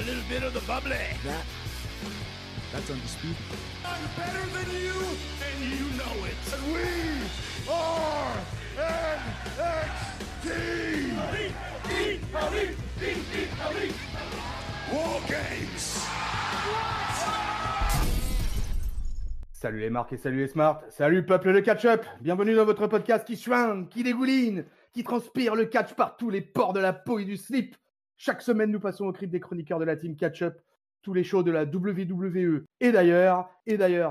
little bit of the bubbly. That's undisputed. I'm better than you, and you know it. And we are NXT. War Games. Salut les marques et salut les smarts, salut peuple de catch-up, bienvenue dans votre podcast qui schwingue, qui dégouline, qui transpire le catch par tous les pores de la peau et du slip. Chaque semaine, nous passons au crible des chroniqueurs de la team catch-up, tous les shows de la WWE. Et d'ailleurs,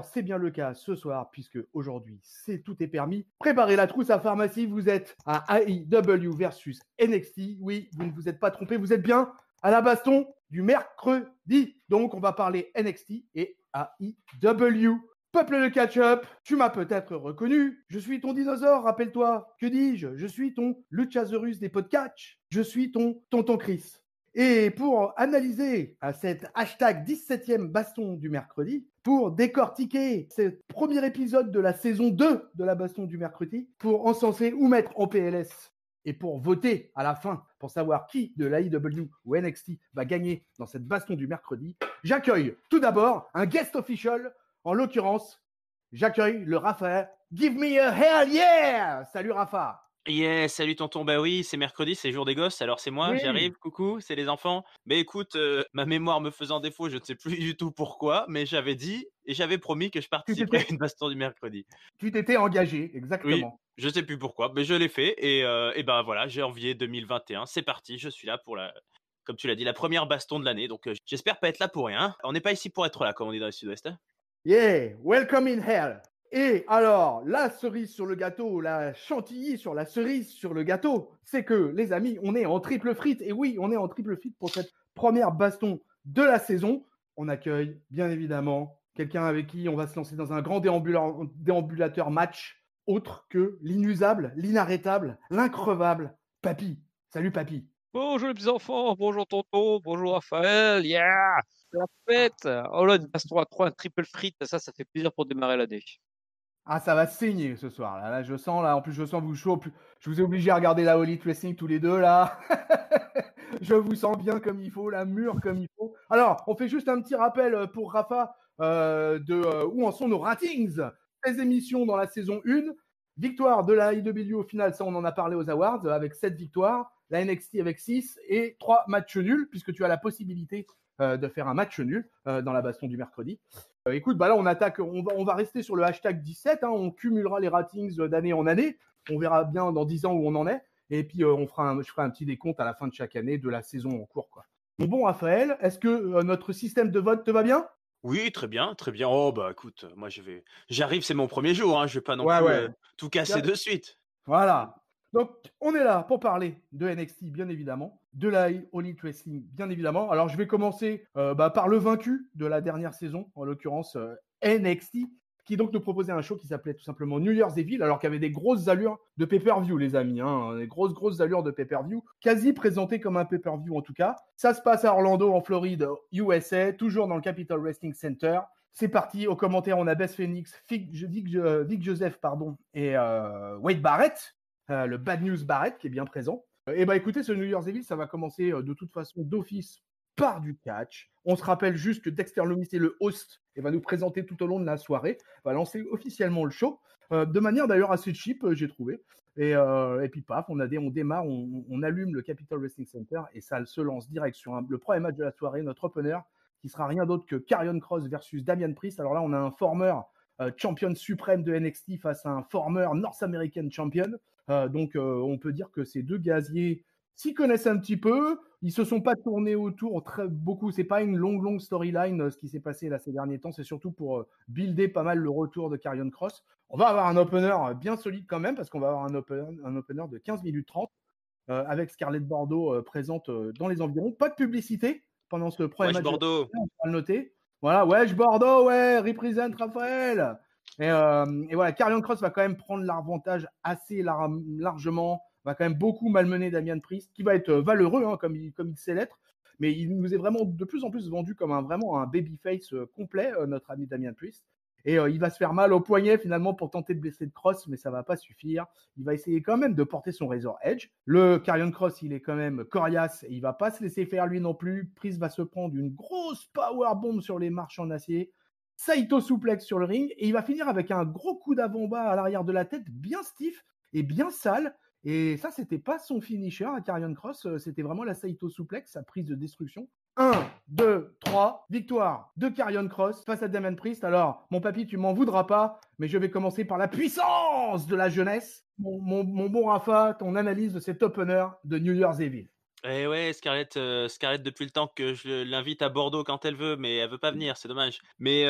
c'est bien le cas ce soir, puisque aujourd'hui, tout est permis. Préparez la trousse à pharmacie, vous êtes à AEW versus NXT. Oui, vous ne vous êtes pas trompé, vous êtes bien à la baston du mercredi. Donc, on va parler NXT et AEW. Peuple de catch-up, tu m'as peut-être reconnu. Je suis ton dinosaure, rappelle-toi. Que dis-je ? Je suis ton Luchasaurus des podcasts. Je suis ton tonton Chris. Et pour analyser cet hashtag 17e baston du mercredi, pour décortiquer ce premier épisode de la saison 2 de la baston du mercredi, pour encenser ou mettre en PLS et pour voter à la fin pour savoir qui de l'AEW ou NXT va gagner dans cette baston du mercredi, j'accueille tout d'abord un guest official. En l'occurrence, j'accueille le Rafa. Give me a hell yeah! Salut Rafa. Yeah, salut tonton, bah oui, c'est mercredi, c'est jour des gosses, alors c'est moi, Oui. J'arrive, coucou, c'est les enfants. Mais écoute, ma mémoire me faisant défaut, je ne sais plus du tout pourquoi, mais j'avais dit et j'avais promis que je participerais à une baston du mercredi. Tu t'étais engagé, exactement. Oui, je sais plus pourquoi, mais je l'ai fait et ben voilà, janvier 2021, c'est parti, je suis là pour comme tu l'as dit, la première baston de l'année, donc j'espère pas être là pour rien. On n'est pas ici pour être là, comme on dit dans le sud-ouest. Hein. Yeah, welcome in hell. Et alors, la cerise sur le gâteau, la chantilly sur la cerise sur le gâteau, c'est que, les amis, on est en triple frite. Et oui, on est en triple frite pour cette première baston de la saison. On accueille, bien évidemment, quelqu'un avec qui on va se lancer dans un grand déambulateur match, autre que l'inusable, l'inarrêtable, l'increvable Papy. Salut Papy. Bonjour les petits enfants, bonjour tonton, bonjour Raphaël, yeah, la fête. Oh là, une baston à 3, un triple frite, ça fait plaisir pour démarrer l'année. Ah, ça va saigner ce soir. Là, je sens, en plus, je sens vous chaud. Je vous ai obligé à regarder la All Elite Wrestling tous les deux, là. Je vous sens bien comme il faut, la mûre comme il faut. Alors, on fait juste un petit rappel pour Rafa de où en sont nos ratings. 16 émissions dans la saison 1. Victoire de la AEW au final, ça on en a parlé aux Awards, avec 7 victoires. La NXT avec 6 et 3 matchs nuls, puisque tu as la possibilité de faire un match nul dans la baston du mercredi. Écoute, bah là on attaque, on va rester sur le hashtag 17, hein, on cumulera les ratings d'année en année, on verra bien dans 10 ans où on en est, et puis je ferai un petit décompte à la fin de chaque année de la saison en cours, quoi. Bon Raphaël, est-ce que notre système de vote te va bien ? Oui, très bien, très bien. Oh bah écoute, moi j'arrive, c'est mon premier jour, hein, je vais pas non plus tout casser de suite. Voilà. Donc, on est là pour parler de NXT, bien évidemment, de la All Elite Wrestling, bien évidemment. Alors, je vais commencer par le vaincu de la dernière saison, en l'occurrence NXT, qui donc nous proposait un show qui s'appelait tout simplement New Year's Evil, alors qu'il y avait des grosses allures de pay-per-view, les amis, hein, des grosses allures de pay-per-view, quasi présenté comme un pay-per-view en tout cas. Ça se passe à Orlando, en Floride, USA, toujours dans le Capitol Wrestling Center. C'est parti, aux commentaires, on a Beth Phoenix, Vic Joseph, et Wade Barrett. Le Bad News Barrett qui est bien présent. Et bah écoutez, ce New Year's Evil, ça va commencer de toute façon d'office par du catch. On se rappelle juste que Dexter Lumis est le host et va nous présenter tout au long de la soirée, va lancer officiellement le show, de manière d'ailleurs assez cheap, j'ai trouvé. Et puis paf, on démarre, on allume le Capitol Wrestling Center et ça se lance direct sur le premier match de la soirée, notre opener, qui sera rien d'autre que Karrion Kross versus Damian Priest. Alors là, on a un former champion suprême de NXT face à un former North American champion. Donc, on peut dire que ces deux gaziers s'y connaissent un petit peu. Ils se sont pas tournés autour beaucoup. C'est pas une longue storyline ce qui s'est passé là ces derniers temps. C'est surtout pour builder pas mal le retour de Karrion Kross. On va avoir un opener bien solide quand même parce qu'on va avoir un opener de 15 minutes 30 avec Scarlett Bordeaux présente dans les environs. Pas de publicité pendant ce premier match. Bordeaux. On va le noter. Voilà, wesh Bordeaux, ouais, represent Raphaël. Et voilà, Karrion Kross va quand même prendre l'avantage assez largement, va quand même beaucoup malmener Damian Priest, qui va être valeureux, hein, comme il sait l'être, mais il nous est vraiment de plus en plus vendu comme vraiment un babyface complet, notre ami Damian Priest. Et il va se faire mal au poignet finalement pour tenter de blesser le Cross, mais ça va pas suffire. Il va essayer quand même de porter son Razor Edge. Le Karrion Kross, il est quand même coriace et il va pas se laisser faire lui non plus. Priest va se prendre une grosse power bomb sur les marches en acier. Saito souplex sur le ring et il va finir avec un gros coup d'avant-bas à l'arrière de la tête, bien stiff et bien sale. Et ça, c'était pas son finisher à Karrion Kross, c'était vraiment la Saito souplex, sa prise de destruction. 1, 2, 3, victoire de Karrion Kross face à Damian Priest. Alors, mon papy, tu m'en voudras pas, mais je vais commencer par la puissance de la jeunesse. Mon bon Rafa, ton analyse de cet opener de New Year's Evil. Eh ouais, Scarlett, depuis le temps que je l'invite à Bordeaux quand elle veut, mais elle veut pas venir, c'est dommage. Mais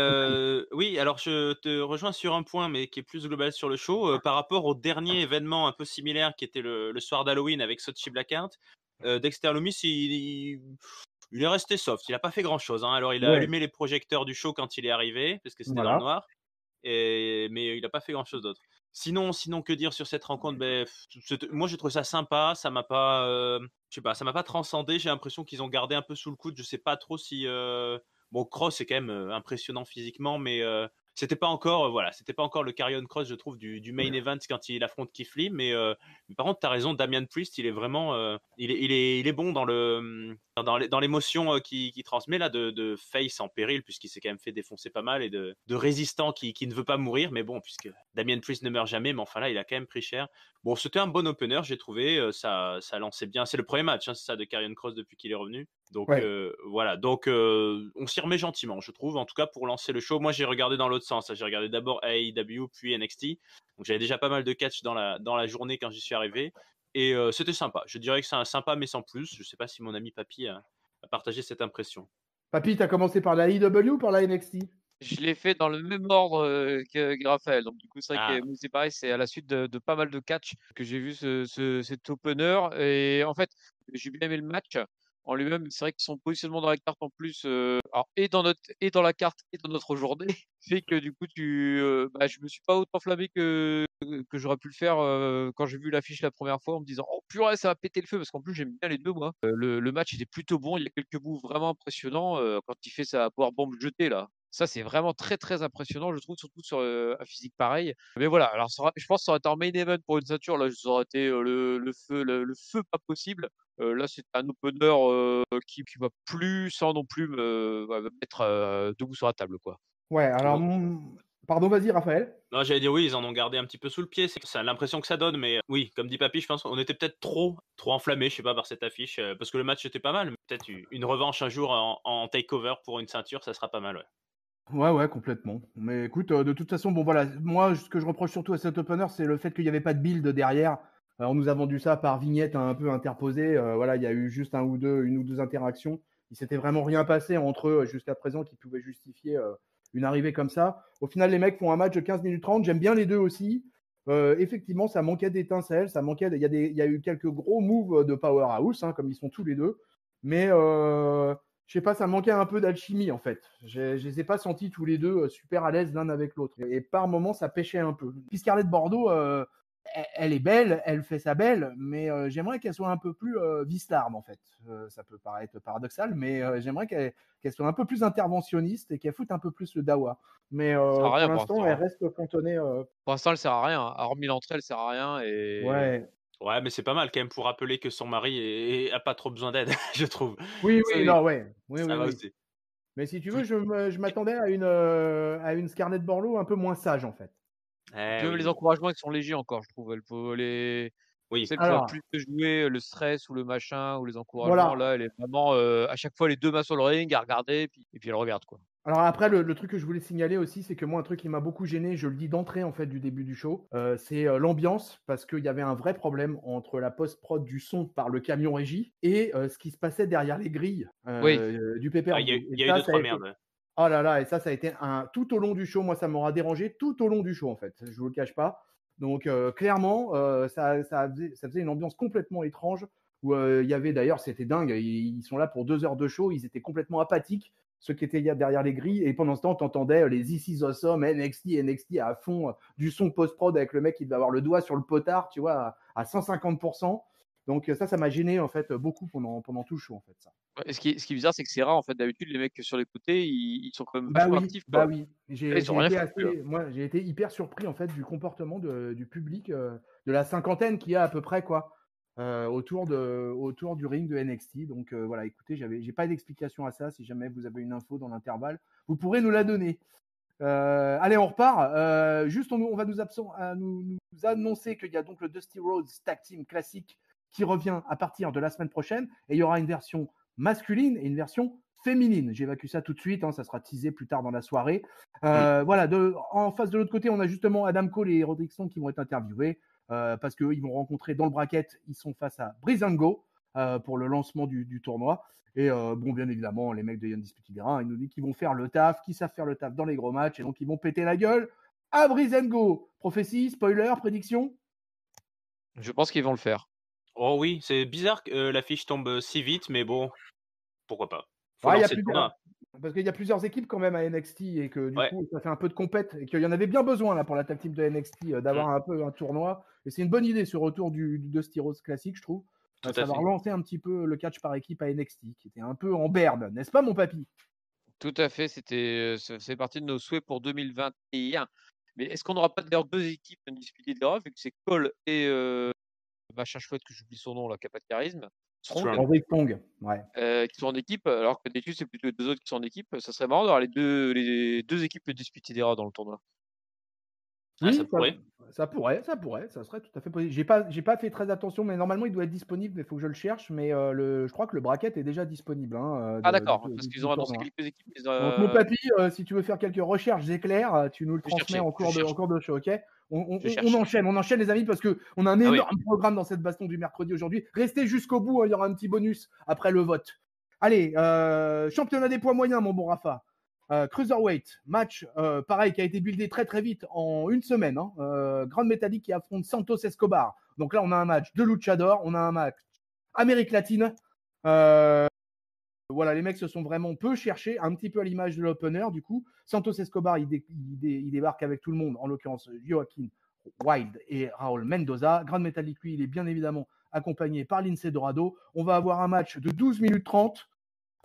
oui, alors je te rejoins sur un point, mais qui est plus global sur le show. Par rapport au dernier événement un peu similaire qui était le soir d'Halloween avec Sochi Blackheart, Dexter Lumis, il est resté soft. Il a pas fait grand-chose. Hein. Alors il a allumé les projecteurs du show quand il est arrivé, parce que c'était dans le noir. Mais il a pas fait grand-chose d'autre. Sinon, que dire sur cette rencontre? Moi, j'ai trouvé ça sympa. Ça m'a pas, je sais pas, ça m'a pas transcendé. J'ai l'impression qu'ils ont gardé un peu sous le coude. Je sais pas trop si, bon, Kross est quand même impressionnant physiquement, mais c'était pas encore, c'était pas encore le Karrion Kross, je trouve, du main event quand il affronte Keith Lee. Mais par contre, t'as raison, Damian Priest, il est vraiment, il est bon dans l'émotion qu'il transmet là de face en péril, puisqu'il s'est quand même fait défoncer pas mal, et de résistant qui ne veut pas mourir. Mais bon, puisque Damian Priest ne meurt jamais, mais enfin là, il a quand même pris cher. Bon, c'était un bon opener, j'ai trouvé. Ça lançait bien. C'est le premier match, hein, c'est ça, de Karrion Kross depuis qu'il est revenu. Donc voilà. Donc on s'y remet gentiment, je trouve. En tout cas, pour lancer le show, moi j'ai regardé dans l'autre sens. J'ai regardé d'abord AEW puis NXT. Donc j'avais déjà pas mal de catch dans la journée quand j'y suis arrivé. Et c'était sympa. Je dirais que c'est un sympa, mais sans plus. Je sais pas si mon ami Papy a partagé cette impression. Papy, t'as commencé par la AEW ou par la NXT? Je l'ai fait dans le même ordre que Raphaël. Donc, du coup, c'est vrai que c'est pareil, c'est à la suite de pas mal de catch que j'ai vu cet opener. Et en fait, j'ai bien aimé le match en lui-même. C'est vrai que son positionnement dans la carte en plus, alors, et dans la carte et dans notre journée, fait que du coup, je me suis pas autant enflammé que j'aurais pu le faire quand j'ai vu l'affiche la première fois en me disant, oh purée, ça va péter le feu, parce qu'en plus, j'aime bien les deux, moi. Le match était plutôt bon. Il y a quelques moves vraiment impressionnants quand il fait sa powerbomb jetée là. Ça, c'est vraiment très, très impressionnant, je trouve, surtout sur un physique pareil. Mais voilà, alors je pense que ça aurait été en main event pour une ceinture. Là, ça aurait été le feu pas possible. Là, c'est un opener qui m'a plu sans non plus me mettre debout sur la table, quoi. Ouais, alors, pardon, vas-y, Raphaël. Non, j'allais dire oui, ils en ont gardé un petit peu sous le pied. C'est l'impression que ça donne, mais oui, comme dit Papy, je pense qu'on était peut-être trop enflammés, je sais pas, par cette affiche, parce que le match était pas mal. Mais peut-être une revanche un jour en takeover pour une ceinture, ça sera pas mal, ouais. Ouais, complètement. Mais écoute, de toute façon, bon voilà, moi, ce que je reproche surtout à cet opener, c'est le fait qu'il n'y avait pas de build derrière. On nous a vendu ça par vignette un peu interposée. Voilà, il y a eu juste une ou deux interactions. Il s'était vraiment rien passé entre eux jusqu'à présent qui pouvait justifier une arrivée comme ça. Au final, les mecs font un match de 15 minutes 30. J'aime bien les deux aussi. Effectivement, ça manquait d'étincelles. Il y a eu quelques gros moves de powerhouse, hein, comme ils sont tous les deux. Mais je sais pas, ça manquait un peu d'alchimie en fait. Je les ai pas sentis tous les deux super à l'aise l'un avec l'autre. Et par moments, ça pêchait un peu. Puis Scarlett Bordeaux, elle est belle, elle fait sa belle, mais j'aimerais qu'elle soit un peu plus vistarde en fait. Ça peut paraître paradoxal, mais j'aimerais qu'elle soit un peu plus interventionniste et qu'elle foute un peu plus le dawa. Mais pour l'instant, elle reste cantonnée. Pour l'instant, elle sert à rien. Hormis l'entrée, elle sert à rien. Et... Ouais, mais c'est pas mal quand même pour rappeler que son mari a pas trop besoin d'aide, je trouve. Oui, ça va aussi. Mais si tu veux, je m'attendais à une Scarlett Bordeaux un peu moins sage en fait. Les encouragements, ils sont légers encore, je trouve. Elle peut plus jouer le stress ou le machin ou les encouragements. Là, elle est vraiment à chaque fois les deux mains sur le ring à regarder et puis elle regarde quoi. Alors après, le truc que je voulais signaler aussi, c'est que moi, un truc qui m'a beaucoup gêné, je le dis d'entrée en fait du début du show, c'est l'ambiance, parce qu'il y avait un vrai problème entre la post-prod du son par le camion régie et ce qui se passait derrière les grilles du pay-per-view. Il y a eu 2-3 merdes. Oh là là, et ça a été tout au long du show. Moi, ça m'aura dérangé tout au long du show en fait. Je vous le cache pas. Donc clairement, ça faisait une ambiance complètement étrange où il y avait d'ailleurs, c'était dingue. Ils sont là pour 2 heures de show, ils étaient complètement apathiques. Ceux qui étaient derrière les grilles, et pendant ce temps, t'entendais les This Is Awesome, NXT à fond, du son post-prod avec le mec qui devait avoir le doigt sur le potard, tu vois, à 150%. Donc ça m'a gêné en fait beaucoup pendant tout le show en fait ça. Ouais, et ce qui est bizarre, c'est que c'est rare en fait. D'habitude, les mecs sur les côtés, ils sont quand même Bah vachement oui, actifs, bah quoi. oui. Là, J'ai ils ont j'ai rien été foutu, là. moi j'ai été hyper surpris en fait du comportement du public, de la cinquantaine qu'il y a à peu près quoi, autour du ring de NXT. Donc voilà, écoutez, j'ai pas d'explication à ça. Si jamais vous avez une info dans l'intervalle, vous pourrez nous la donner. Allez, on repart. Juste, on va nous annoncer qu'il y a donc le Dusty Rhodes Tag Team classique qui revient à partir de la semaine prochaine. Et il y aura une version masculine et une version féminine. J'évacue ça tout de suite. Ça sera teasé plus tard dans la soirée. Voilà. En face de l'autre côté, on a justement Adam Cole et Roderick Strong qui vont être interviewés parce qu'eux, ils vont rencontrer dans le bracket. Ils sont face à Breezango pour le lancement du tournoi. Et bon, bien évidemment, les mecs de Undisputed Era, ils nous disent qu'ils vont faire le taf, qu'ils savent faire le taf dans les gros matchs, et donc ils vont péter la gueule à Breezango. Prophétie, spoiler, prédiction? Je pense qu'ils vont le faire. Oh oui, c'est bizarre que l'affiche tombe si vite, mais bon, pourquoi pas. Faut Ouais, lancer le tournoi. parce qu'il y a plusieurs équipes quand même à NXT et que du Ouais. coup, ça fait un peu de compète et qu'il y en avait bien besoin là pour la tag team de NXT d'avoir un peu un tournoi. Et c'est une bonne idée ce retour du Dusty Rhodes classique, je trouve. Tout à Ça va fait. relancer un petit peu le catch par équipe à NXT qui était un peu en berne, n'est-ce pas, mon papy? Tout à fait, ça fait partie de nos souhaits pour 2021. Mais est-ce qu'on n'aura pas d'ailleurs 2 équipes Undisputed Era, vu que c'est Cole et machin chouette que j'oublie son nom là, qui a pas de charisme, Strong, Strong. Roderick Strong, ouais. qui sont en équipe, alors que d'habitude c'est plutôt les 2 autres qui sont en équipe. Ça serait marrant d'avoir les deux équipes Undisputed Era dans le tournoi. Ah, Oui, ça pourrait. ça pourrait, ça serait tout à fait possible. J'ai pas fait très attention, mais normalement il doit être disponible, mais il faut que je le cherche. Mais je crois que le bracket est déjà disponible. Ah d'accord, parce qu'ils ont annoncé tournoi. quelques équipes. Donc mon papy, si tu veux faire quelques recherches éclair, tu nous le Je vais transmets chercher, en cours de show, ok? Je cherche. On enchaîne les amis parce que on a un Ah oui. énorme programme dans cette baston du mercredi aujourd'hui. Restez jusqu'au bout, il y aura un petit bonus après le vote. Allez, championnat des poids moyens, mon bon Rafa. Cruiserweight, match pareil qui a été buildé très très vite en une semaine. Grand Metalik qui affronte Santos Escobar. Donc là, on a un match de luchador, on a un match Amérique latine. Voilà, les mecs se sont vraiment peu cherchés, un petit peu à l'image de l'opener. Du coup, Santos Escobar, il débarque avec tout le monde, en l'occurrence Joaquin Wild et Raúl Mendoza. Grand Metalik, lui, il est bien évidemment accompagné par Lince Dorado. On va avoir un match de 12 minutes 30.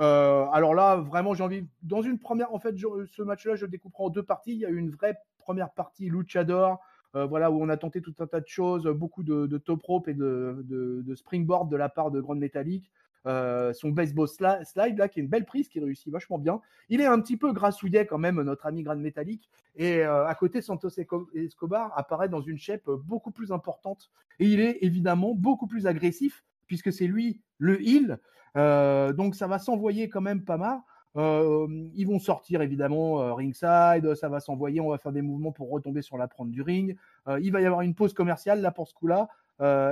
Alors là, vraiment, j'ai envie. Dans une première, en fait, ce match-là, je le découperai en deux parties. Il y a eu une vraie première partie luchador, voilà, où on a tenté tout un tas de choses, beaucoup de top rope et de springboard de la part de Grand Metalik. Son baseball slide, là, qui est une belle prise, qui réussit vachement bien. Il est un petit peu grassouillet quand même, notre ami Grand Metalik. Et à côté, Santos Escobar apparaît dans une shape beaucoup plus importante. Et il est évidemment beaucoup plus agressif, puisque c'est lui le heel. Donc ça va s'envoyer quand même pas mal. Ils vont sortir évidemment ringside, ça va s'envoyer, on va faire des mouvements pour retomber sur la prendre du ring. Il va y avoir une pause commerciale là pour ce coup-là.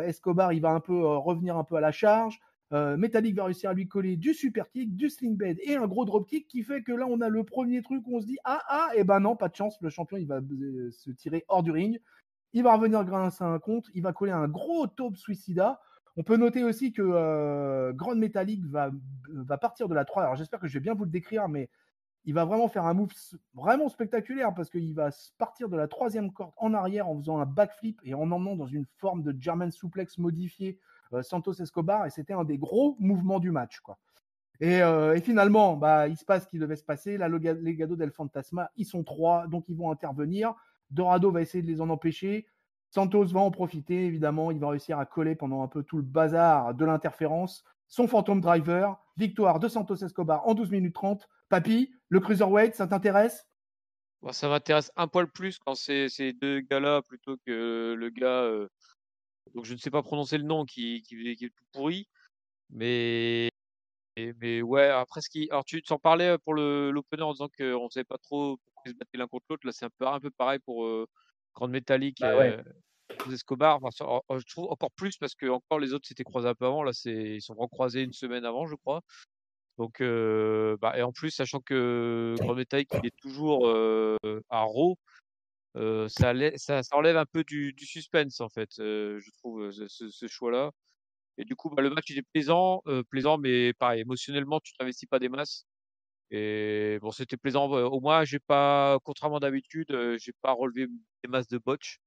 Escobar, il va un peu revenir un peu à la charge. Metallic va réussir à lui coller du super kick, du sling bed et un gros drop kick qui fait que là on a le premier truc où on se dit et ben non, pas de chance, le champion il va se tirer hors du ring. Il va revenir grâce à un compte, il va coller un gros top suicida. On peut noter aussi que Grand Metalik va partir de la 3. Alors j'espère que je vais bien vous le décrire, mais il va vraiment faire un move vraiment spectaculaire parce qu'il va partir de la troisième corde en arrière en faisant un backflip et en emmenant dans une forme de German suplex modifié Santos Escobar. Et c'était un des gros mouvements du match, quoi. Et finalement, il se passe ce qui devait se passer. Là, les Legado del Fantasma, ils sont 3, donc ils vont intervenir. Dorado va essayer de les en empêcher. Santos va en profiter, évidemment. Il va réussir à coller pendant un peu tout le bazar de l'interférence son Phantom Driver. Victoire de Santos Escobar en 12 minutes 30. Papy, le Cruiserweight, ça t'intéresse? Bon, ça m'intéresse un poil plus quand c'est ces deux gars-là plutôt que le gars, donc je ne sais pas prononcer le nom, qui est tout pourri. Mais ouais, après alors tu t'en parlais pour l'opener en disant qu'on ne savait pas trop pourquoi ils se battaient l'un contre l'autre. Là, c'est un peu pareil pour Grand Metalik, Ouais. Escobar. Enfin, je trouve encore plus parce que encore les autres s'étaient croisés un peu avant. Là, ils sont recroisés une semaine avant, je crois. Donc, et en plus, sachant que Grand Metalik, il est toujours à Raw, ça enlève un peu du suspense, en fait, je trouve, ce choix-là. Et du coup, le match, il est plaisant, mais pareil, émotionnellement, tu t'investis pas des masses. Et bon, c'était plaisant. Au moins, contrairement d'habitude, j'ai pas relevé des masses de botch.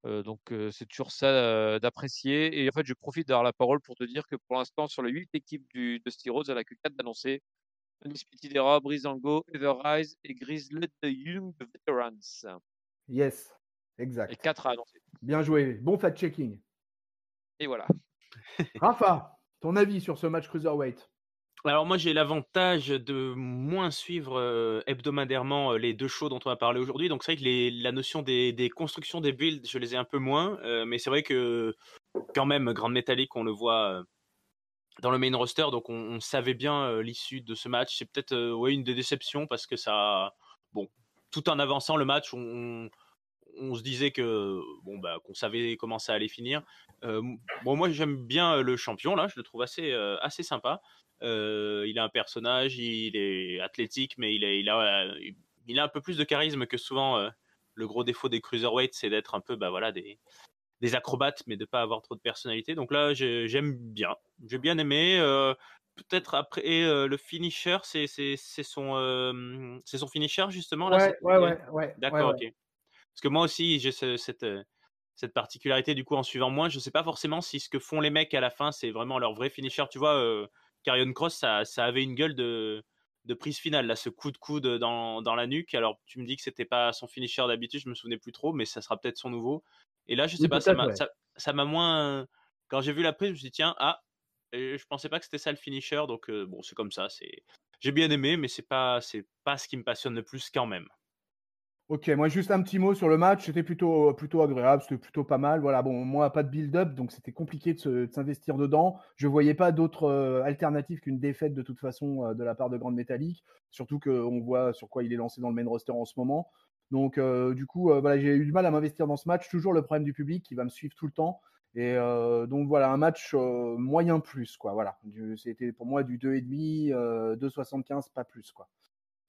Donc c'est toujours ça d'apprécier. Et en fait, je profite d'avoir la parole pour te dire que pour l'instant, sur les 8 équipes du Dusty Rhodes, elle a que 4 d'annoncés. Undisputed Era, Breezango, Everrise et Grizzled Young Veterans. Yes, Et exact. 4 à annoncer. Bien joué. Bon fact-checking. Et voilà. Rafa, ton avis sur ce match Cruiserweight? Alors moi j'ai l'avantage de moins suivre hebdomadairement les 2 shows dont on va parler aujourd'hui. Donc c'est vrai que la notion des constructions des builds, je les ai un peu moins. Mais c'est vrai que quand même, Grand Metalik, on le voit dans le main roster, donc on savait bien l'issue de ce match. C'est peut-être une des déceptions parce que ça, bon, tout en avançant le match, on se disait que qu'on savait comment ça allait finir. Moi j'aime bien le champion là, je le trouve assez sympa. Il a un personnage, il est athlétique, mais il a un peu plus de charisme que souvent. Le gros défaut des cruiserweights, c'est d'être un peu des acrobates, mais de pas avoir trop de personnalité. Donc là, j'aime bien. J'ai bien aimé. Peut-être après le finisher, c'est son finisher justement là. Ouais. D'accord, ok. Parce que moi aussi, j'ai cette particularité du coup en suivant moins. Je sais pas forcément si ce que font les mecs à la fin, c'est vraiment leur vrai finisher. Tu vois, Karrion Kross, ça avait une gueule de prise finale là, ce coup de coude dans la nuque. Alors tu me dis que c'était pas son finisher d'habitude, je me souvenais plus trop, mais ça sera peut-être son nouveau. Et là, je sais Oui, pas, peut-être, ouais. ça m'a moins. Quand j'ai vu la prise, je me suis dit tiens, je pensais pas que c'était ça le finisher, donc bon, c'est comme ça. J'ai bien aimé, mais c'est pas ce qui me passionne le plus quand même. Ok, moi juste un petit mot sur le match, c'était plutôt agréable, c'était plutôt pas mal. Voilà, bon, moi pas de build-up, donc c'était compliqué de s'investir dedans. Je voyais pas d'autres alternatives qu'une défaite de toute façon de la part de Grand Metalik, surtout qu'on voit sur quoi il est lancé dans le main roster en ce moment. Donc du coup, voilà, j'ai eu du mal à m'investir dans ce match. Toujours le problème du public qui va me suivre tout le temps. Et donc voilà, un match moyen plus, quoi. Voilà, c'était pour moi du 2,5, 2,75, pas plus, quoi.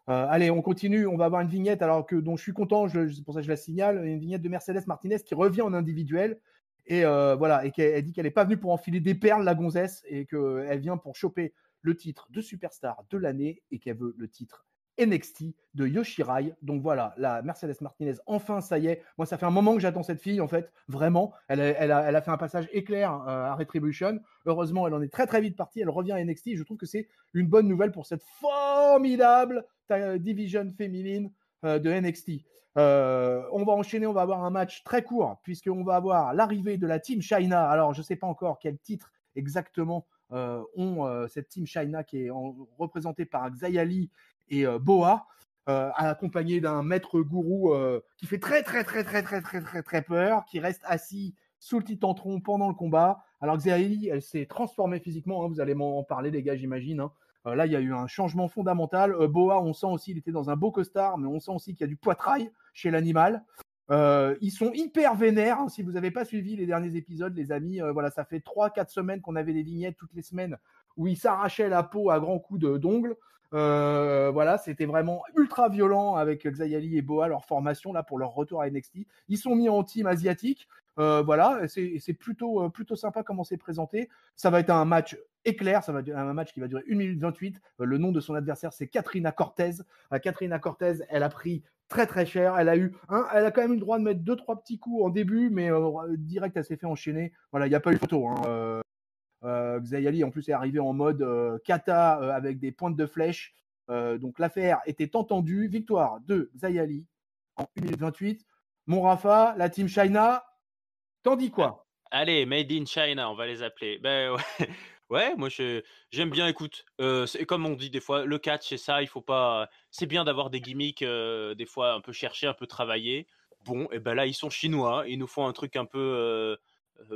Allez, on continue. On va avoir une vignette dont je suis content, c'est pour ça que je la signale, une vignette de Mercedes Martinez qui revient en individuel. Et voilà, et qu'elle dit qu'elle n'est pas venue pour enfiler des perles, la gonzesse, et qu'elle vient pour choper le titre de superstar de l'année et qu'elle veut le titre NXT de Yoshirai. Donc voilà, la Mercedes Martinez, enfin, ça y est. Moi, ça fait un moment que j'attends cette fille, en fait, vraiment. Elle a fait un passage éclair à Retribution. Heureusement, elle en est très très vite partie. Elle revient à NXT. Et je trouve que c'est une bonne nouvelle pour cette formidable division féminine de NXT. On va enchaîner, on va avoir un match très court, puisqu'on va avoir l'arrivée de la Team China. Alors, je ne sais pas encore quel titre exactement ont cette Team China qui est représentée par Xayali et Boa, accompagné d'un maître gourou qui fait très peur, qui reste assis sous le titantron pendant le combat. Alors Xayali, elle s'est transformée physiquement, hein, vous allez m'en parler les gars, j'imagine. Hein. Là, il y a eu un changement fondamental. Boa, on sent aussi, il était dans un beau costard, mais on sent aussi qu'il y a du poitrail chez l'animal. Ils sont hyper vénères. Hein, si vous n'avez pas suivi les derniers épisodes, les amis, voilà, ça fait 3-4 semaines qu'on avait des vignettes toutes les semaines où ils s'arrachaient la peau à grands coups d'ongles. Voilà, c'était vraiment ultra violent avec Xayali et Boa, leur formation là pour leur retour à NXT. Ils sont mis en team asiatique. Voilà, c'est plutôt sympa comment c'est présenté. Ça va être un match éclair, ça va être un match qui va durer 1 minute 28. Le nom de son adversaire, c'est Katrina Cortez. Katrina Cortez, elle a pris très cher. Elle a quand même eu le droit de mettre 2-3 petits coups en début, mais direct, elle s'est fait enchaîner. Voilà, il n'y a pas eu photo. Hein. Xayali en plus est arrivé en mode kata avec des pointes de flèche. Donc l'affaire était entendue. Victoire de Xayali en 1 minute 28. Mon Rafa, la Team China, t'en dis quoi? Allez, Made in China, on va les appeler. Ben ouais, ouais, moi j'aime bien. Écoute, c'est comme on dit des fois, le catch c'est ça. Il faut pas. C'est bien d'avoir des gimmicks des fois un peu cherchés, un peu travaillés. Bon, et ben là ils sont chinois, ils nous font un truc un peu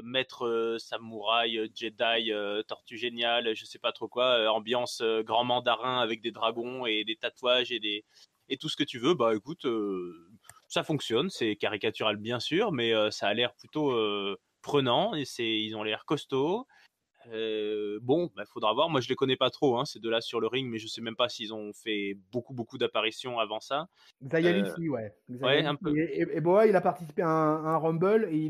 maître samouraï, Jedi, tortue géniale, je sais pas trop quoi, ambiance grand mandarin avec des dragons et des tatouages et tout ce que tu veux. Bah écoute, ça fonctionne, c'est caricatural bien sûr, mais ça a l'air plutôt prenant et ils ont l'air costauds. Bon, faudra voir. Moi, je les connais pas trop, hein, ces deux-là sur le ring, mais je sais même pas s'ils ont fait beaucoup d'apparitions avant ça. Xayali, si, ouais. Ouais, Xayali, un peu. et Boa, il a participé à un Rumble et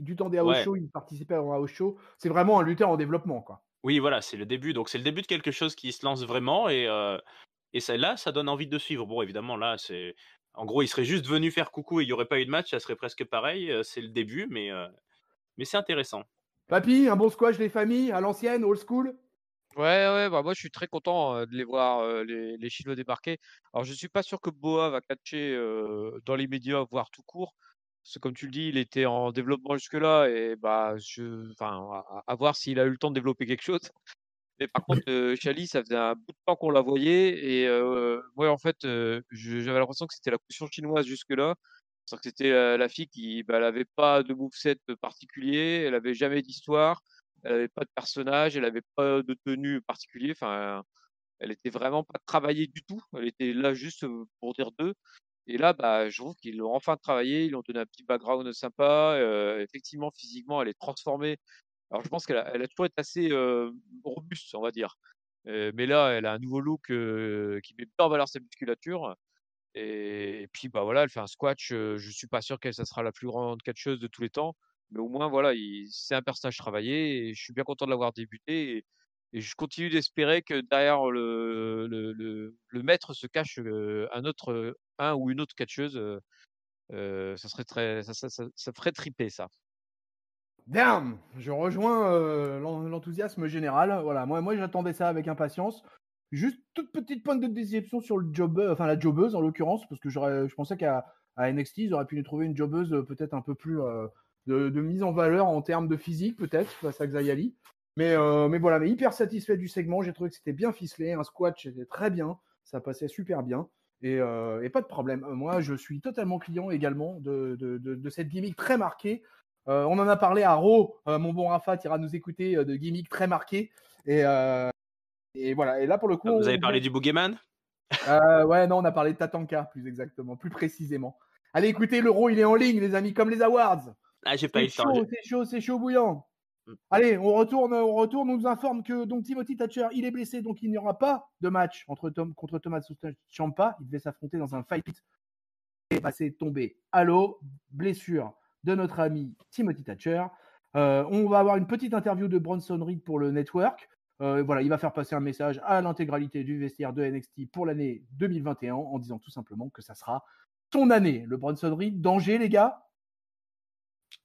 du temps des house Ouais. shows, il participait à un house show. C'est vraiment un lutteur en développement, quoi. Oui, voilà, c'est le début. Donc, c'est le début de quelque chose qui se lance vraiment et ça donne envie de suivre. Bon, évidemment, là, En gros, il serait juste venu faire coucou et il n'y aurait pas eu de match, ça serait presque pareil. C'est le début, mais c'est intéressant. Papy, un bon squash des familles, à l'ancienne, old school? Ouais, bah moi je suis très content de les voir, les Chinois débarquer. Alors je suis pas sûr que Boa va catcher dans les médias, voire tout court. Parce que comme tu le dis, il était en développement jusque-là et bah enfin, à voir s'il a eu le temps de développer quelque chose. Mais par contre, Chali, ça faisait un bout de temps qu'on la voyait et ouais, en fait, j'avais l'impression que c'était la caution chinoise jusque-là. C'est-à-dire que c'était la fille qui, bah, elle avait pas de moveset particulier, elle avait jamais d'histoire, elle avait pas de personnage, elle avait pas de tenue particulier. Enfin, elle était vraiment pas travaillée du tout. Elle était là juste pour dire deux. Et là, bah, je trouve qu'ils l'ont enfin travaillé, ils lui ont donné un petit background sympa. Effectivement, physiquement, elle est transformée. Alors, je pense elle a toujours été assez robuste, on va dire. Mais là, elle a un nouveau look qui met bien en valeur sa musculature. Et puis, bah voilà, elle fait un squash. Je suis pas sûr que ça sera la plus grande catcheuse de tous les temps. Mais au moins, voilà, c'est un personnage travaillé. Et je suis bien content de l'avoir débuté. Et je continue d'espérer que derrière le maître se cache un ou une autre catcheuse. Ça serait ça ferait triper ça. Damn, je rejoins l'enthousiasme général. Voilà, moi j'attendais ça avec impatience. Juste toute petite pointe de déception sur le enfin la jobbeuse en l'occurrence, parce que je pensais qu'à NXT ils auraient pu nous trouver une jobbeuse peut-être un peu plus de mise en valeur en termes de physique peut-être face à Xayali. Mais voilà, mais hyper satisfait du segment. J'ai trouvé que c'était bien ficelé, un squash c'était très bien, ça passait super bien. Et pas de problème. Moi, je suis totalement client également de cette gimmick très marquée. On en a parlé à Raw, mon bon Rafa ira nous écouter de gimmicks très marqués. Et voilà. Et là, pour le coup. Vous avez parlé du Boogeyman? Ouais, non, on a parlé de Tatanka, plus exactement, plus précisément. Allez, écoutez, le Raw, il est en ligne, les amis, comme les Awards. Ah, j'ai pas eu le temps. C'est chaud bouillant. Allez, on retourne, on nous informe que donc Timothy Thatcher, il est blessé, donc il n'y aura pas de match contre Thomas Ciampa. Il devait s'affronter dans un fight pit. Et bah, c'est tombé à l'eau, blessure de notre ami Timothy Thatcher. On va avoir une petite interview de Bronson Reed pour le network. Voilà, il va faire passer un message à l'intégralité du vestiaire de NXT pour l'année 2021 en disant tout simplement que ça sera son année. Le Bronson Reed, danger les gars?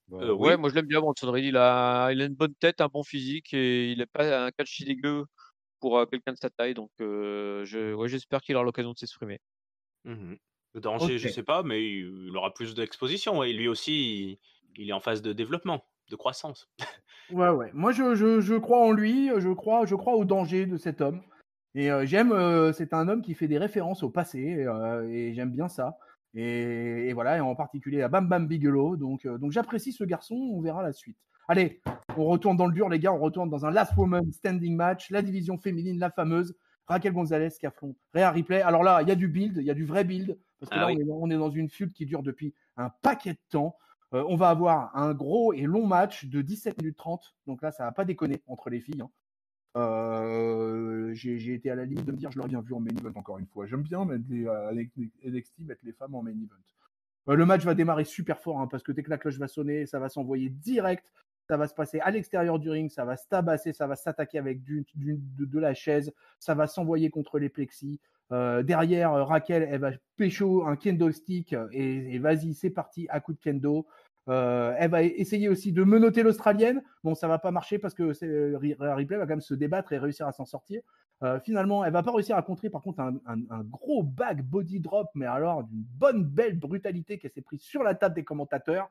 Ouais, Oui. moi je l'aime bien, Bronson Reed. Il a une bonne tête, un bon physique et il n'est pas un catch dégueu pour quelqu'un de sa taille. Donc j'espère qu'il aura l'occasion de s'exprimer. Le danger, je sais pas, mais il aura plus d'exposition. Et lui aussi, il est en phase de développement, de croissance. Ouais. Moi, je crois en lui. Je crois au danger de cet homme. Et j'aime. C'est un homme qui fait des références au passé et j'aime bien ça. Et voilà, et en particulier à Bam Bam Bigelow. Donc j'apprécie ce garçon. On verra la suite. Allez, on retourne dans le dur, les gars. On retourne dans un Last Woman Standing Match, la division féminine, la fameuse Raquel Gonzalez qui affronte Rhea Ripley. Alors là, il y a du build, il y a du vrai build parce que on est dans une feud qui dure depuis un paquet de temps. On va avoir un gros et long match de 17 minutes 30. Donc là, ça va pas déconner entre les filles. J'ai été à la ligne de me dire, je l'aurais bien vu en main event encore une fois. J'aime bien mettre avec NXT, mettre les femmes en main event. Le match va démarrer super fort parce que dès que la cloche va sonner, ça va s'envoyer direct. Ça va se passer à l'extérieur du ring, ça va se tabasser, ça va s'attaquer avec de la chaise, ça va s'envoyer contre les plexis. Derrière, Raquel, elle va pécho un kendo stick et vas-y, c'est parti, à coup de kendo. Elle va essayer aussi de menotter l'Australienne. Bon, ça va pas marcher parce que Ripley va quand même se débattre et réussir à s'en sortir. Finalement, elle va pas réussir à contrer par contre un gros back body drop, mais alors d'une bonne belle brutalité qu'elle s'est prise sur la table des commentateurs.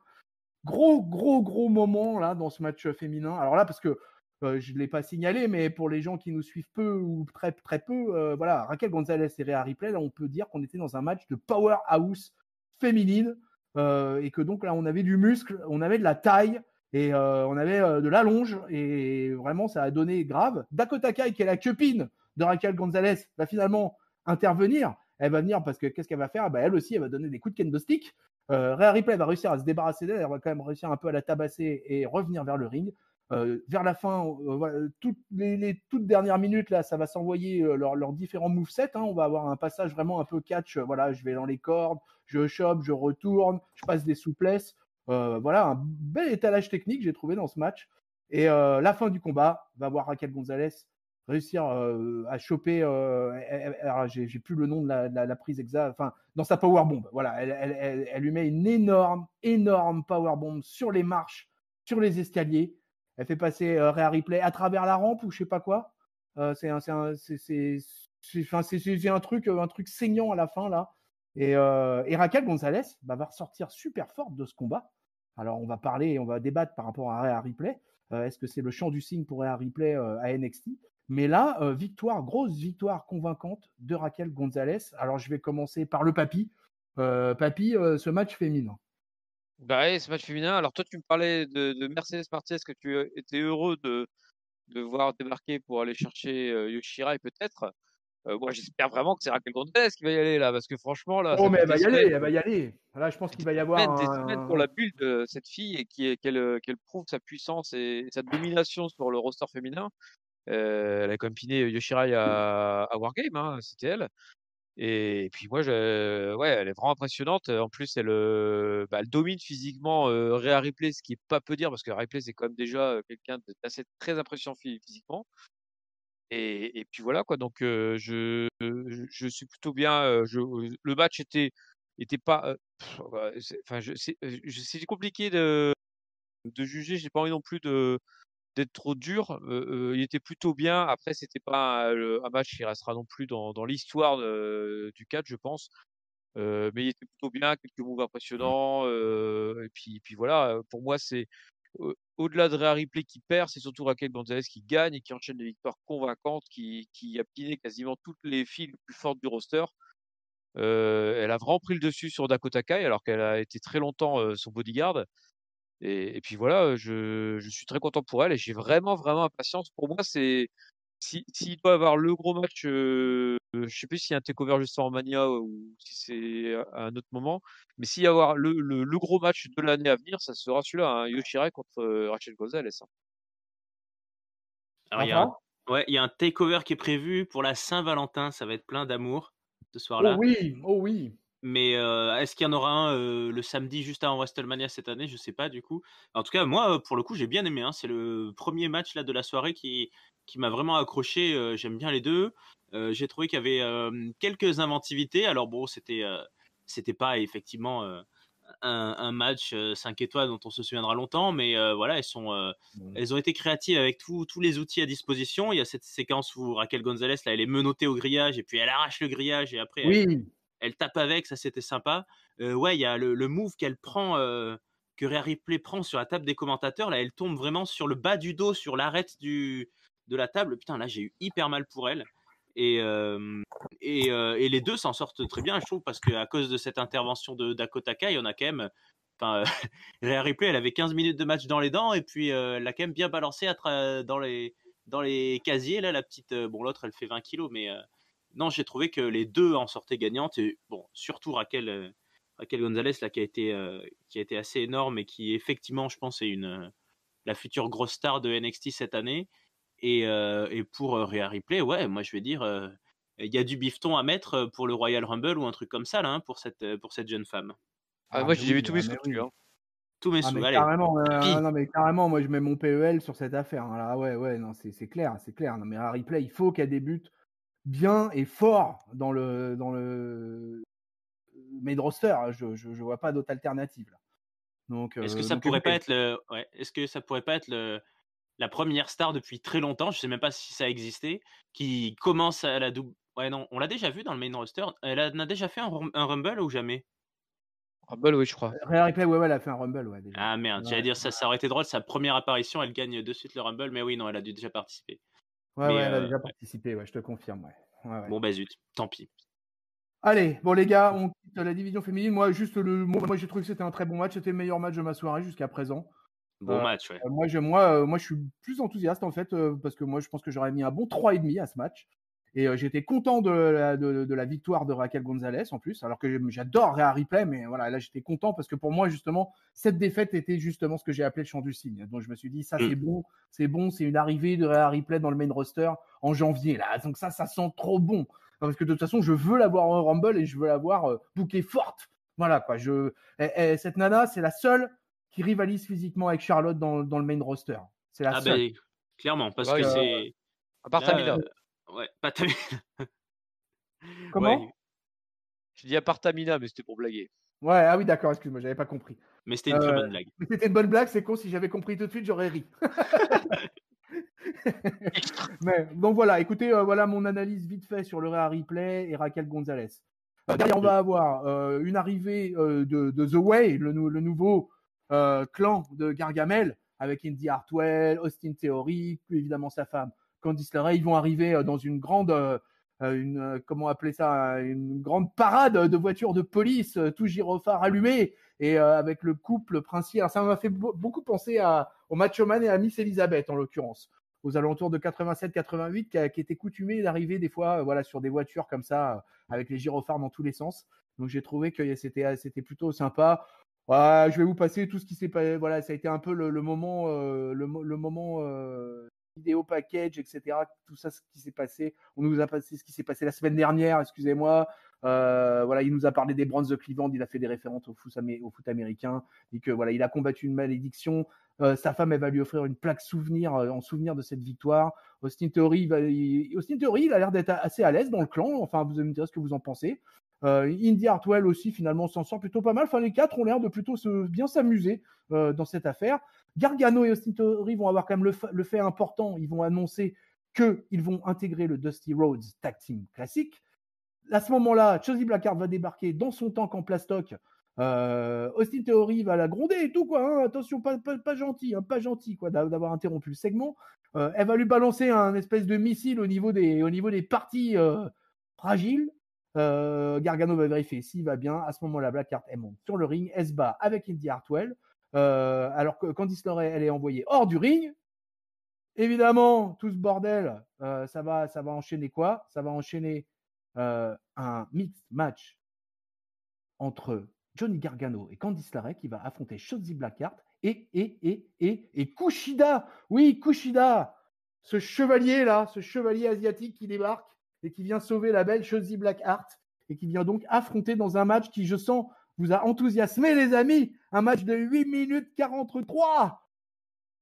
Gros moment là dans ce match féminin. Alors là, parce que je ne l'ai pas signalé, mais pour les gens qui nous suivent peu ou très peu, voilà, Raquel Gonzalez et Rhea Ripley, là, on peut dire qu'on était dans un match de powerhouse féminine et que donc là, on avait du muscle, on avait de la taille et on avait de l'allonge et vraiment, ça a donné grave. Dakota Kai, qui est la copine de Raquel Gonzalez, va finalement intervenir. Elle va venir parce que qu'est-ce qu'elle va faire? Elle aussi, elle va donner des coups de kendo stick. Rhea Ripley va réussir à se débarrasser d'elle, elle va quand même réussir un peu à la tabasser et revenir vers le ring. Vers la fin, voilà, toutes les toutes dernières minutes, là, ça va s'envoyer leurs différents movesets. On va avoir un passage vraiment un peu catch. Voilà, je vais dans les cordes, je chope, je retourne, je passe des souplesses. Voilà, un bel étalage technique, j'ai trouvé dans ce match. Et la fin du combat va voir Raquel Gonzalez réussir à choper. Alors, j'ai plus le nom de la prise exacte. Enfin, dans sa powerbomb. Voilà, elle lui met une énorme powerbomb sur les marches, sur les escaliers. Elle fait passer Rhea Ripley à travers la rampe ou je sais pas quoi. C'est un truc saignant à la fin là. Et Raquel Gonzalez va ressortir super forte de ce combat. Alors on va débattre par rapport à Rhea Ripley. Est-ce que c'est le chant du cygne pour Rhea Ripley à NXT? Mais là, grosse victoire convaincante de Raquel Gonzalez. Alors je vais commencer par le papy. Papy, ce match féminin. Bah ouais, ce match féminin. Alors toi, tu me parlais de Mercedes Martinez que tu étais heureux de voir débarquer pour aller chercher Yoshirai peut-être. Moi, j'espère vraiment que c'est Raquel Gonzalez qui va y aller là, parce que franchement là, ça Mais fait elle va des y aller, semaines, elle va y aller. Là, je pense qu'il va y des avoir semaines pour la build de cette fille et qu'elle prouve sa puissance et sa domination sur le roster féminin. Elle a quand même piné Yoshirai à Wargame, hein, c'était elle. Et puis moi, ouais, elle est vraiment impressionnante. En plus, elle domine physiquement Rhea Ripley, ce qui est pas peu dire parce que Ripley c'est quand même déjà quelqu'un d'assez très impressionnant physiquement. Et puis voilà quoi. Donc je suis plutôt bien. Le match était pas. Enfin, c'est compliqué de juger. J'ai pas envie non plus d'être trop dur. Il était plutôt bien. Après, c'était pas un match qui restera non plus dans l'histoire du catch, je pense. Mais il était plutôt bien, quelques moves impressionnants. Et puis voilà, pour moi, c'est au-delà de Rhea Ripley qui perd, c'est surtout Raquel Gonzalez qui gagne et qui enchaîne des victoires convaincantes, qui a piné quasiment toutes les filles les plus fortes du roster. Elle a vraiment pris le dessus sur Dakota Kai alors qu'elle a été très longtemps son bodyguard. Et puis voilà, je suis très content pour elle et j'ai vraiment impatience. Pour moi, c'est s'il doit avoir le gros match, je sais plus s'il y a un takeover juste en Mania ou si c'est à un autre moment, mais s'il y a avoir le gros match de l'année à venir, ça sera celui-là, hein, Yoshirai contre Rachel Gonzalez. Hein. Alors, il y a un takeover qui est prévu pour la Saint-Valentin. Ça va être plein d'amour ce soir-là. Oh oui. Mais est-ce qu'il y en aura un le samedi juste avant WrestleMania cette année? Je sais pas du coup. En tout cas, moi, pour le coup, j'ai bien aimé. Hein. C'est le premier match là de la soirée qui m'a vraiment accroché. J'aime bien les deux. J'ai trouvé qu'il y avait quelques inventivités. Alors bon, c'était pas effectivement un match 5 étoiles dont on se souviendra longtemps, mais voilà, elles ont été créatives avec tous les outils à disposition. Il y a cette séquence où Raquel Gonzalez là, elle est menottée au grillage et puis elle arrache le grillage et après elle tape avec, ça c'était sympa. Ouais, il y a le move qu'elle prend, que Rhea Ripley prend sur la table des commentateurs. Là, elle tombe vraiment sur le bas du dos, sur l'arête de la table. Putain, là, j'ai eu hyper mal pour elle. Et les deux s'en sortent très bien, je trouve, parce qu'à cause de cette intervention de Dakota Kai, on a quand même. Enfin, Rhea Ripley, elle avait 15 minutes de match dans les dents, et puis elle l'a quand même bien balancé dans les casiers. Là, la petite. Bon, l'autre, elle fait 20 kilos, mais. Non, j'ai trouvé que les deux en sortaient gagnantes. Et bon, surtout Raquel Gonzalez, là, qui a été assez énorme et qui, effectivement, je pense, est la future grosse star de NXT cette année. Et pour Rhea Ripley, ouais, moi, je vais dire, il y a du bifton à mettre pour le Royal Rumble ou un truc comme ça, là, hein, pour cette jeune femme. Moi, j'ai mis tous mes sous dessus. Hein. Tous mes sous, allez. Non, mais carrément, moi, je mets mon PEL sur cette affaire. Hein. Là, ouais, non, c'est clair. Non, mais Rhea Ripley, il faut qu'elle débute bien et fort dans le main roster. Je vois pas d'autre alternative là. Donc est-ce que ça pourrait pas être est-ce que ça pourrait pas être la première star depuis très longtemps, je sais même pas si ça existait, qui commence à la double. Ouais, non, on l'a déjà vu dans le main roster. Elle a déjà fait un Rumble ou jamais? Rumble, oui, je crois. Rhea Ripley, ouais, elle a fait un Rumble, ouais, déjà. Ah merde, j'allais dire ça aurait été drôle, sa première apparition, elle gagne de suite le Rumble, mais oui, non, elle a dû déjà participer. Ouais, elle a déjà participé, ouais, je te confirme, ouais. Bon, bah zut, tant pis. Allez, bon les gars, on quitte la division féminine. Moi, moi j'ai trouvé que c'était un très bon match. C'était le meilleur match de ma soirée jusqu'à présent. Bon match, ouais. Moi, je suis plus enthousiaste en fait parce que moi, je pense que j'aurais mis un bon 3,5 à ce match. Et j'étais content de la victoire de Raquel Gonzalez en plus, alors que j'adore Rhea Ripley, mais voilà, là j'étais content parce que pour moi justement cette défaite était justement ce que j'ai appelé le chant du cygne. Donc je me suis dit ça c'est bon, c'est une arrivée de Rhea Ripley dans le main roster en janvier là, donc ça sent trop bon. Parce que de toute façon je veux la voir en Rumble et je veux la voir bookée forte. Voilà quoi, cette nana c'est la seule qui rivalise physiquement avec Charlotte dans le main roster. C'est la seule. Clairement, parce que À part Là, Tamina. ouais, pas Tamina. Comment? Ouais, J'ai dit à part Tamina, mais c'était pour blaguer. Ouais, ah oui, d'accord, excuse-moi, j'avais pas compris. mais c'était une très bonne blague. Mais c'était une bonne blague, c'est con, si j'avais compris tout de suite, j'aurais ri. Mais donc voilà, écoutez, voilà mon analyse vite fait sur le Rhea Ripley et Raquel Gonzalez. Derrière, on va avoir une arrivée de The Way, le nouveau clan de Gargamel, avec Indy Hartwell, Austin Theory, plus évidemment sa femme Candice LeRae. Ils vont arriver dans une grande, comment appeler ça, une grande parade de voitures de police, tout gyrophare allumé, et avec le couple princier. Alors ça m'a fait beaucoup penser au Macho Man et à Miss Elizabeth en l'occurrence, aux alentours de 87-88, qui était coutumé d'arriver des fois voilà, sur des voitures comme ça, avec les gyrophares dans tous les sens. Donc j'ai trouvé que c'était plutôt sympa. Ouais, je vais vous passer tout ce qui s'est passé. Voilà, ça a été un peu le moment, vidéo package, etc. Tout ça, ce qui s'est passé. On nous a passé ce qui s'est passé la semaine dernière, excusez-moi. Voilà, il nous a parlé des Browns de Cleveland, il a fait des références au foot américain. Il dit que voilà, il a combattu une malédiction. Sa femme, elle va lui offrir une plaque souvenir en souvenir de cette victoire. Austin Theory, il a l'air d'être assez à l'aise dans le clan. Enfin, vous allez me dire ce que vous en pensez. Indy Hartwell aussi, finalement, s'en sort plutôt pas mal. Enfin, les quatre ont l'air de plutôt bien s'amuser dans cette affaire. Gargano et Austin Theory vont avoir quand même le fait important. Ils vont annoncer qu'ils vont intégrer le Dusty Rhodes Tag Team classique. À ce moment-là, Shotzi Blackheart va débarquer dans son tank en plastoc. Austin Theory va la gronder et tout, quoi. Hein. Attention, pas gentil, hein, pas gentil, quoi, d'avoir interrompu le segment. Elle va lui balancer un espèce de missile au niveau des parties fragiles. Gargano va vérifier s'il va bien. À ce moment-là, Blackheart, elle monte sur le ring. Elle se bat avec Indy Hartwell. Alors que Candice LeRae, elle est envoyée hors du ring. Évidemment, tout ce bordel, ça va enchaîner quoi? Ça va enchaîner un mixed match entre Johnny Gargano et Candice LeRae qui va affronter Shotzi Blackheart et Kushida. Oui, Kushida, ce chevalier asiatique qui débarque et qui vient sauver la belle Shotzi Blackheart et qui vient donc affronter dans un match qui, je sens, vous a enthousiasmé, les amis. Un match de 8 minutes 43.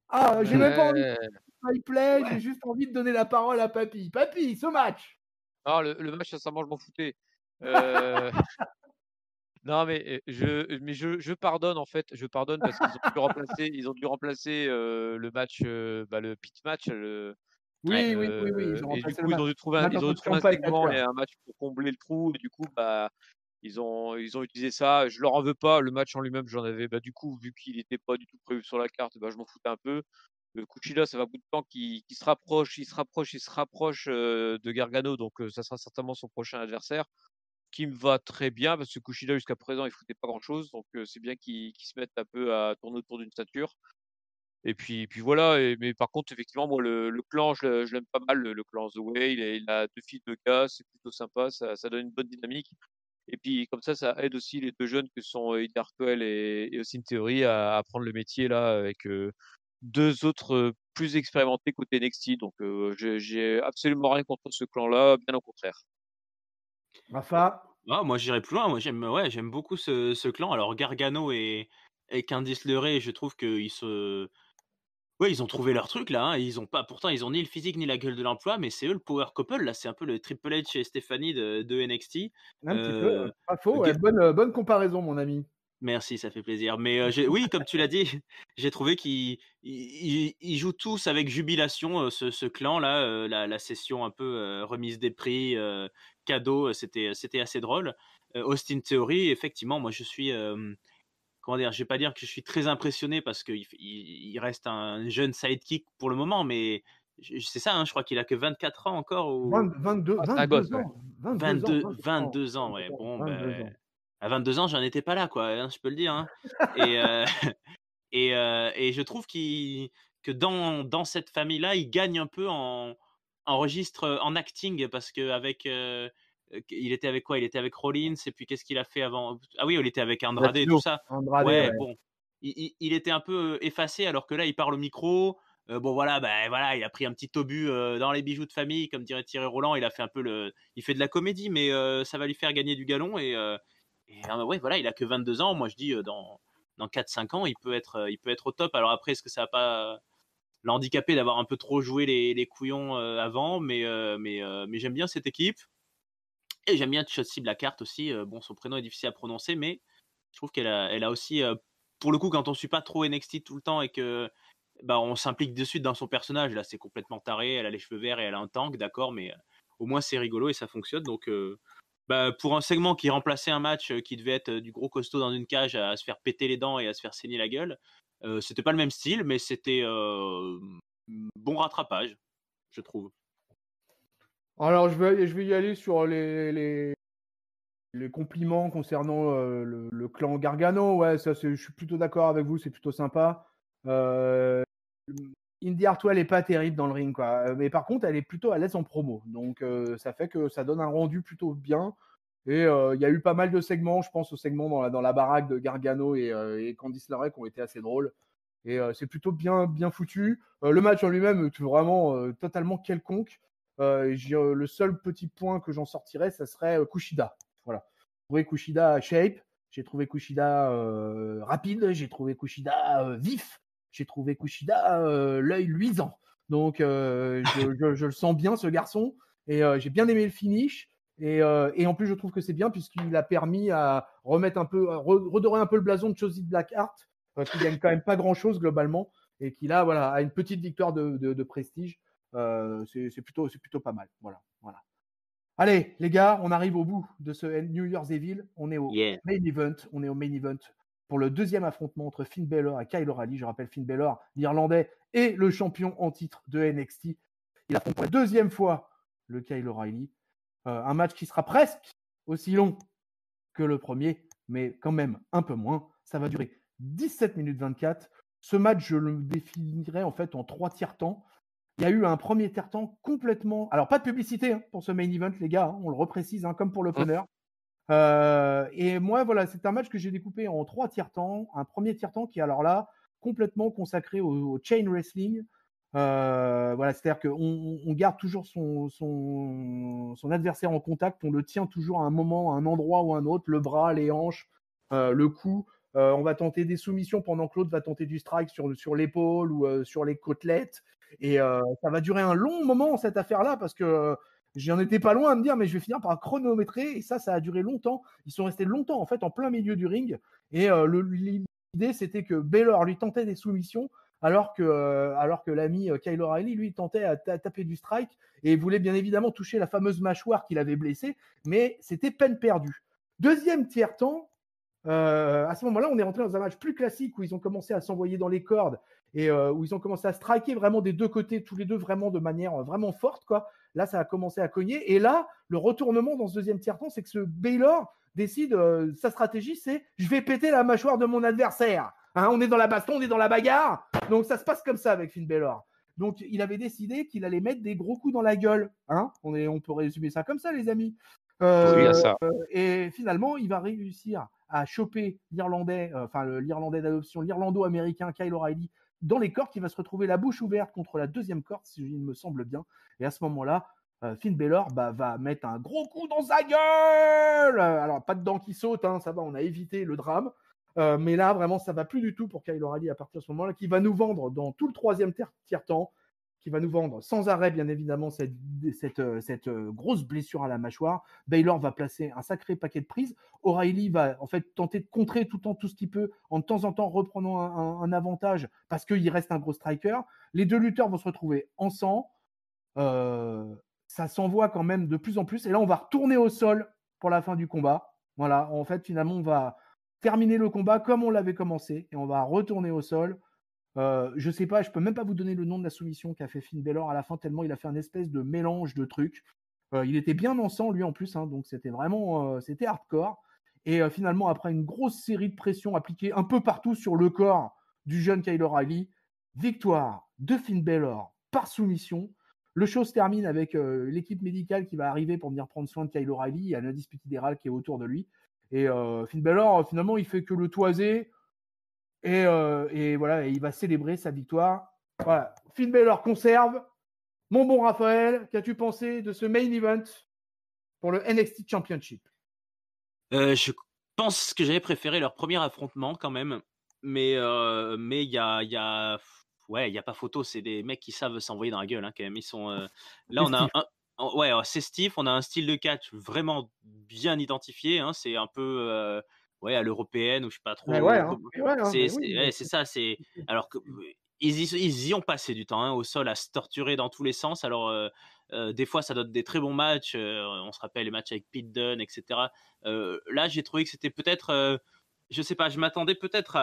Ah, j'ai même pas envie de replay, j'ai juste envie de donner la parole à Papy. Papy, ce match. Non, le match, sincèrement, je m'en foutais. Non, mais je pardonne, en fait. Je pardonne parce qu'ils ont dû remplacer le match, le pit match. Oui, ils ont Et du remplacé coup, le ils ont dû trouver un match segment et un match pour combler le trou. Et du coup, ils ont utilisé ça. Je leur en veux pas. Le match en lui-même, j'en avais. Du coup, vu qu'il n'était pas du tout prévu sur la carte, je m'en foutais un peu. Kushida, ça va bout de temps qu'il se rapproche de Gargano. Donc, ça sera certainement son prochain adversaire. Qui me va très bien parce que Kushida, jusqu'à présent, il foutait pas grand-chose. Donc, c'est bien qu'il se mette un peu à tourner autour d'une stature. Et puis voilà. Mais par contre, effectivement, moi, le clan, je l'aime pas mal, le clan The Way. Il a 2 filles, 2 gars, c'est plutôt sympa, ça donne une bonne dynamique. Et puis comme ça aide aussi les 2 jeunes que sont Indy Hartwell et Austin Theory à prendre le métier là avec 2 autres plus expérimentés côté NXT. Donc j'ai absolument rien contre ce clan-là, bien au contraire. Rafa. Ah, moi j'irais plus loin. Moi j'aime beaucoup ce clan. Alors Gargano et Candice LeRae, je trouve qu'ils ils ont trouvé leur truc là. Hein. Pourtant ils ont ni le physique ni la gueule de l'emploi, mais c'est eux le power couple là. C'est un peu le Triple H et Stephanie de NXT. Un petit peu, pas faux. Ouais, bonne comparaison, mon ami. Merci, ça fait plaisir. Mais oui, comme tu l'as dit, j'ai trouvé qu'ils jouent tous avec jubilation ce clan-là. La session un peu remise des prix, cadeau, c'était assez drôle. Austin Theory, effectivement, moi je suis, comment dire, je vais pas dire que je suis très impressionné parce qu'il reste un jeune sidekick pour le moment, mais c'est ça, hein, je crois qu'il a que 24 ans encore. Ou... 22 ans. 22 ans, ouais. Bon, 22 ans. À 22 ans, j'en étais pas là, quoi, hein, je peux le dire. Hein. Et je trouve que dans cette famille-là, il gagne un peu en registre, en acting, parce qu'avec il était avec quoi? Il était avec Rollins, et puis qu'est-ce qu'il a fait avant? Ah oui, il était avec Andrade et tout ça. Andrade, ouais, bon. Il était un peu effacé, alors que là, il parle au micro. Bon, voilà, il a pris un petit obus dans les bijoux de famille, comme dirait Thierry Roland. Il a fait un peu il fait de la comédie, mais ça va lui faire gagner du galon. Et ouais, voilà, il a que 22 ans. Moi, je dis, dans 4-5 ans, il peut être au top. Alors après, est-ce que ça va pas l'a handicapé d'avoir un peu trop joué les couillons avant, mais j'aime bien cette équipe. Et j'aime bien Shotzi Blackheart aussi. Bon, son prénom est difficile à prononcer, mais je trouve qu'elle a aussi, pour le coup, quand on suit pas trop NXT tout le temps et que on s'implique de suite dans son personnage, là c'est complètement taré, elle a les cheveux verts et elle a un tank, d'accord, mais au moins c'est rigolo et ça fonctionne. Donc pour un segment qui remplaçait un match qui devait être du gros costaud dans une cage à se faire péter les dents et à se faire saigner la gueule, c'était pas le même style, mais c'était bon rattrapage, je trouve. Alors, je vais y aller sur les compliments concernant le clan Gargano. Ouais, ça, je suis plutôt d'accord avec vous, c'est plutôt sympa. Indy Hartwell est pas terrible dans le ring, quoi. Mais par contre, elle est plutôt à l'aise en promo. Donc, ça fait que ça donne un rendu plutôt bien. Et il y a eu pas mal de segments, je pense aux segments dans la baraque de Gargano et Candice LeRae qui ont été assez drôles. Et c'est plutôt bien foutu. Le match en lui-même est vraiment totalement quelconque. Le seul petit point que j'en sortirais, ça serait Kushida. Voilà. J'ai trouvé Kushida shape, j'ai trouvé Kushida rapide, j'ai trouvé Kushida vif, j'ai trouvé Kushida l'œil luisant. Donc je le sens bien, ce garçon, et j'ai bien aimé le finish. Et en plus, je trouve que c'est bien puisqu'il a permis à remettre un peu, redorer un peu le blason de Shotzi Blackheart, qui gagne quand même pas grand-chose globalement, et qui là, voilà, a une petite victoire de prestige. C'est plutôt pas mal. Voilà. Allez, les gars, on arrive au bout de ce New Year's Evil. On est au main event. On est au main event pour le deuxième affrontement entre Finn Balor et Kyle O'Reilly. Je rappelle, Finn Balor, l'Irlandais, et le champion en titre de NXT. Il affronte pour la deuxième fois le Kyle O'Reilly. Un match qui sera presque aussi long que le premier, mais quand même un peu moins. Ça va durer 17 minutes 24. Ce match, je le définirais en fait en 3 tiers-temps. Il y a eu un premier tiers-temps complètement... Alors, pas de publicité pour ce main event, les gars. On le reprécise, comme pour l'opener. Et moi, voilà, c'est un match que j'ai découpé en 3 tiers-temps. Un premier tiers-temps qui est alors là complètement consacré au chain wrestling. Voilà, c'est-à-dire qu'on garde toujours son adversaire en contact. On le tient toujours à un moment, à un endroit ou à un autre. Le bras, les hanches, le cou. On va tenter des soumissions pendant que l'autre va tenter du strike sur l'épaule ou sur les côtelettes. Et ça va durer un long moment, cette affaire-là, parce que j'en étais pas loin à me dire, mais je vais finir par chronométrer. Et ça a duré longtemps. Ils sont restés longtemps, en fait, en plein milieu du ring. Et l'idée, c'était que Balor lui tentait des soumissions, alors que l'ami Kyle O'Reilly, lui, tentait à taper du strike et voulait bien évidemment toucher la fameuse mâchoire qu'il avait blessée. Mais c'était peine perdue. Deuxième tiers-temps, à ce moment-là, on est rentré dans un match plus classique où ils ont commencé à s'envoyer dans les cordes et où ils ont commencé à striker vraiment des deux côtés, tous les deux vraiment de manière vraiment forte, quoi. Là, ça a commencé à cogner. Et là, le retournement dans ce deuxième tiers-temps, c'est que ce Balor décide, sa stratégie, c'est je vais péter la mâchoire de mon adversaire. On est dans la baston, on est dans la bagarre. Donc, ça se passe comme ça avec Finn Balor. Donc, il avait décidé qu'il allait mettre des gros coups dans la gueule. On peut résumer ça comme ça, les amis. Et finalement, il va réussir à choper l'Irlandais, l'Irlandais d'adoption, l'Irlando-américain Kyle O'Reilly dans les cordes, qui va se retrouver la bouche ouverte contre la deuxième corde, si il me semble bien. Et à ce moment-là, Finn Balor va mettre un gros coup dans sa gueule. Alors, pas de dents qui sautent, ça va, on a évité le drame. Mais là, vraiment, ça va plus du tout pour Kyle O'Reilly à partir de ce moment-là, qui va nous vendre dans tout le troisième tiers-temps, qui va nous vendre sans arrêt, bien évidemment, cette grosse blessure à la mâchoire. Balor va placer un sacré paquet de prises. O'Reilly va en fait tenter de contrer tout ce qu'il peut, en de temps en temps reprenant un avantage parce qu'il reste un gros striker. Les deux lutteurs vont se retrouver ensemble. Ça s'envoie quand même de plus en plus. Et là, on va retourner au sol pour la fin du combat. Voilà, en fait, finalement, on va terminer le combat comme on l'avait commencé et on va retourner au sol. Je sais pas, je peux même pas vous donner le nom de la soumission qu'a fait Finn Balor à la fin, tellement il a fait un espèce de mélange de trucs. Il était bien en sang lui en plus, donc c'était vraiment c'était hardcore. Et finalement, après une grosse série de pressions appliquées un peu partout sur le corps du jeune Kyle O'Reilly, victoire de Finn Balor par soumission. Le show se termine avec l'équipe médicale qui va arriver pour venir prendre soin de Kyle O'Reilly. Il y a l'Undisputed qui est autour de lui. Et Finn Balor, finalement, il fait que le toiser. Et voilà, il va célébrer sa victoire. Voilà, Finn Balor conserve. Mon bon Raphaël, qu'as-tu pensé de ce main event pour le NXT Championship? Je pense que j'avais préféré leur premier affrontement quand même, mais il y a ouais, il y a pas photo, c'est des mecs qui savent s'envoyer dans la gueule, hein, quand même. Ils sont, là, C'est on a Steve. ouais, c'est stiff, on a un style de catch vraiment bien identifié, hein. C'est un peu, ouais, à l'européenne ou je sais pas Mais ouais, trop hein, comment mais ouais, hein, mais oui, c'est mais ouais, c'est ça, c'est alors que ils y ont passé du temps, hein, au sol à se torturer dans tous les sens. Alors, des fois, ça donne des très bons matchs, on se rappelle les matchs avec Pete Dunne et cetera. Là, j'ai trouvé que c'était peut-être, je sais pas, je m'attendais peut-être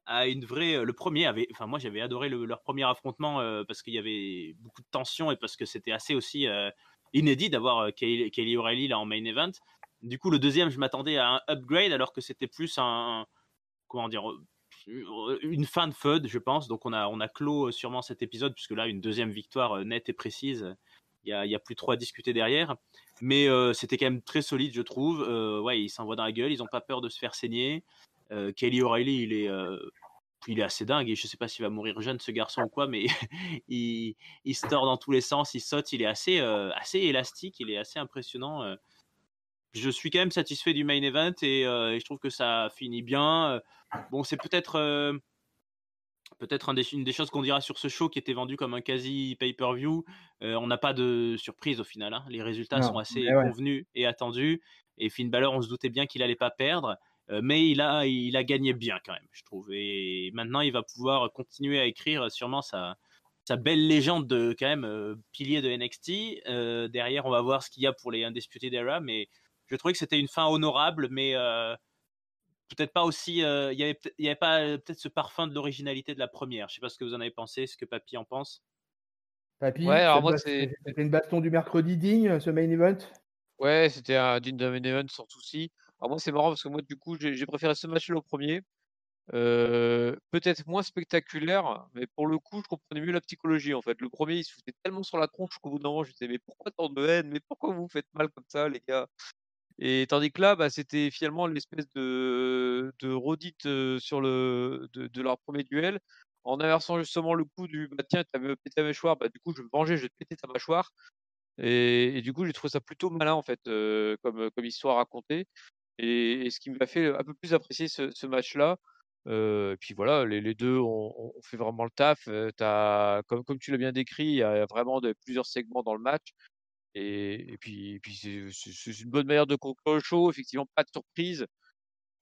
à une vraie. Le premier avait, enfin moi j'avais adoré leur premier affrontement parce qu'il y avait beaucoup de tension et parce que c'était assez aussi inédit d'avoir Kelly O'Reilly là en main event. Du coup le deuxième je m'attendais à un upgrade alors que c'était plus un comment dire une fin de feud je pense. Donc on a clos sûrement cet épisode puisque là une deuxième victoire nette et précise. Il y a plus trop à discuter derrière. Mais c'était quand même très solide je trouve. Ouais ils s'envoient dans la gueule, ils ont pas peur de se faire saigner. Kelly O'Reilly, il est assez dingue et je sais pas s'il va mourir jeune ce garçon ou quoi, mais il se tord dans tous les sens, il saute, il est assez élastique, il est assez impressionnant. Je suis quand même satisfait du main event et je trouve que ça finit bien. Bon, c'est peut-être une des choses qu'on dira sur ce show qui était vendu comme un quasi pay-per-view. On n'a pas de surprise au final, hein. Les résultats sont non, assez mais ouais. convenus et attendus. Et Finn Balor, on se doutait bien qu'il allait pas perdre, mais il a gagné bien quand même, je trouve. Et maintenant, il va pouvoir continuer à écrire sûrement sa belle légende de quand même pilier de NXT. Derrière, on va voir ce qu'il y a pour les Undisputed Era, mais je trouvais que c'était une fin honorable, mais peut-être pas aussi. Il y avait pas peut-être ce parfum de l'originalité de la première. Je sais pas ce que vous en avez pensé, ce que Papy en pense. Ouais, Papy, alors moi, c'est. c'était une baston du mercredi digne, ce main event? Ouais, c'était un digne d'un main event sans souci. Alors moi, c'est marrant parce que moi, du coup, j'ai préféré ce match-là au premier. Peut-être moins spectaculaire, mais pour le coup, je comprenais mieux la psychologie en fait. Le premier, il se foutait tellement sur la tronche qu'au bout d'un moment, je disais, mais pourquoi tant de haine? Mais pourquoi vous vous faites mal comme ça, les gars? Et tandis que là, bah, c'était finalement l'espèce de redite de leur premier duel, en inversant justement le coup du bah tiens, tu avais pété ta mâchoire, bah du coup, je vais me venger, je vais te péter ta mâchoire. Et du coup, j'ai trouvé ça plutôt malin en fait, comme histoire racontée. Et ce qui m'a fait un peu plus apprécier ce match-là. Et puis voilà, les 2 ont fait vraiment le taf. Comme tu l'as bien décrit, il y a vraiment plusieurs segments dans le match. Et puis c'est une bonne manière de conclure le show. Effectivement, pas de surprise.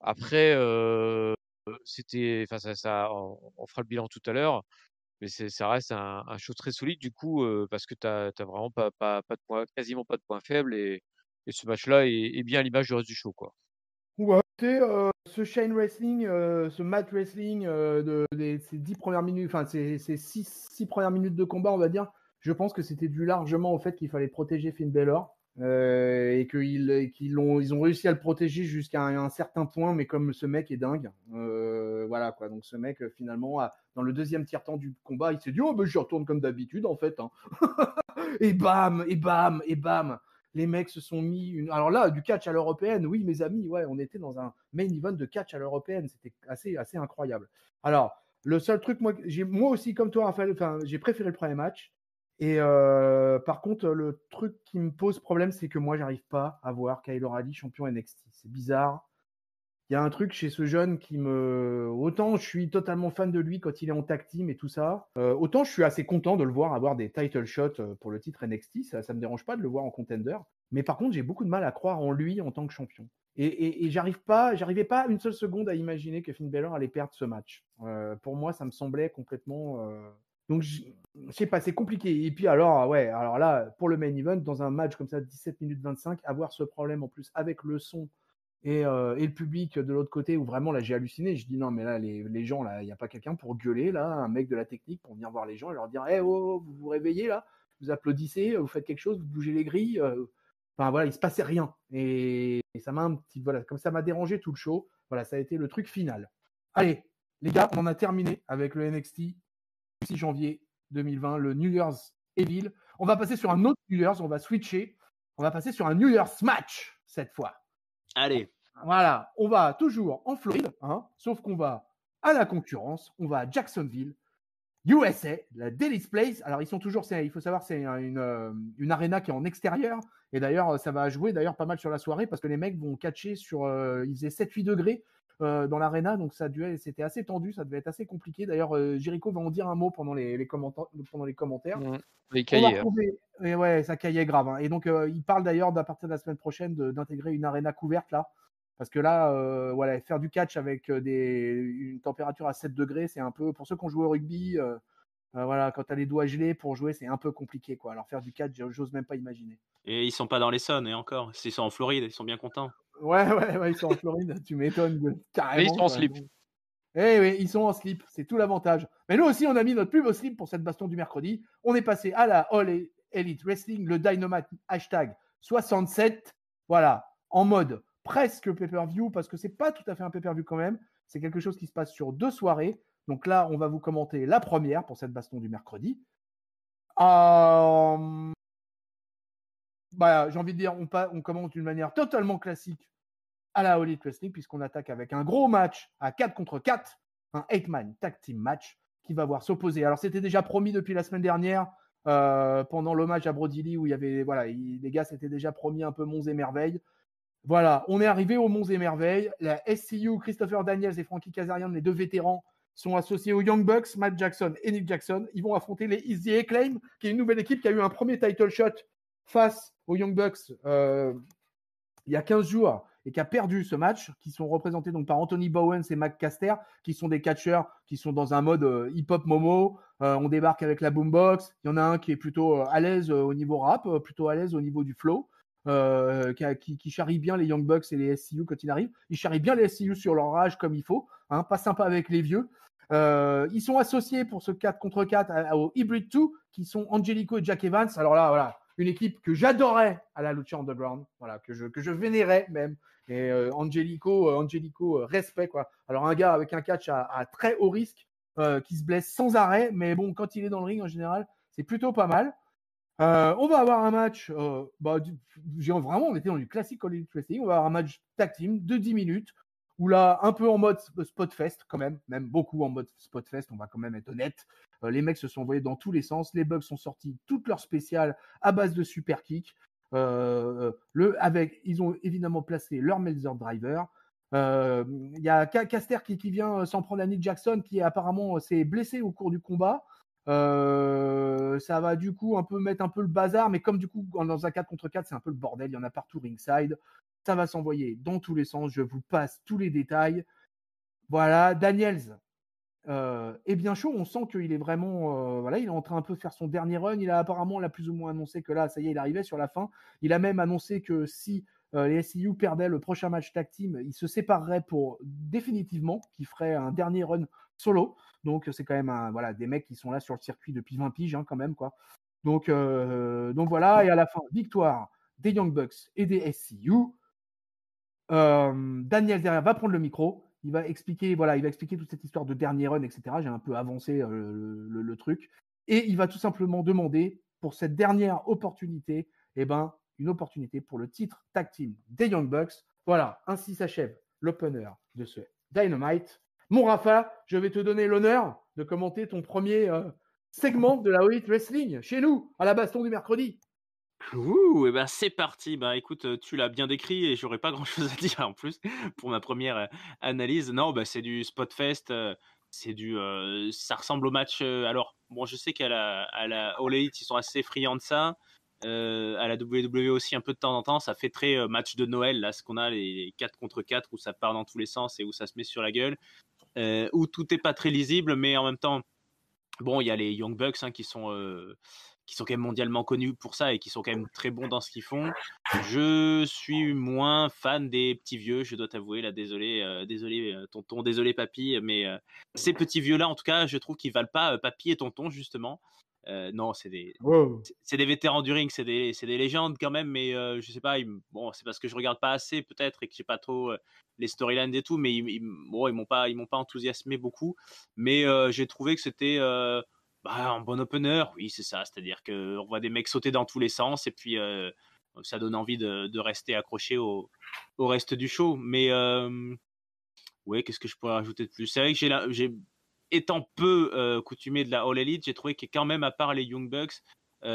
Après, c'était enfin on fera le bilan tout à l'heure, mais ça reste un show très solide du coup, parce que tu as vraiment pas de points quasiment pas de points faibles et ce match-là est bien à l'image du reste du show, quoi. Ouais, ce Shine Wrestling, ce Mat Wrestling ces 10 premières minutes, enfin ces 6 premières minutes de combat, on va dire, je pense que c'était dû largement au fait qu'il fallait protéger Finn Balor et qu'ils ont réussi à le protéger jusqu'à un certain point, mais comme ce mec est dingue, voilà quoi. Donc ce mec finalement, dans le deuxième tiers-temps du combat, il s'est dit oh ben je retourne comme d'habitude en fait, hein. Et bam, et bam, et bam. Les mecs se sont mis alors là, du catch à l'européenne, oui, mes amis, ouais, on était dans un main event de catch à l'européenne, c'était assez incroyable. Alors, le seul truc, moi aussi, comme toi, Raphaël, j'ai préféré le premier match. Et par contre, le truc qui me pose problème, c'est que moi, j'arrive pas à voir Kyle O'Reilly champion NXT. C'est bizarre. Il y a un truc chez ce jeune qui me. Autant je suis totalement fan de lui quand il est en tag team et tout ça, autant je suis assez content de le voir avoir des title shots pour le titre NXT. Ça me dérange pas de le voir en contender. Mais par contre, j'ai beaucoup de mal à croire en lui en tant que champion. Et j'arrivais pas une seule seconde à imaginer que Finn Balor allait perdre ce match. Pour moi, ça me semblait complètement. Donc, je sais pas, c'est compliqué. Et puis, alors là, pour le main event, dans un match comme ça, 17 minutes 25, avoir ce problème en plus avec le son et le public de l'autre côté où vraiment là j'ai halluciné, je dis non mais là les gens là, il n'y a pas quelqu'un pour gueuler là, un mec de la technique pour venir voir les gens et leur dire hey, oh, vous vous réveillez là, vous applaudissez, vous faites quelque chose, vous bougez les grilles, enfin voilà, il se passait rien et ça m'a un petit voilà, comme ça m'a dérangé tout le show, voilà, ça a été le truc final. Allez les gars, on en a terminé avec le NXT 6 janvier 2020, le New Year's Evil. On va passer sur un autre New Year's, on va switcher, on va passer sur un New Year's match cette fois. Allez. Voilà, on va toujours en Floride, hein, sauf qu'on va à la concurrence, on va à Jacksonville, USA, la Daily's Place. Alors, ils sont toujours, il faut savoir, c'est une arena qui est en extérieur. Et d'ailleurs, ça va jouer d'ailleurs pas mal sur la soirée parce que les mecs vont catcher sur, il faisait 7-8 degrés dans l'arena, donc c'était assez tendu, ça devait être assez compliqué. D'ailleurs, Jericho va en dire un mot pendant les commentaires. Les On va cahiers. retrouver, et ouais, ça caillait grave. Hein. Et donc, il parle d'ailleurs d'à partir de la semaine prochaine d'intégrer une arena couverte là. Parce que là, voilà, faire du catch avec une température à 7 degrés, c'est un peu. Pour ceux qui ont joué au rugby, voilà, quand tu as les doigts gelés pour jouer, c'est un peu compliqué, quoi. Alors, faire du catch, j'ose même pas imaginer. Et ils sont pas dans l'Essonne, et encore. Ils sont en Floride, ils sont bien contents. Ouais, ils sont en Floride, tu m'étonnes, carrément. Mais ils sont en quoi. slip. Eh oui, ils sont en slip, c'est tout l'avantage. Mais nous aussi, on a mis notre plus beau slip pour cette baston du mercredi. On est passé à la All Elite Wrestling, le Dynamite hashtag 67. Voilà, en mode presque pay-per-view, parce que c'est pas tout à fait un pay-per-view quand même. C'est quelque chose qui se passe sur 2 soirées. Donc là, on va vous commenter la première pour cette baston du mercredi. J'ai envie de dire, on commence d'une manière totalement classique à la All Elite Wrestling, puisqu'on attaque avec un gros match à 4 contre 4, un 8-man tag team match qui va voir s'opposer. Alors, c'était déjà promis depuis la semaine dernière, pendant l'hommage à Brody Lee, où il y avait, voilà, les gars s'étaient déjà promis un peu monts et merveilles. Voilà, on est arrivé aux monts et merveilles. La SCU, Christopher Daniels et Frankie Kazarian, les 2 vétérans, sont associés aux Young Bucks, Matt Jackson et Nick Jackson. Ils vont affronter les Easy Acclaim, qui est une nouvelle équipe qui a eu un premier title shot face aux Young Bucks il y a 15 jours et qui a perdu ce match, qui sont représentés donc par Anthony Bowens et Mac Caster, qui sont des catcheurs qui sont dans un mode hip-hop momo. On débarque avec la boombox. Il y en a un qui est plutôt à l'aise au niveau rap, plutôt à l'aise au niveau du flow, qui charrie bien les Young Bucks et les SCU quand il arrive. Il charrie bien les SCU sur leur rage comme il faut, hein, pas sympa avec les vieux. Ils sont associés pour ce 4 contre 4 au Hybrid 2, qui sont Angelico et Jack Evans. Alors là, voilà, une équipe que j'adorais à la Lucha Underground, voilà, que je vénérais même. Et Angelico, respect, quoi. Alors un gars avec un catch à très haut risque, qui se blesse sans arrêt, mais bon, quand il est dans le ring en général, c'est plutôt pas mal. On va avoir un match, vraiment, on était dans du classique All Elite Wrestling. On va avoir un match tag team de 10 minutes, où là, un peu en mode spot fest, quand même beaucoup en mode spot fest, on va quand même être honnête. Les mecs se sont envoyés dans tous les sens. Les Bucks sont sortis toutes leurs spéciales à base de super kick. Ils ont évidemment placé leur Meltzer Driver. Il y a Caster qui vient s'en prendre à Nick Jackson, qui apparemment s'est blessé au cours du combat. Ça va du coup mettre un peu le bazar, mais comme du coup dans un 4 contre 4 c'est un peu le bordel, il y en a partout ringside, ça va s'envoyer dans tous les sens, je vous passe tous les détails. Voilà, Daniels est bien chaud, on sent qu'il est vraiment il est en train un peu de faire son dernier run. Il a apparemment plus ou moins annoncé que là ça y est, il arrivait sur la fin. Il a même annoncé que si les SCU perdaient le prochain match tag team, il se séparerait définitivement, qu'il ferait un dernier run solo. Donc c'est quand même des mecs qui sont là sur le circuit depuis 20 piges, hein, quand même, quoi. Donc voilà, et à la fin, victoire des Young Bucks et des SCU. Daniel derrière va prendre le micro, il va expliquer toute cette histoire de dernier run, etc. J'ai un peu avancé le truc, et il va tout simplement demander pour cette dernière opportunité, une opportunité pour le titre tag team des Young Bucks. Voilà, ainsi s'achève l'opener de ce Dynamite. Mon Rafa, je vais te donner l'honneur de commenter ton premier segment de la All Elite Wrestling chez nous, à la baston du mercredi. Ouh, et c'est parti. Écoute, tu l'as bien décrit et j'aurais pas grand-chose à dire en plus pour ma première analyse. Non, c'est du Spotfest. Ça ressemble au match. Alors, bon, je sais qu'à la All Elite, ils sont assez friands de ça. À la WWE aussi, un peu de temps en temps, ça fait très match de Noël, là, ce qu'on a, les 4 contre 4, où ça part dans tous les sens et où ça se met sur la gueule, où tout est pas très lisible, mais en même temps, bon, il y a les Young Bucks, hein, qui sont quand même mondialement connus pour ça et qui sont quand même très bons dans ce qu'ils font. Je suis moins fan des petits vieux, je dois t'avouer, là, désolé tonton, désolé papy, mais ces petits vieux-là, en tout cas, je trouve qu'ils valent pas papy et tonton, justement. Non, c'est des vétérans du ring, c'est des légendes quand même, mais je sais pas, c'est parce que je regarde pas assez peut-être et que j'ai pas trop les storylines et tout, mais ils m'ont pas enthousiasmé beaucoup, mais j'ai trouvé que c'était un bon opener, oui, c'est ça, c'est-à-dire qu'on voit des mecs sauter dans tous les sens et puis ça donne envie de rester accroché au reste du show, mais ouais, qu'est-ce que je pourrais rajouter de plus? C'est vrai que étant peu coutumé de la All Elite, j'ai trouvé que quand même, à part les Young Bucks,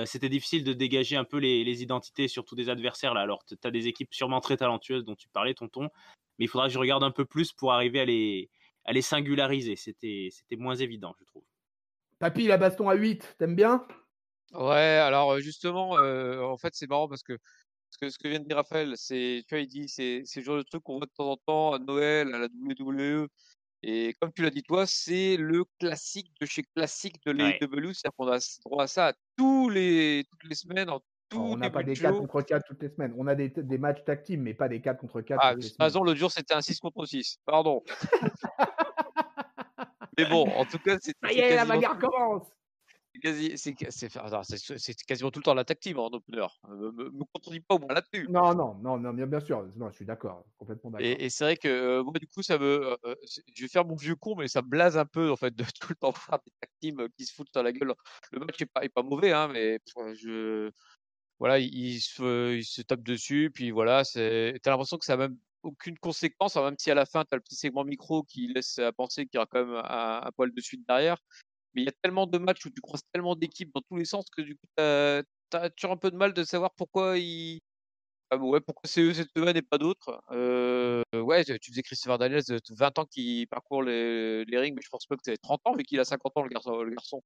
c'était difficile de dégager un peu les identités, surtout des adversaires là. Alors, tu as des équipes sûrement très talentueuses dont tu parlais, tonton, mais il faudra que je regarde un peu plus pour arriver à les singulariser. C'était moins évident, je trouve. Papy, la baston à 8, t'aimes bien? Ouais, alors justement, en fait, c'est marrant parce que ce que vient de dire Raphaël, tu vois, il dit, c'est le genre de truc qu'on voit de temps en temps à Noël, à la WWE. Et comme tu l'as dit toi, c'est le classique de chez classique de Ouais. l'AEW, c'est-à-dire qu'on a droit à ça toutes les semaines, en Alors, tout on n'a pas début de des 4 show. contre 4 toutes les semaines. On a des matchs tag team, mais pas des 4 contre 4 Ah, toutes les t'as semaines. raison, l'autre jour, c'était un 6 contre 6. Pardon. Mais bon, en tout cas, Ça y est, la bagarre commence! c'est quasiment tout le temps la tag team en opener. Me contredis pas au moins là-dessus. Non, non, non, non, bien sûr. Non, je suis d'accord, complètement d'accord. Et c'est vrai que moi, du coup, je vais faire mon vieux con, mais ça me blase un peu, en fait, de tout le temps voir des tag teams qui se foutent dans la gueule. Le match est pas mauvais, hein, mais voilà, ils se tapent dessus, puis voilà, t'as l'impression que ça a même aucune conséquence, hein, même si à la fin, t'as le petit segment micro qui laisse à penser qu'il y aura quand même un poil de suite derrière. Mais il y a tellement de matchs où tu croises tellement d'équipes dans tous les sens que du coup, t'as toujours un peu de mal de savoir pourquoi c'est eux cette semaine et pas d'autres. Ouais, tu faisais Christopher Daniels, 20 ans qu'il parcourt les rings, mais je pense pas que ça fait 30 ans vu qu'il a 50 ans le garçon.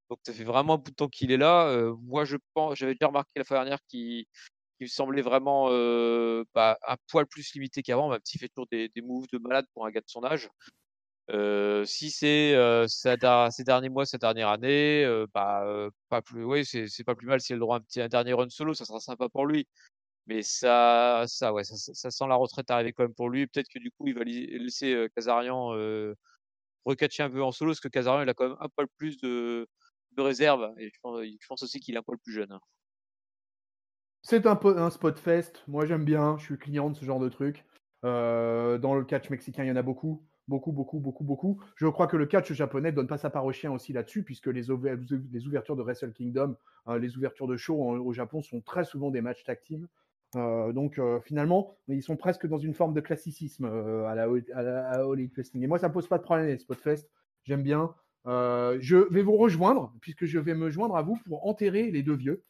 Donc ça fait vraiment un bout de temps qu'il est là. Moi je pense, j'avais déjà remarqué la fois dernière qu'il me semblait vraiment un poil plus limité qu'avant, même s'il fait toujours des moves de malade pour un gars de son âge. Si c'est ces derniers mois, cette dernière année, pas plus, oui, c'est pas plus mal s'il a le droit à un dernier run solo, ça sera sympa pour lui. Mais ouais, ça sent la retraite arriver quand même pour lui. Peut-être que du coup, il va laisser Kazarian recatcher un peu en solo, parce que Kazarian, il a quand même un poil plus de réserve. Et je pense aussi qu'il est un poil plus jeune, hein. C'est un spot fest. Moi, j'aime bien. Je suis client de ce genre de truc. Dans le catch mexicain, il y en a beaucoup. Beaucoup, beaucoup, beaucoup, beaucoup. Je crois que le catch japonais donne pas sa part au chien aussi là-dessus, puisque les ouvertures de Wrestle Kingdom, les ouvertures de show au Japon sont très souvent des matchs tag team. Donc finalement, ils sont presque dans une forme de classicisme à la All Elite Wrestling. Et moi, ça me pose pas de problème les Spotfest. J'aime bien. Je vais vous rejoindre, puisque je vais me joindre à vous pour enterrer les deux vieux.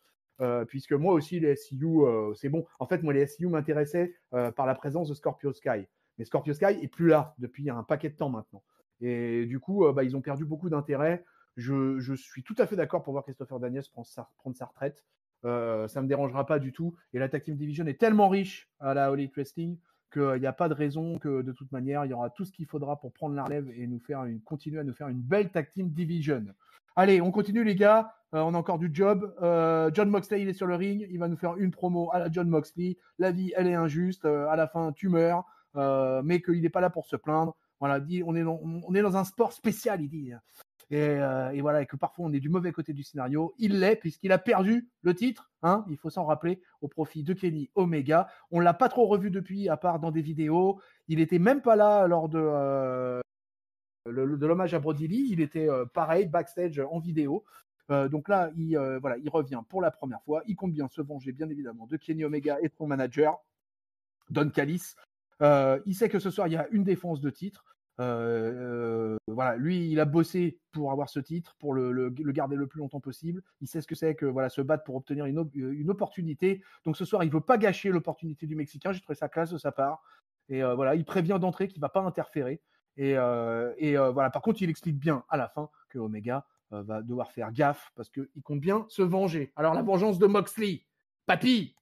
Puisque moi aussi, les SCU, c'est bon. En fait, moi, les SCU m'intéressaient par la présence de Scorpio Sky. Mais Scorpio Sky est plus là depuis un paquet de temps maintenant. Et du coup, ils ont perdu beaucoup d'intérêt. Je suis tout à fait d'accord pour voir Christopher Daniels prendre sa retraite. Ça ne me dérangera pas du tout. Et la Tag Team Division est tellement riche à la All Elite Wrestling qu'il n'y a pas de raison que de toute manière, il y aura tout ce qu'il faudra pour prendre la relève et continuer à nous faire une belle Tag Team Division. Allez, on continue les gars. On a encore du job. John Moxley, il est sur le ring. Il va nous faire une promo à la John Moxley. La vie, elle est injuste. À la fin, tu meurs. Mais qu'il n'est pas là pour se plaindre. Voilà, on est dans un sport spécial, il dit. Et voilà, et que parfois on est du mauvais côté du scénario. Il l'est, puisqu'il a perdu le titre, hein, il faut s'en rappeler, au profit de Kenny Omega. On ne l'a pas trop revu depuis, à part dans des vidéos. Il n'était même pas là lors de l'hommage à Brody Lee. Il était pareil, backstage en vidéo. Donc là, il revient pour la première fois. Il compte bien se venger, bien évidemment, de Kenny Omega et de son manager, Don Callis. Il sait que ce soir, il y a une défense de titre. Voilà, lui, il a bossé pour avoir ce titre, pour le garder le plus longtemps possible. Il sait ce que c'est que se battre pour obtenir une opportunité. Donc ce soir, il veut pas gâcher l'opportunité du Mexicain. J'ai trouvé ça classe de sa part. Et voilà, il prévient d'entrée qu'il va pas interférer. Et voilà, par contre, il explique bien à la fin que Omega va devoir faire gaffe parce qu'il compte bien se venger. Alors la vengeance de Moxley, papy.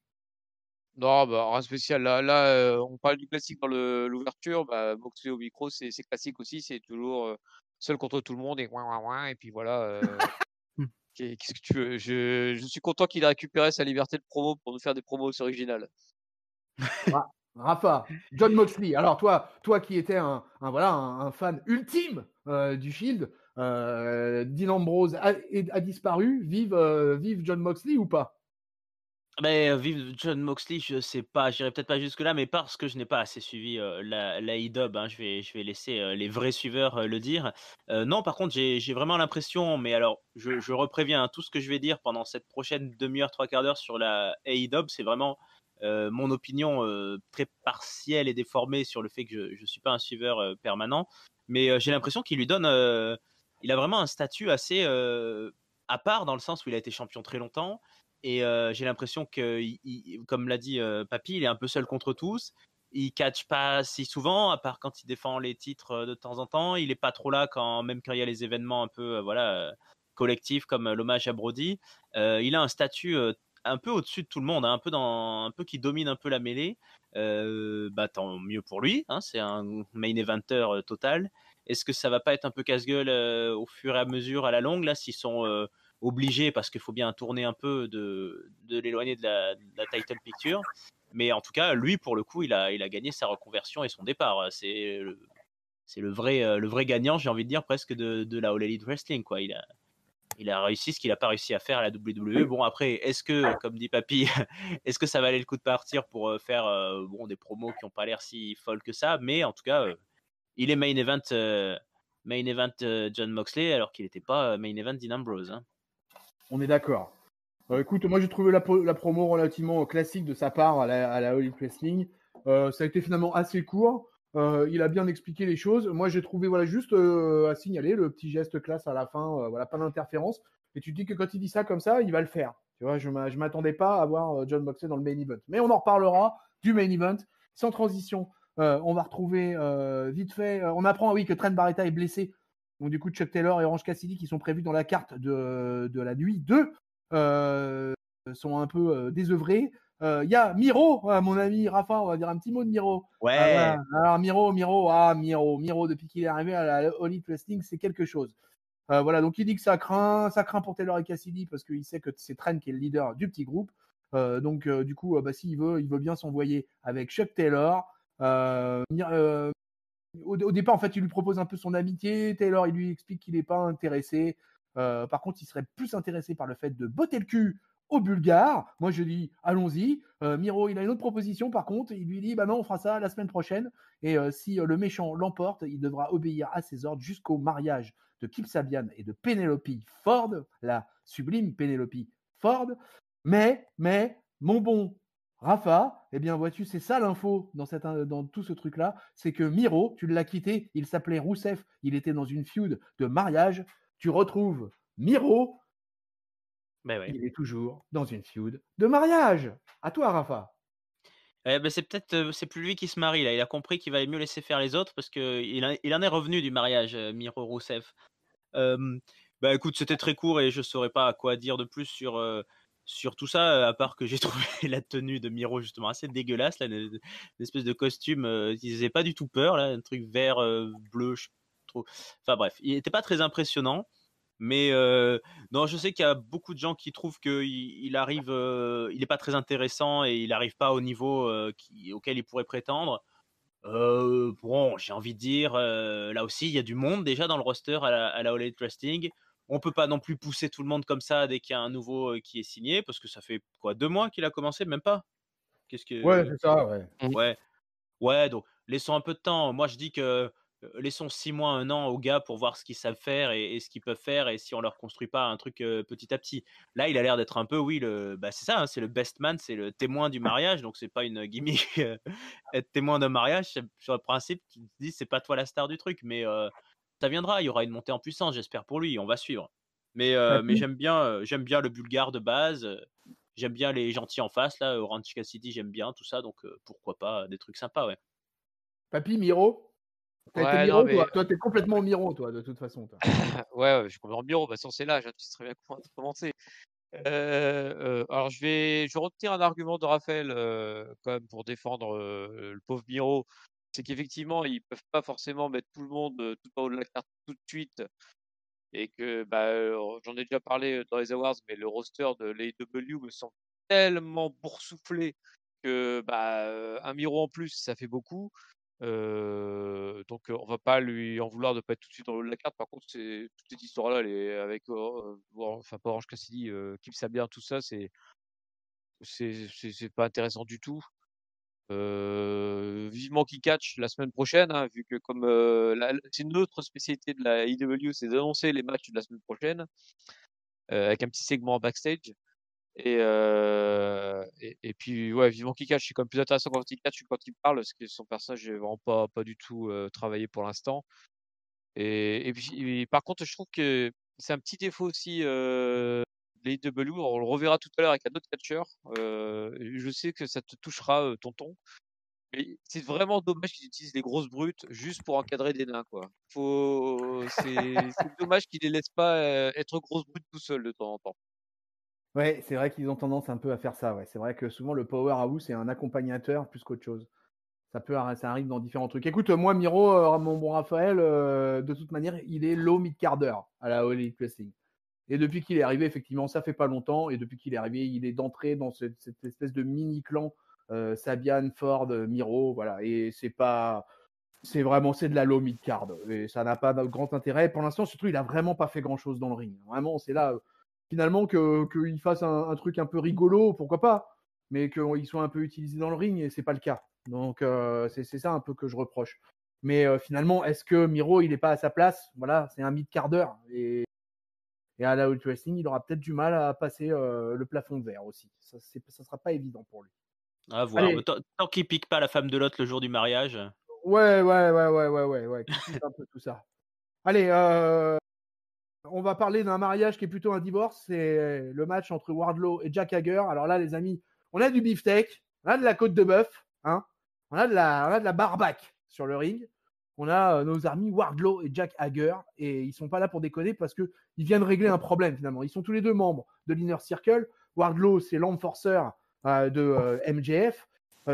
Non, rien de spécial. Là, on parle du classique dans l'ouverture. Moxley au micro, c'est classique aussi. C'est toujours seul contre tout le monde et ouin, ouin, ouin. Et puis voilà. Qu'est-ce que tu veux? Je suis content qu'il ait récupéré sa liberté de promo pour nous faire des promos originales. Rafa, John Moxley. Alors toi qui étais un fan ultime du Shield, Dean Ambrose a disparu. Vive John Moxley ou pas? Mais vive John Moxley, je sais pas, j'irai peut-être pas jusque là, mais parce que je n'ai pas assez suivi la AEW, hein, je vais laisser les vrais suiveurs le dire. Non, par contre, j'ai vraiment l'impression, mais alors je repréviens, hein, tout ce que je vais dire pendant cette prochaine demi-heure, trois quarts d'heure sur la AEW, c'est vraiment mon opinion très partielle et déformée sur le fait que je suis pas un suiveur permanent, mais j'ai l'impression qu'il lui donne, il a vraiment un statut assez à part, dans le sens où il a été champion très longtemps. Et j'ai l'impression que, comme l'a dit Papy, il est un peu seul contre tous. il catch pas si souvent, à part quand il défend les titres de temps en temps. Il est pas trop là même quand il y a les événements un peu collectifs comme l'hommage à Brody. Il a un statut un peu au-dessus de tout le monde, hein, un peu qui domine un peu la mêlée. Tant mieux pour lui, hein, c'est un main eventer total. Est-ce que ça va pas être un peu casse-gueule au fur et à mesure à la longue là, s'ils sont obligés, parce qu'il faut bien tourner un peu de l'éloigner de la title picture. Mais en tout cas, lui, pour le coup, il a gagné sa reconversion et son départ. C'est le vrai gagnant, j'ai envie de dire, presque de la All Elite Wrestling, quoi. Il a réussi ce qu'il n'a pas réussi à faire à la WWE. Bon, après, est-ce que, comme dit Papy, est-ce que ça valait le coup de partir pour faire des promos qui n'ont pas l'air si folles que ça? Mais en tout cas, il est main event John Moxley, alors qu'il n'était pas main event Dean Ambrose. Hein. On est d'accord. Écoute, moi j'ai trouvé la promo relativement classique de sa part à la All Elite Wrestling. Ça a été finalement assez court. Il a bien expliqué les choses. Moi j'ai trouvé juste à signaler le petit geste classe à la fin. Pas d'interférence. Et tu te dis que quand il dit ça comme ça, il va le faire. Tu vois, je m'attendais pas à voir John Moxley dans le main event. Mais on en reparlera du main event sans transition. On va retrouver vite fait. On apprend que Trent Barreta est blessé. Donc du coup Chuck Taylor et Orange Cassidy qui sont prévus dans la carte de la nuit 2 sont un peu désœuvrés. Il y a Miro, mon ami Rafa, on va dire un petit mot de Miro. Ouais. Voilà. Alors Miro, depuis qu'il est arrivé à la All Elite Wrestling, c'est quelque chose. Donc il dit que ça craint pour Taylor et Cassidy parce qu'il sait que c'est Trent qui est le leader du petit groupe. Du coup, s'il veut, il veut bien s'envoyer avec Chuck Taylor. Au départ, en fait, il lui propose un peu son amitié. Taylor, il lui explique qu'il n'est pas intéressé. Par contre, il serait plus intéressé par le fait de botter le cul au Bulgare. Moi, je dis, allons-y. Miro, il a une autre proposition, par contre. Il lui dit, non, on fera ça la semaine prochaine. Et si le méchant l'emporte, il devra obéir à ses ordres jusqu'au mariage de Kip Sabian et de Penelope Ford, la sublime Penelope Ford. Mais, mon bon Rafa, vois-tu, c'est ça l'info dans tout ce truc-là, c'est que Miro, tu l'as quitté, il s'appelait Rousseff, il était dans une feud de mariage, tu retrouves Miro, il est toujours dans une feud de mariage. À toi, Rafa. C'est plus lui qui se marie là. Il a compris qu'il valait mieux laisser faire les autres parce que il en est revenu du mariage, Miro Rousseff. Écoute, c'était très court et je saurais pas quoi dire de plus sur tout ça, à part que j'ai trouvé la tenue de Miro justement assez dégueulasse, là, une espèce de costume qui faisait pas du tout peur, là, un truc vert, bleu, trop. Enfin bref, il était pas très impressionnant. Mais non, je sais qu'il y a beaucoup de gens qui trouvent qu'il arrive, il n'est pas très intéressant et il n'arrive pas au niveau auquel il pourrait prétendre. J'ai envie de dire, là aussi, il y a du monde déjà dans le roster à la All Elite Wrestling. On peut pas non plus pousser tout le monde comme ça dès qu'il y a un nouveau qui est signé, parce que ça fait quoi, 2 mois qu'il a commencé, même pas. Ouais, c'est ça, ouais. Ouais, donc laissons un peu de temps. Moi, je dis que laissons 6 mois, 1 an aux gars pour voir ce qu'ils savent faire et ce qu'ils peuvent faire, et si on leur construit pas un truc petit à petit. Là, il a l'air d'être un peu, c'est ça, hein, c'est le best man, c'est le témoin du mariage, donc c'est pas une gimmick être témoin d'un mariage. Sur le principe, tu te dis, c'est pas toi la star du truc, mais ça viendra, il y aura une montée en puissance, j'espère pour lui, on va suivre. Mais j'aime bien le Bulgare de base. J'aime bien les gentils en face, là, Orange Cassidy, j'aime bien tout ça, donc pourquoi pas des trucs sympas, ouais. Papy, Miro, t'as été Miro, toi t'es complètement Miro, toi, de toute façon. Toi. Je suis complètement Miro, façon c'est l'âge, tu sais très bien comment commencer. Alors je vais retenir un argument de Raphaël quand même pour défendre le pauvre Miro, c'est qu'effectivement ils peuvent pas forcément mettre tout le monde tout en haut de la carte tout de suite, et que j'en ai déjà parlé dans les awards, mais le roster de l'AEW me semble tellement boursouflé que un Miro en plus ça fait beaucoup. Donc on va pas lui en vouloir de pas être tout de suite dans le haut de la carte. Par contre, toute cette histoire-là, elle est avec pas Orange Cassidy, Kip Sabian, tout ça, c'est pas intéressant du tout. Vivement qu'il catch la semaine prochaine, hein, vu que comme c'est une autre spécialité de la IW, c'est d'annoncer les matchs de la semaine prochaine avec un petit segment backstage. Et puis vivement qu'il catch, c'est quand même plus intéressant quand il catch que quand il parle, parce que son personnage est vraiment pas du tout travaillé pour l'instant. Et puis par contre, je trouve que c'est un petit défaut aussi de l'AEW. On le reverra tout à l'heure avec un autre catcheur. Je sais que ça te touchera, tonton. Mais c'est vraiment dommage qu'ils utilisent les grosses brutes juste pour encadrer des nains, quoi. C'est dommage qu'ils les laissent pas être grosses brutes tout seuls de temps en temps. Ouais, c'est vrai qu'ils ont tendance un peu à faire ça. Ouais. C'est vrai que souvent le powerhouse est un accompagnateur plus qu'autre chose. Ça arrive dans différents trucs. Écoute, moi, Miro, mon bon Raphaël, de toute manière, il est low mid-quart d'heure à la All Elite Wrestling. Et depuis qu'il est arrivé, effectivement, ça fait pas longtemps. Et depuis qu'il est arrivé, il est d'entrée dans cette espèce de mini-clan Sabian, Ford, Miro. Voilà. Et c'est de la low mid-card. Et ça n'a pas de grand intérêt. Pour l'instant, surtout, il a vraiment pas fait grand-chose dans le ring. Vraiment, c'est là, finalement, qu'il fasse un truc un peu rigolo, pourquoi pas. Mais qu'il soit un peu utilisé dans le ring, et c'est pas le cas. Donc, c'est ça un peu que je reproche. Mais finalement, est-ce que Miro, il n'est pas à sa place? Voilà, c'est un mid-quart d'heure. Et à la Ultra Wrestling, il aura peut-être du mal à passer le plafond de verre aussi. Ça sera pas évident pour lui. À voir. Allez. Mais tant qu'il pique pas la femme de l'autre le jour du mariage. Ouais. Qu'il quitte un peu tout ça. Allez, on va parler d'un mariage qui est plutôt un divorce. C'est le match entre Wardlow et Jack Hager. Alors là, les amis, on a du beefsteak, on a de la côte de bœuf, hein, on a de la barbaque sur le ring. On a nos amis Wardlow et Jack Hager, et ils sont pas là pour déconner parce que ils viennent régler un problème finalement. Ils sont tous les deux membres de l'Inner Circle. Wardlow, c'est l'enforcer de MJF.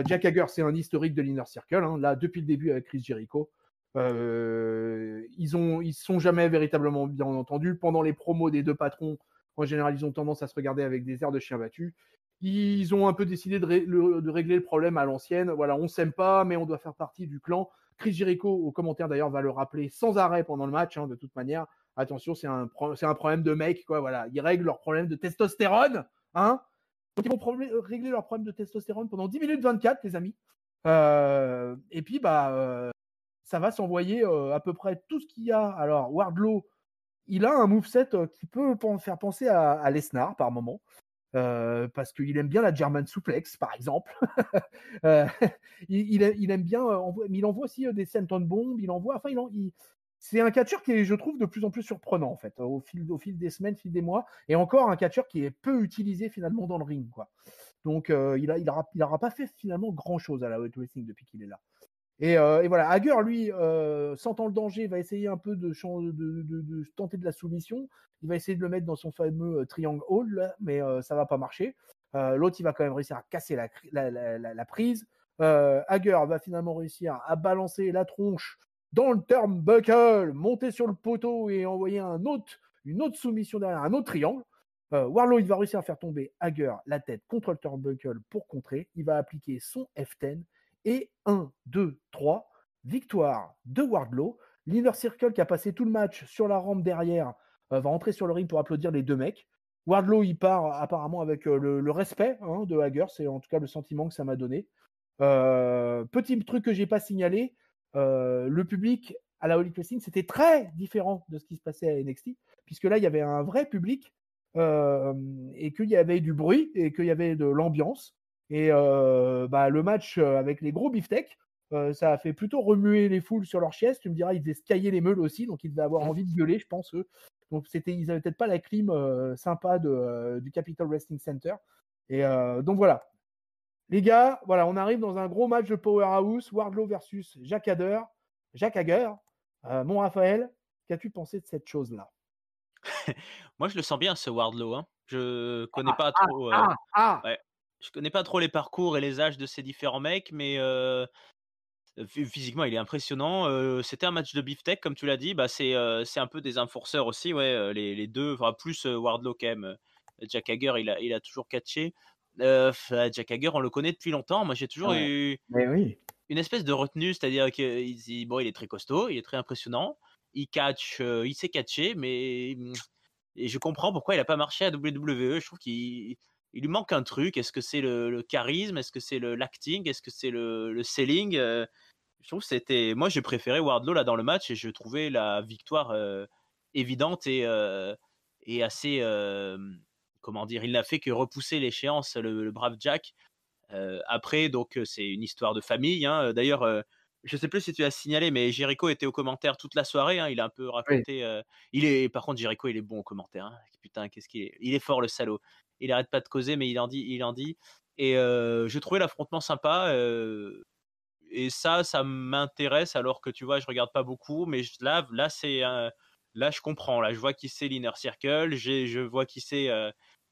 Jack Hager, c'est un historique de l'Inner Circle, hein, là depuis le début avec Chris Jericho. Ils sont jamais véritablement bien entendus. Pendant les promos des deux patrons, en général, ils ont tendance à se regarder avec des airs de chien battu. Ils ont un peu décidé de régler le problème à l'ancienne. Voilà, on s'aime pas, mais on doit faire partie du clan. Chris Jericho, au commentaire d'ailleurs, va le rappeler sans arrêt pendant le match, hein, de toute manière. Attention, c'est un problème de mec, quoi. Voilà, ils règlent leur problème de testostérone, hein. Donc ils vont régler leur problème de testostérone pendant 10 minutes 24, les amis. Et puis, ça va s'envoyer à peu près tout ce qu'il y a. Alors, Wardlow, il a un moveset qui peut faire penser à Lesnar par moment. Parce qu'il aime bien la German suplex, par exemple. Il aime bien, il envoie aussi des senton bombs. C'est un catcheur qui est, je trouve, de plus en plus surprenant en fait, au fil des semaines, au fil des mois, et encore un catcheur qui est peu utilisé finalement dans le ring, quoi. Donc, il aura pas fait finalement grand chose à la World Wrestling depuis qu'il est là. Et voilà, Hager, lui, sentant le danger, va essayer un peu de tenter de la soumission. Il va essayer de le mettre dans son fameux triangle hold, là, mais ça va pas marcher. L'autre, il va quand même réussir à casser la prise. Hager va finalement réussir à balancer la tronche dans le turnbuckle, monter sur le poteau et envoyer une autre soumission derrière, un autre triangle. Wardlow, il va réussir à faire tomber Hager la tête contre le turnbuckle pour contrer. Il va appliquer son F10. Et 1, 2, 3, victoire de Wardlow. L'Inner Circle qui a passé tout le match sur la rampe derrière va rentrer sur le ring pour applaudir les deux mecs. Wardlow, il part apparemment avec le respect, hein, de Hager. C'est en tout cas le sentiment que ça m'a donné. Petit truc que j'ai pas signalé, le public à la All Elite Wrestling, c'était très différent de ce qui se passait à NXT, puisque là, il y avait un vrai public et qu'il y avait du bruit et qu'il y avait de l'ambiance. Et le match avec les gros beefsteaks, ça a fait plutôt remuer les foules sur leur chaise. Tu me diras, ils devaient se cailler les meules aussi, donc ils devaient avoir envie de gueuler, je pense, eux. Donc ils n'avaient peut-être pas la clim sympa du Capital Wrestling Center. Et donc voilà. Les gars, voilà, on arrive dans un gros match de Powerhouse, Wardlow versus Jack Hager. Mon Raphaël, qu'as-tu pensé de cette chose-là? Moi, je le sens bien, ce Wardlow. Hein. Je connais pas trop. Ouais. Je connais pas trop les parcours et les âges de ces différents mecs, mais physiquement, il est impressionnant. C'était un match de beefsteak, comme tu l'as dit. C'est un peu des enforceurs aussi, ouais. Les deux, enfin plus Wardlow quand même. Jack Hager, il a toujours catché. Jack Hager, on le connaît depuis longtemps. Moi, j'ai toujours eu une espèce de retenue, c'est-à-dire qu'il il est très costaud, il est très impressionnant. Il sait catcher, mais et je comprends pourquoi il a pas marché à WWE. Je trouve qu'il lui manque un truc. Est-ce que c'est le charisme? Est-ce que c'est l'acting? Est-ce que c'est le selling? Je trouve que c'était. Moi, j'ai préféré Wardlow là dans le match et je trouvais la victoire évidente et assez. Comment dire? Il n'a fait que repousser l'échéance, le brave Jack. Après, donc, c'est une histoire de famille. Hein. D'ailleurs, je sais plus si tu as signalé, mais Jericho était au commentaire toute la soirée. Hein. Il a un peu raconté. Par contre, Jericho, il est bon au commentaire. Hein. Putain, qu'est-ce qu'il est. Il est fort, le salaud. Il arrête pas de causer, mais il en dit. Et je trouvais l'affrontement sympa. et ça m'intéresse alors que tu vois, je regarde pas beaucoup, mais là, là, je comprends. Là, je vois qui c'est l'Inner Circle, je vois qui c'est,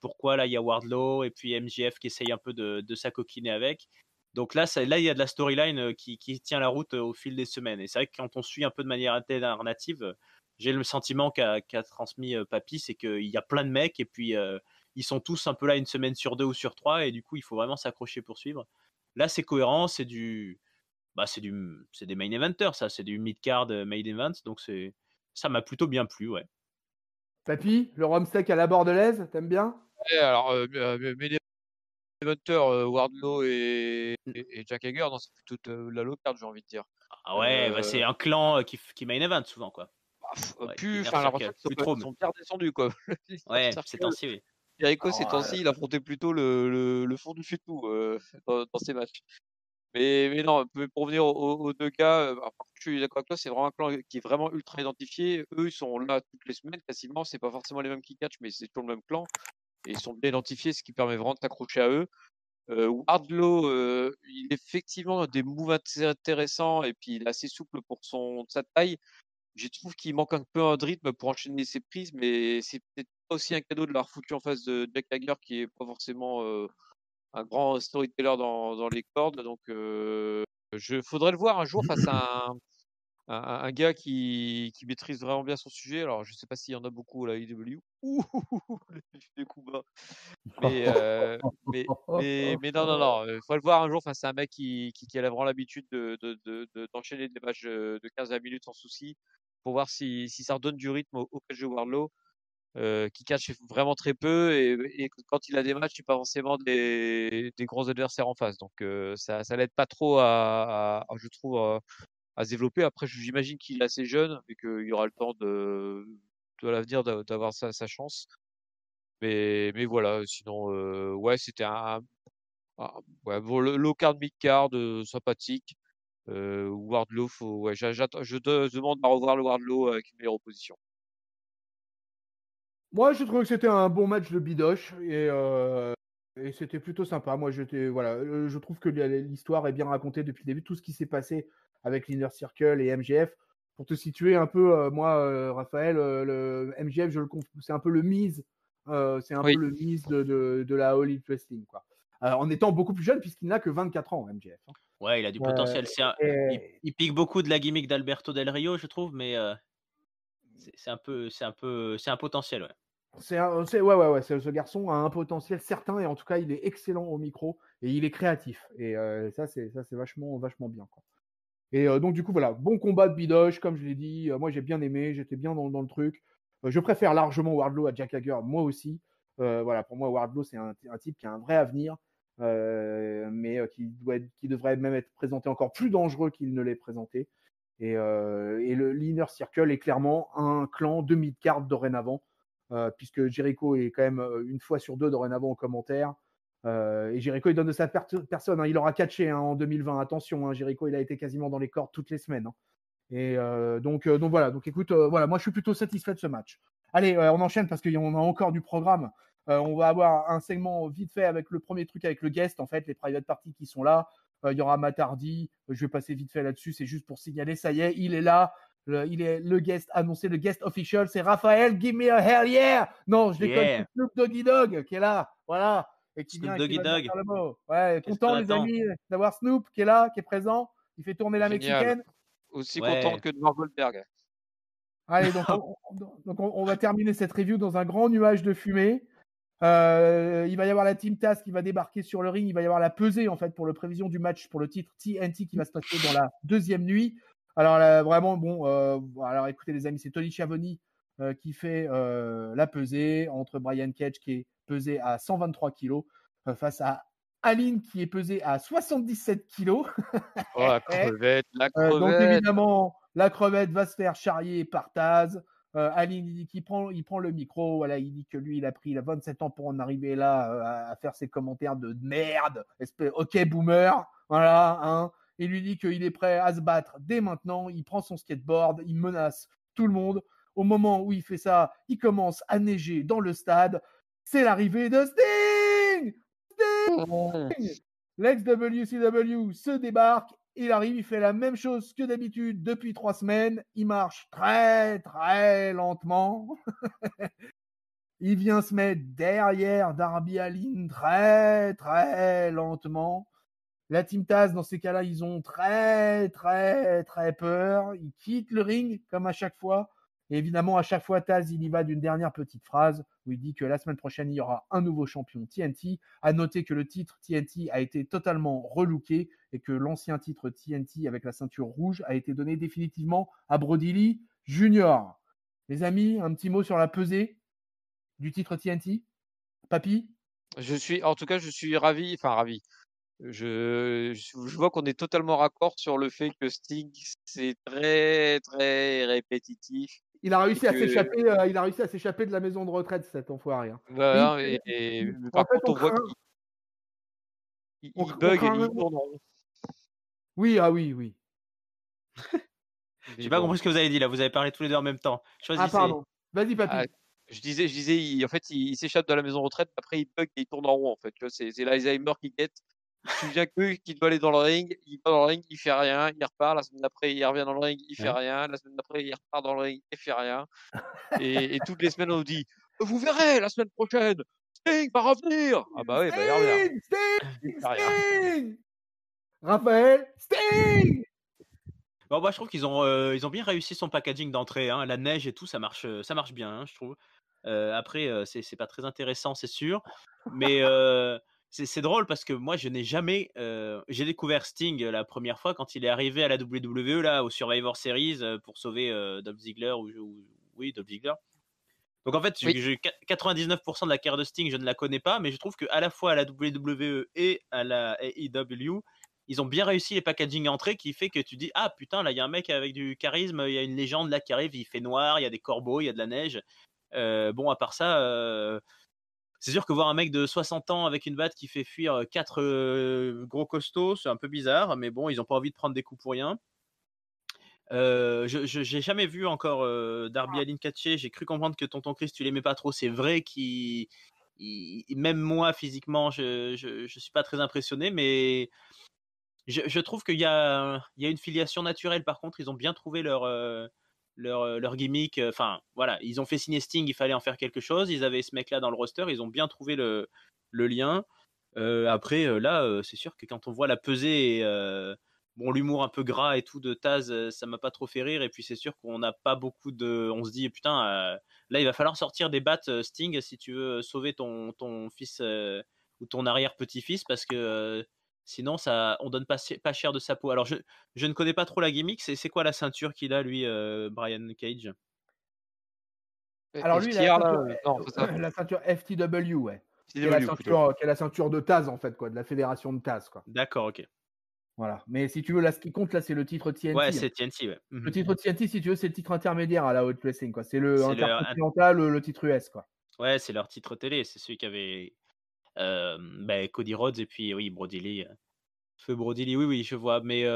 pourquoi là, il y a Wardlow et puis MJF qui essaye un peu de s'acoquiner avec. Donc là, il y a de la storyline qui tient la route au fil des semaines. Et c'est vrai que quand on suit un peu de manière alternative, j'ai le sentiment qu'a transmis Papy, c'est qu'il y a plein de mecs et puis ils sont tous un peu là une semaine sur 2 ou sur 3 et du coup, il faut vraiment s'accrocher pour suivre. Là, c'est cohérent, c'est des main eventers, ça, c'est du mid-card main event, donc ça m'a plutôt bien plu, ouais. Papy, le rhum steak à la bordelaise, t'aimes bien? Ouais, alors, main eventer, Wardlow et Jack Hager, non, c'est plutôt la low card, j'ai envie de dire. Ah ouais, bah c'est un clan qui main event souvent, quoi. Ouais, Enfin, la recherche, ils sont bien descendus, quoi. Ouais, ces temps-ci, oui. Jericho, ces temps-ci, il affrontait plutôt le fond du futou dans ces matchs. Mais non, pour revenir aux deux gars, par contre, je suis d'accord avec toi, c'est vraiment un clan qui est vraiment ultra identifié. Eux, ils sont là toutes les semaines quasiment. C'est pas forcément les mêmes qui catchent, mais c'est toujours le même clan. Et ils sont bien identifiés, ce qui permet vraiment de t'accrocher à eux. Wardlow, il est effectivement des moves intéressants et puis il est assez souple pour sa taille. Je trouve qu'il manque un peu de rythme pour enchaîner ses prises, mais c'est peut-être pas aussi un cadeau de l'avoir foutu en face de Jack Hager, qui est pas forcément un grand storyteller dans les cordes. Donc, faudrait le voir un jour face à un gars qui maîtrise vraiment bien son sujet. Alors, je sais pas s'il y en a beaucoup à la IW. Ouh, les coups bas. Mais non. Il faut le voir un jour face à un mec qui a vraiment l'habitude d'enchaîner des matchs de 15 à minutes sans souci, pour voir si ça redonne du rythme au catch de Wardlow, qui catch vraiment très peu. Et quand il a des matchs, c'est pas forcément des gros adversaires en face. Donc, ça l'aide pas trop je trouve, à se développer. Après, j'imagine qu'il est assez jeune et qu'il aura le temps de l'avenir d'avoir sa chance. Mais voilà, sinon, ouais, c'était ouais, bon, le low card, mid card, sympathique. Wardlow, je demande à revoir le Wardlow avec une meilleure opposition. Moi, je trouve que c'était un bon match de bidoche et c'était plutôt sympa. Moi, je trouve que l'histoire est bien racontée depuis le début. Tout ce qui s'est passé avec l'Inner Circle et MJF. Pour te situer un peu, Raphaël, le MJF, c'est un peu le Miz. C'est un peu le Miz de la All Elite Wrestling, quoi. En étant beaucoup plus jeune, puisqu'il n'a que 24 ans, MJF. Ouais, il a du potentiel. Il pique beaucoup de la gimmick d'Alberto Del Rio, je trouve, mais c'est un potentiel, ouais. Ce garçon a un potentiel certain et en tout cas, il est excellent au micro et il est créatif. Et ça, c'est vachement bien, quoi. Et donc, du coup, voilà, bon combat de bidoche, comme je l'ai dit. Moi, j'ai bien aimé, j'étais bien dans le truc. Je préfère largement Wardlow à Jack Hager, moi aussi. Voilà, pour moi, Wardlow, c'est un type qui a un vrai avenir, mais qui devrait même être présenté encore plus dangereux qu'il ne l'est présenté. Et l'Inner Circle est clairement un clan de mid-card dorénavant, puisque Jericho est quand même une fois sur deux dorénavant en commentaire. Et Jericho, il donne de sa personne. Hein. Il aura catché en 2020. Attention, hein, Jericho, il a été quasiment dans les cordes toutes les semaines. Hein. Et donc voilà. Donc écoute, voilà, moi je suis plutôt satisfait de ce match. Allez, on enchaîne parce qu'on a encore du programme. On va avoir un segment vite fait avec le premier truc avec le guest, en fait, les private parties qui sont là. Il y aura Matt Hardy. Je vais passer vite fait là-dessus. C'est juste pour signaler, ça y est, il est là. Il est le guest annoncé, le guest official. C'est Raphaël. Give me a hell yeah. Non, je déconne. C'est Snoop Doggy Dogg qui est là. Voilà. Et qui vient Doggy Dogg. Faire le mot. Ouais, content les amis d'avoir Snoop qui est là, qui est présent. Il fait tourner la mexicaine. Aussi content que de voir Goldberg. Allez, donc on va terminer cette review dans un grand nuage de fumée. Il va y avoir la Team Taz qui va débarquer sur le ring. Il va y avoir la pesée en fait pour le prévision du match pour le titre TNT qui va se passer dans la deuxième nuit. Alors là, vraiment bon. Alors écoutez les amis, c'est Tony Schiavone qui fait la pesée entre Brian Cage qui est pesé à 123 kilos face à Aline qui est pesée à 77 kilos. Oh, la crevette. Donc évidemment, la crevette va se faire charrier par Taz. Aline, il dit qu'il prend le micro. Voilà, il dit que lui, il a pris 27 ans pour en arriver là à faire ses commentaires de merde. Ok, boomer. Voilà. Hein. Il lui dit qu'il est prêt à se battre dès maintenant. Il prend son skateboard. Il menace tout le monde. Au moment où il fait ça, il commence à neiger dans le stade. C'est l'arrivée de Sting. L'ex-WCW se débarque il arrive, il fait la même chose que d'habitude depuis 3 semaines. Il marche très, très lentement. Il vient se mettre derrière Darby Allin très, très lentement. La Team Taz, dans ces cas-là, ils ont très, très, très peur. Ils quittent le ring, comme à chaque fois. Et évidemment, à chaque fois, Taz, il y va d'une dernière petite phrase où il dit que la semaine prochaine, il y aura un nouveau champion TNT. À noter que le titre TNT a été totalement relooké et que l'ancien titre TNT avec la ceinture rouge a été donné définitivement à Brody Lee Jr. Les amis, un petit mot sur la pesée du titre TNT. Papy? En tout cas, je suis ravi, enfin ravi. Je vois qu'on est totalement raccord sur le fait que Sting, c'est très, très répétitif. Il a réussi à que- s'échapper. Il a réussi à s'échapper de la maison de retraite, cet enfoiré. Hein. Voilà, Mais mais en par fait, contre, on voit qu'il on bug et craint- il tourne en rond. Oui, ah oui, oui. J'ai pas compris ce que vous avez dit là. Vous avez parlé tous les deux en même temps. Ah Choisissez. pardon. Vas-y, papy. Ah, je disais, en fait, il s'échappe de la maison de retraite, après il bug et il tourne en rond, en fait. Tu vois, c'est l'Alzheimer qui guette. Il se souvient qu'il doit aller dans le ring, il va dans le ring, il fait rien, il repart, la semaine d'après, il revient dans le ring, il fait Ouais. rien, la semaine d'après, il repart dans le ring, il fait rien. Et toutes les semaines, on nous dit, vous verrez, la semaine prochaine, Sting va revenir. Ah bah oui, bah il revient. Il fait rien. Sting Raphaël, Sting Bon, bah, je trouve qu'ils ont bien réussi son packaging d'entrée. Hein. La neige et tout, ça marche bien, hein, je trouve. Après, c'est pas très intéressant, c'est sûr. Mais c'est drôle parce que moi, je n'ai jamais. J'ai découvert Sting la première fois quand il est arrivé à la WWE, là, au Survivor Series, pour sauver Dolph Ziggler. Oui, Dolph Ziggler. Donc en fait, Oui. 99% de la carrière de Sting, je ne la connais pas, mais je trouve qu'à la fois à la WWE et à la AEW, ils ont bien réussi les packaging entrées qui fait que tu dis ah putain, là il y a un mec avec du charisme, il y a une légende là qui arrive, il fait noir, il y a des corbeaux, il y a de la neige. Bon, à part ça, c'est sûr que voir un mec de 60 ans avec une batte qui fait fuir 4 gros costauds, c'est un peu bizarre, mais bon, ils n'ont pas envie de prendre des coups pour rien. J'ai jamais vu encore Darby Allin catcher. J'ai cru comprendre que Tonton Chris, tu l'aimais pas trop. C'est vrai même moi physiquement, je suis pas très impressionné, mais je trouve qu'il y a une filiation naturelle. Par contre, ils ont bien trouvé leur gimmick. Enfin, voilà, ils ont fait signer Sting, il fallait en faire quelque chose. Ils avaient ce mec-là dans le roster, ils ont bien trouvé le lien. Après, là, c'est sûr que quand on voit la pesée et bon, l'humour un peu gras et tout de Taz, ça m'a pas trop fait rire. Et puis c'est sûr qu'on n'a pas beaucoup de. On se dit putain, là il va falloir sortir des battes Sting si tu veux sauver ton fils ou ton arrière petit-fils parce que sinon on donne pas cher de sa peau. Alors je ne connais pas trop la gimmick. C'est quoi la ceinture qu'il a lui, Brian Cage? Alors lui, FTR, là, non, c'est ça. la ceinture FTW, ouais. Qui est FTW, la ceinture de Taz en fait, quoi, de la fédération de Taz, quoi. D'accord, ok. Voilà. Mais si tu veux, là, ce qui compte, là, c'est le titre TNT. Ouais, c'est TNT, ouais. Le titre TNT, si tu veux, c'est le titre intermédiaire à la Hot Wrestling, quoi. C'est le C'est intercontinental, le titre US, quoi. Ouais, c'est leur titre télé. C'est celui qui avait Cody Rhodes et puis oui, Brody Lee. Feu Brody Lee, oui, je vois. Mais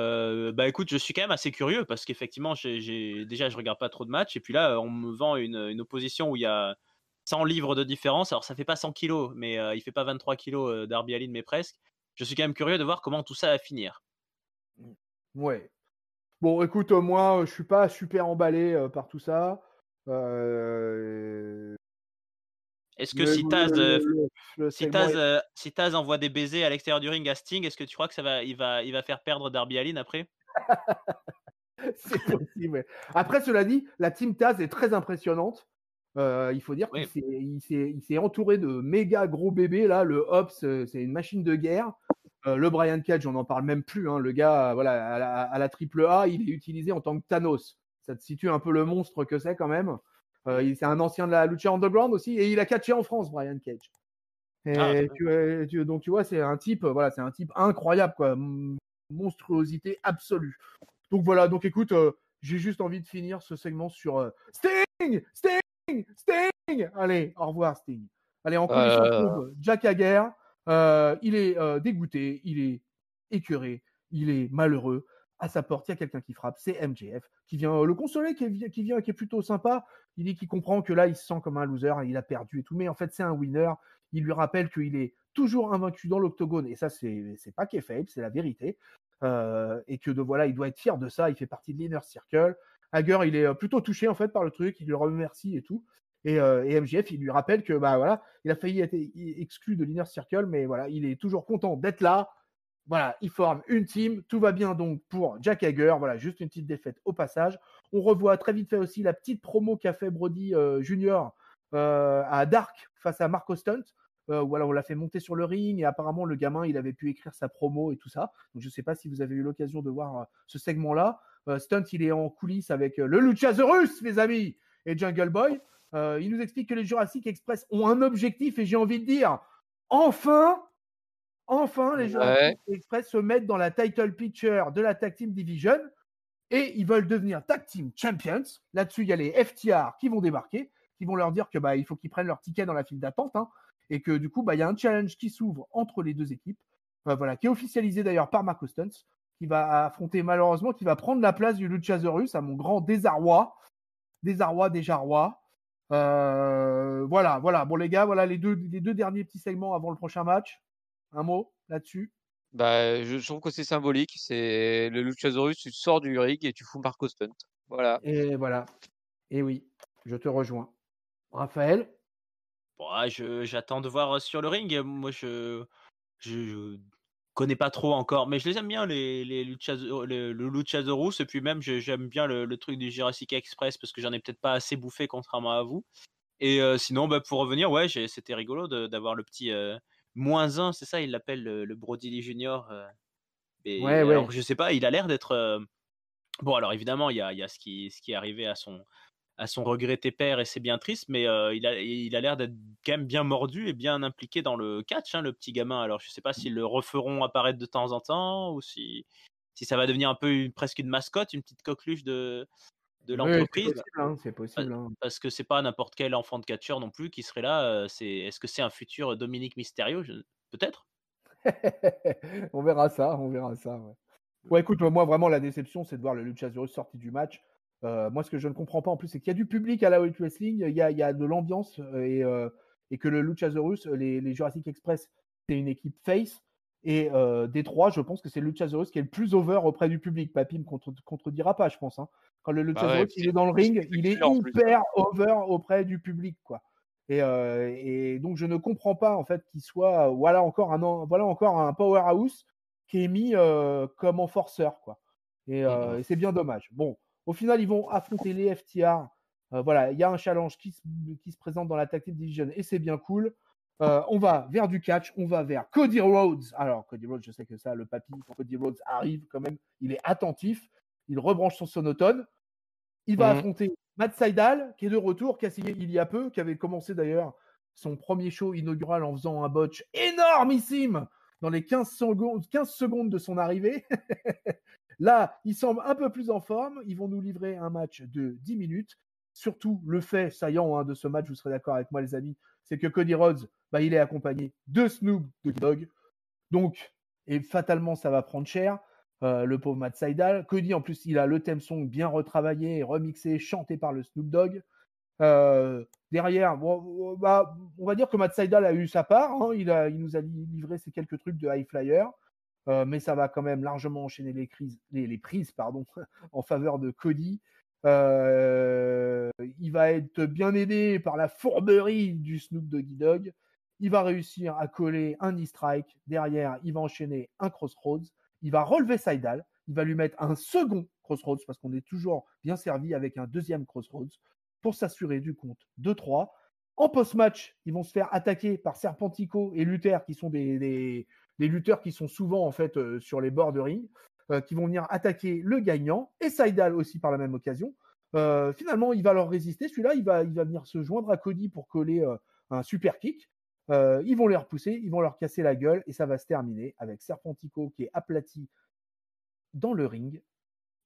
écoute, je suis quand même assez curieux parce qu'effectivement, déjà, je regarde pas trop de matchs. Et puis là, on me vend une opposition où il y a 100 livres de différence. Alors, ça fait pas 100 kilos, mais il fait pas 23 kilos Darby Allin, mais presque. Je suis quand même curieux de voir comment tout ça va finir. Ouais. Bon, écoute, moi, je suis pas super emballé par tout ça. Est-ce que si Taz envoie des baisers à l'extérieur du ring à Sting, est-ce que tu crois que il va faire perdre Darby Allin après? C'est possible. Ouais. Après, cela dit, la Team Taz est très impressionnante. Il faut dire qu'il s'est entouré de méga gros bébés. Là, le Hobbs, c'est une machine de guerre. Le Brian Cage, on n'en parle même plus. Hein. Le gars, voilà, à la AAA, il est utilisé en tant que Thanos. Ça te situe un peu le monstre que c'est quand même. C'est un ancien de la Lucha Underground aussi, et il a catché en France, Brian Cage. Et donc tu vois, c'est un type, c'est un type incroyable, quoi, monstruosité absolue. Donc voilà, donc écoute, j'ai juste envie de finir ce segment sur Sting. Allez, au revoir Sting. Allez, en coulisses, on trouve Jack Hager. Il est dégoûté, il est écœuré, il est malheureux. À sa porte, il y a quelqu'un qui frappe, c'est MJF, qui vient le consoler, qui est plutôt sympa. Il dit qu'il comprend que là, il se sent comme un loser, il a perdu et tout, mais en fait, c'est un winner. Il lui rappelle qu'il est toujours invaincu dans l'octogone, et ça, c'est pas kayfabe, c'est la vérité. Et que voilà, il doit être fier de ça. Il fait partie de l'Inner Circle. Hager, il est plutôt touché en fait par le truc. Il le remercie et tout. Et MJF, il lui rappelle que voilà, il a failli être exclu de l'Inner Circle, mais voilà, il est toujours content d'être là. Voilà, il forme une team. Tout va bien donc pour Jack Hager. Voilà, juste une petite défaite au passage. On revoit très vite fait aussi la petite promo qu'a fait Brody Jr. À Dark face à Marco Stunt. Voilà, on l'a fait monter sur le ring et apparemment le gamin il avait pu écrire sa promo et tout ça. Donc je sais pas si vous avez eu l'occasion de voir ce segment-là. Stunt il est en coulisses avec le Luchasaurus, les amis, et Jungle Boy. Il nous explique que les Jurassic Express ont un objectif et j'ai envie de dire enfin les Jurassic Express se mettent dans la title picture de la Tag Team Division et ils veulent devenir Tag Team Champions. Là-dessus il y a les FTR qui vont débarquer, qui vont leur dire que il faut qu'ils prennent leur ticket dans la file d'attente. Et que du coup, il y a un challenge qui s'ouvre entre les deux équipes, voilà, qui est officialisé d'ailleurs par Marco Stunt, qui va affronter malheureusement, qui va prendre la place du Luchasaurus à mon grand désarroi. Voilà. Bon les gars, voilà les deux derniers petits segments avant le prochain match. Un mot là-dessus. Je trouve que c'est symbolique. C'est le Luchasaurus, tu sors du ring et tu fous Marco Stunt. Voilà. Et voilà. Et oui, je te rejoins. Raphaël. Bon, j'attends de voir sur le ring. Moi, je connais pas trop encore, mais je les aime bien le Luchasaurus, et puis même j'aime bien le truc du Jurassic Express parce que j'en ai peut-être pas assez bouffé contrairement à vous. Et sinon, pour revenir, ouais, c'était rigolo d'avoir le petit -1, c'est ça, il l'appelle le Brody Lee Junior. Ouais. Alors je sais pas, il a l'air d'être bon. Alors évidemment, il y a ce qui est arrivé à son regretté père et c'est bien triste, mais il a l'air d'être quand même bien mordu et bien impliqué dans le catch, le petit gamin. Alors je sais pas s'ils le referont apparaître de temps en temps ou si ça va devenir un peu presque une mascotte, une petite coqueluche de l'entreprise. C'est possible. Parce que c'est pas n'importe quel enfant de catcheur non plus qui serait là. Est-ce que c'est un futur Dominique Mysterio? Peut-être. On verra ça. Ouais, écoute, moi vraiment la déception, c'est de voir le Luchasaurus sorti du match. Moi, ce que je ne comprends pas en plus, c'est qu'il y a du public à la All Elite Wrestling, il y a de l'ambiance et que le Luchasaurus, les Jurassic Express, c'est une équipe face. Et des trois, je pense que c'est le Luchasaurus qui est le plus over auprès du public. Papy me contredira pas, je pense. Quand le Luchasaurus il est dans le ring, il est hyper over auprès du public, quoi. Et donc je ne comprends pas en fait qu'il soit voilà encore un powerhouse qui est mis comme enforceur, quoi. Et c'est bien dommage. Bon, au final ils vont affronter les FTR. Voilà, il y a un challenge qui se présente dans la Tag Team Division et c'est bien cool. On va vers du catch, on va vers Cody Rhodes. Alors Cody Rhodes, je sais que ça, le papy, Cody Rhodes arrive quand même, il est attentif, il rebranche son sonotone. Il va affronter Matt Sydal, qui est de retour, qui a signé il y a peu, qui avait commencé d'ailleurs son premier show inaugural en faisant un botch énormissime dans les 15 secondes de son arrivée. Là, il semble un peu plus en forme. Ils vont nous livrer un match de 10 minutes. Surtout, le fait saillant de ce match, vous serez d'accord avec moi, les amis, c'est que Cody Rhodes, il est accompagné de Snoop Dogg. Donc, et fatalement, ça va prendre cher. Le pauvre Matt Sydal. Cody, en plus, il a le theme song bien retravaillé, remixé, chanté par le Snoop Dogg. Derrière, on va dire que Matt Sydal a eu sa part. Il nous a livré ces quelques trucs de high flyer. Mais ça va quand même largement enchaîner les prises en faveur de Cody. Il va être bien aidé par la fourberie du Snoop Doggy Dogg. Il va réussir à coller un knee strike. Derrière, il va enchaîner un crossroads. Il va relever Sydal. Il va lui mettre un second crossroads parce qu'on est toujours bien servi avec un deuxième crossroads pour s'assurer du compte 2-3. En post-match, ils vont se faire attaquer par Serpentico et Luther qui sont des lutteurs qui sont souvent en fait sur les bords de ring, qui vont venir attaquer le gagnant et Sydal aussi par la même occasion. Finalement, il va leur résister. Celui-là, il va venir se joindre à Cody pour coller un super kick. Ils vont les repousser, ils vont leur casser la gueule et ça va se terminer avec Serpentico qui est aplati dans le ring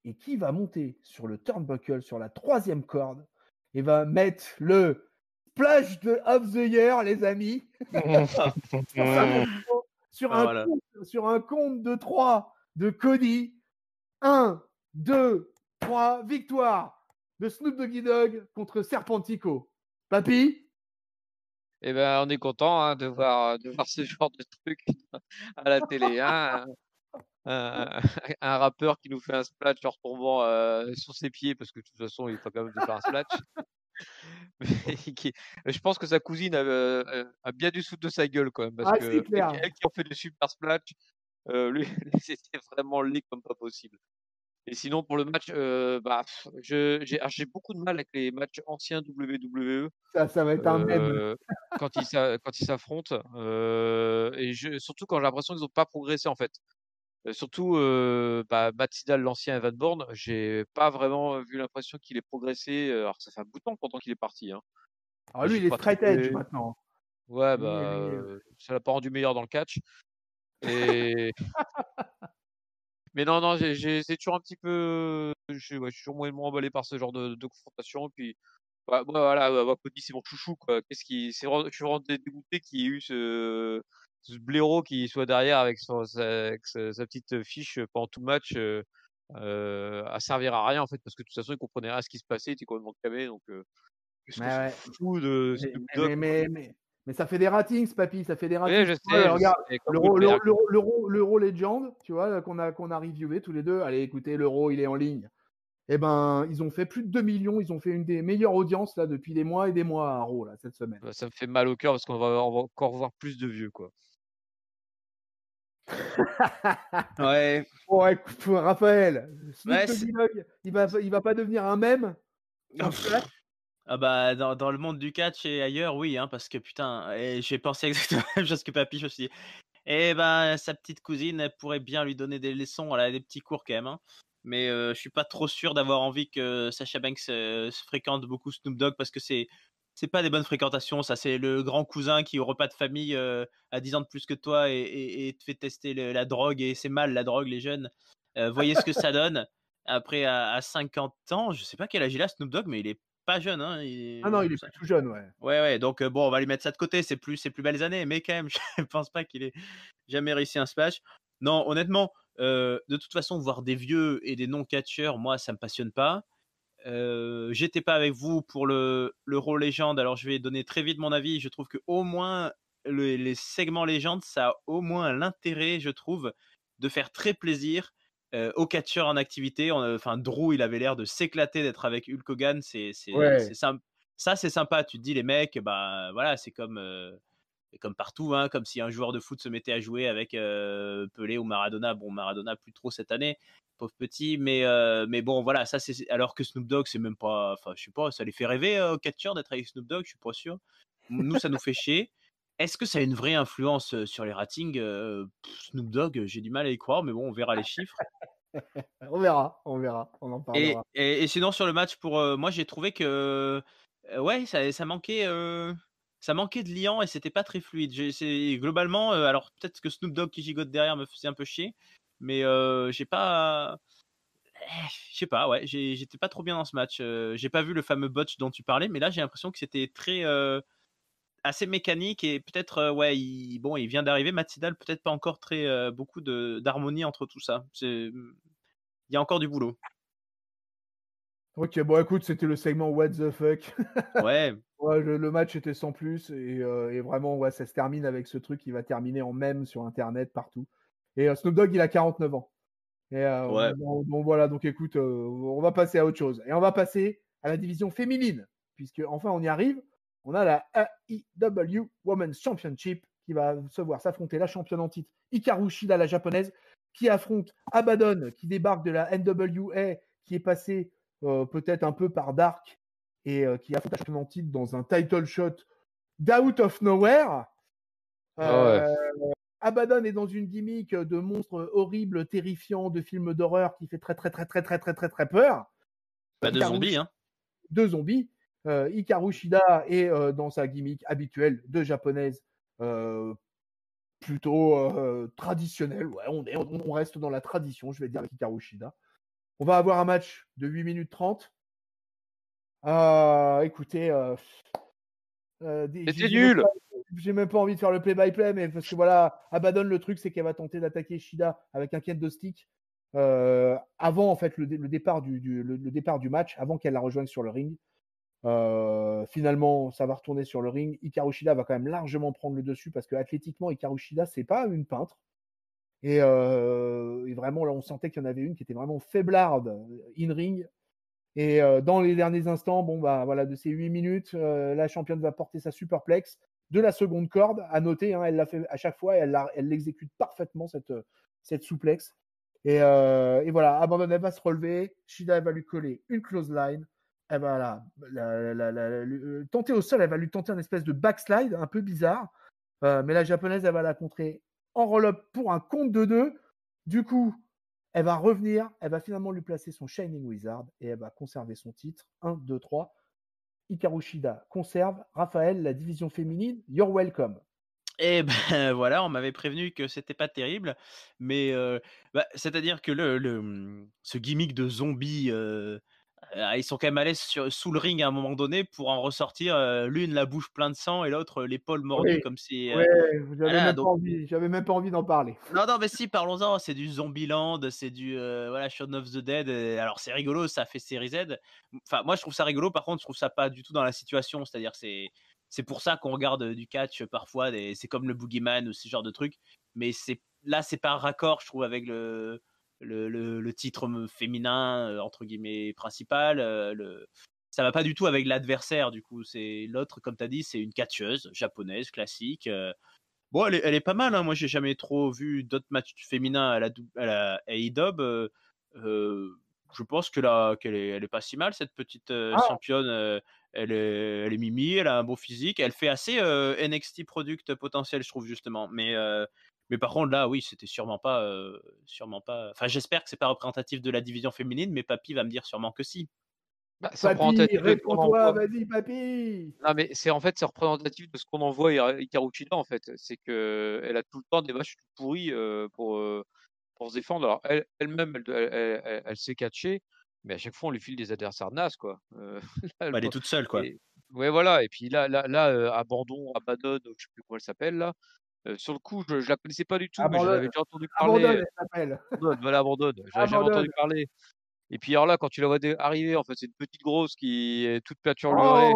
et qui va monter sur le turnbuckle, sur la 3e corde et va mettre le splash of the year, les amis. Sur un compte de 3 de Cody. 1, 2, 3, victoire de Snoop Doggy Dogg contre Serpentico. Papy? Eh ben, on est content hein, de voir ce genre de truc à la télé. Hein. Un rappeur qui nous fait un splash en retombant sur ses pieds, parce que de toute façon, il est pas capable de faire un splash. Mais je pense que sa cousine a bien dû se foutre de sa gueule quand même, parce Ah, que c'est clair. elle qui en fait des super splash, lui, c'était vraiment laid comme pas possible. Et sinon, pour le match, j'ai beaucoup de mal avec les matchs anciens WWE Ça va être un mème. quand ils s'affrontent. Surtout quand j'ai l'impression qu'ils n'ont pas progressé en fait. Surtout Matt Sydal, l'ancien Evan Bourne, j'ai pas vraiment vu l'impression qu'il ait progressé. Alors ça fait un bout de temps pourtant qu'il est parti. Hein. Alors Mais lui, j'ai il est pas straight edge trouvé. maintenant. Ouais, Lui, ça l'a pas rendu meilleur dans le catch. Et mais non, c'est toujours un petit peu. Je suis toujours moins emballé par ce genre de confrontation. Puis, moi, voilà, Cody, c'est mon chouchou, quoi. Je suis vraiment dégoûté qu'il y ait eu ce blaireau qui soit derrière avec sa petite fiche pendant tout le match, à servir à rien, en fait, parce que de toute façon, il comprenait rien à ce qui se passait, il était complètement camé. Donc, qu'est-ce qu'on s'en ouais. fout de Mais, Snoop mais, Dogg, quoi. mais, mais, mais ça fait des ratings, papy, ça fait des Oui, ratings. Ouais, je regarde, sais, comme vous, de manière l'Euro Legend, tu vois, qu'on a reviewé tous les deux. Allez, écoutez, l'Euro, il est en ligne. Eh ben, ils ont fait plus de 2 millions. Ils ont fait une des meilleures audiences là depuis des mois et des mois à Raw là, cette semaine. ça me fait mal au cœur parce on va encore voir plus de vieux, quoi. Ouais. Bon, écoute, Raphaël, Snoop Ouais, Doggy Dogg, il va pas devenir un mème un flash. Ah bah dans le monde du catch et ailleurs, oui, hein, parce que putain, j'ai pensé exactement la même chose que papy, je me suis dit: «Eh ben, sa petite cousine, elle pourrait bien lui donner des leçons, elle a des petits cours quand même, hein». Mais je suis pas trop sûr d'avoir envie que Sasha Banks, se fréquente beaucoup Snoop Dogg parce que c'est pas des bonnes fréquentations ça. C'est le grand cousin qui au repas de famille, a 10 ans de plus que toi et te fait tester la drogue et c'est mal la drogue les jeunes. Voyez ce que ça donne. Après à 50 ans, je sais pas quel âge il a Snoop Dogg, mais il est pas jeune, hein, Ah non, il est plus tout jeune, ouais. ouais, donc bon, on va lui mettre ça de côté, c'est plus belles années, mais quand même, je pense pas qu'il ait jamais réussi un splash. Non, honnêtement, de toute façon, voir des vieux et des non-catcheurs, moi, ça me passionne pas. J'étais pas avec vous pour l'Euro Légende, alors je vais donner très vite mon avis. Je trouve que au moins les segments légendes, ça a au moins l'intérêt, je trouve, de faire très plaisir aux catcheurs en activité. Enfin, Drew, il avait l'air de s'éclater d'être avec Hulk Hogan. Ouais. Ça, c'est sympa. Tu te dis, les mecs, bah voilà, c'est comme partout, hein, comme si un joueur de foot se mettait à jouer avec Pelé ou Maradona. Bon, Maradona plus trop cette année, pauvre petit, mais bon, voilà, ça c'est alors que Snoop Dogg, c'est même pas, enfin, je sais pas, ça les fait rêver aux catcheurs d'être avec Snoop Dogg, je suis pas sûr. Nous, ça nous fait chier. Est-ce que ça a une vraie influence sur les ratings Snoop Dogg, j'ai du mal à y croire, mais bon, on verra les chiffres. On verra, on en parlera. Et sinon sur le match pour moi j'ai trouvé que ouais ça manquait de liant et c'était pas très fluide. C'est globalement alors peut-être que Snoop Dogg qui gigote derrière me faisait un peu chier, mais j'ai pas je sais pas ouais, j'étais pas trop bien dans ce match. J'ai pas vu le fameux botch dont tu parlais, mais là j'ai l'impression que c'était très assez mécanique et peut-être ouais il vient d'arriver Matt Sydal, peut-être pas encore très beaucoup d'harmonie entre tout ça. Il y a encore du boulot. Ok, bon, écoute, c'était le segment What the fuck. Ouais. Ouais, le match était sans plus et vraiment, ouais, ça se termine avec ce truc qui va terminer en mème sur Internet partout. Et Snoop Dogg, il a 49 ans. Et Ouais. bon, voilà, donc écoute, on va passer à autre chose. Et on va passer à la division féminine, puisque enfin on y arrive. On a la AEW Women's Championship qui va se voir s'affronter la championne en titre Hikaru Shida, la japonaise, qui affronte Abaddon, qui débarque de la NWA, qui est passé peut-être un peu par Dark et qui affronte la championne en titre dans un title shot d'out of nowhere. Abaddon est dans une gimmick de monstre horrible, terrifiant, de film d'horreur qui fait très peur. Pas de zombies, hein. De zombies. Hikaru Shida est dans sa gimmick habituelle de japonaise plutôt traditionnelle. Ouais, on reste dans la tradition, je vais dire, avec Hikaru Shida. On va avoir un match de 8 minutes 30. Écoutez, c'était nul. J'ai même pas envie de faire le play-by-play, mais parce que voilà, Abaddon, le truc, c'est qu'elle va tenter d'attaquer Shida avec un kendo stick avant en fait le départ du match, avant qu'elle la rejoigne sur le ring. Finalement, ça va retourner sur le ring. Hikaru Shida va quand même largement prendre le dessus parce que athlétiquement, Hikaru Shida, c'est pas une peintre. Et vraiment, là, on sentait qu'il y en avait une qui était vraiment faiblarde in-ring. Et dans les derniers instants, voilà, de ces 8 minutes, la championne va porter sa superplex de la seconde corde. À noter, hein, elle l'a fait à chaque fois et elle l'exécute parfaitement, cette souplex. Et voilà, Abandon, elle va se relever. Shida, elle va lui coller une clothesline. Elle va tenter au sol, elle va lui tenter un espèce de backslide un peu bizarre. Mais la japonaise, elle va la contrer en roll-up pour un compte de 2. Du coup, elle va revenir, elle va finalement lui placer son Shining Wizard et elle va conserver son titre. 1, 2, 3. Hikaru Shida conserve. Raphaël, la division féminine, you're welcome. Et ben voilà, on m'avait prévenu que c'était pas terrible, mais c'est-à-dire que ce gimmick de zombie, ils sont quand même à l'aise sous le ring à un moment donné pour en ressortir, l'une la bouche pleine de sang et l'autre l'épaule mordue Oui, comme si, ouais, voilà donc j'avais même pas envie d'en parler. non, mais si, parlons-en, c'est du Zombieland, c'est du, voilà, Shaun of the Dead, alors c'est rigolo, ça fait série Z. Enfin, moi, je trouve ça rigolo, par contre, je trouve ça pas du tout dans la situation. C'est-à-dire, c'est pour ça qu'on regarde, du catch, parfois, c'est comme le Boogeyman ou ce genre de trucs. Mais c'est pas raccord, je trouve, avec le titre féminin, entre guillemets, principal. Ça va pas du tout avec l'adversaire, du coup. C'est l'autre, comme tu as dit, c'est une catcheuse japonaise classique. Bon, elle est pas mal, hein. Moi, j'ai jamais trop vu d'autres matchs féminins à la AEW. Je pense qu'elle est pas si mal, cette petite championne. Elle est mimi, elle a un beau physique. Elle fait assez NXT product potentiel, je trouve, justement. Mais par contre, là, oui, c'était sûrement pas. Enfin, j'espère que c'est pas représentatif de la division féminine, mais Papy va me dire sûrement que si. Bah, c'est Papy, représentatif de ce qu'on en réponds-toi, voit. vas-y, papy. Non, mais c'est représentatif de ce qu'on en voit Hikaru Shida, en fait. C'est qu'elle a tout le temps des matchs tout pourris pour se défendre. Alors, elle-même, elle sait catcher, mais à chaque fois, on lui file des adversaires nazes, quoi. Là, Elle est toute seule, quoi. ouais, voilà. Et puis là, Abaddon, je sais plus comment elle s'appelle, là. Sur le coup, je la connaissais pas du tout, mais j'en avais déjà entendu parler. Abandonne, elle s'appelle. Abandon, voilà, Abandon. J'en avais jamais entendu Abandonne. parler. Et puis alors là, quand tu la vois arriver, en fait, c'est une petite grosse qui est toute peinturlurée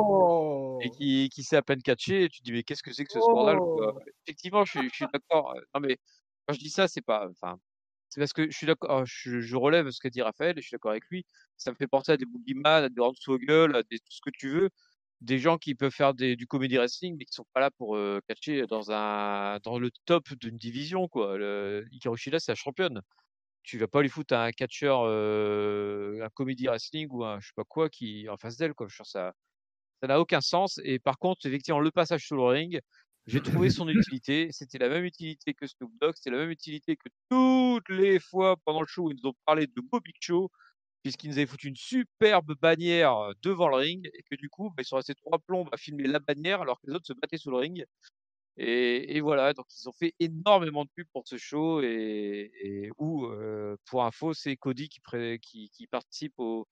et qui sait à peine catcher. Et tu te dis, mais qu'est-ce que c'est que ce scandale, quoi? Effectivement, je suis d'accord. Non, mais quand je dis ça, c'est pas, enfin, c'est parce que je suis d'accord. Je relève ce qu'a dit Raphaël et je suis d'accord avec lui. Ça me fait penser à des Boogeyman, à des Hornswoggle, à tout ce que tu veux. Des gens qui peuvent faire du comedy wrestling, mais qui sont pas là pour catcher dans le top d'une division, quoi. Hikaru Shida, c'est la championne. Tu vas pas lui foutre un catcheur, un comedy wrestling ou un je sais pas quoi qui en face d'elle, quoi. Je trouve ça n'a aucun sens. Et par contre, effectivement, le passage sous le ring, j'ai trouvé son utilité. C'était la même utilité que Snoop Dogg, c'était la même utilité que toutes les fois pendant le show où ils nous ont parlé de Bobby Show, puisqu'ils nous avaient foutu une superbe bannière devant le ring et que du coup, bah, ils sont restés 3 plombes à filmer la bannière alors que les autres se battaient sous le ring. Et voilà, donc ils ont fait énormément de pub pour ce show et où, pour info, c'est Cody qui participe au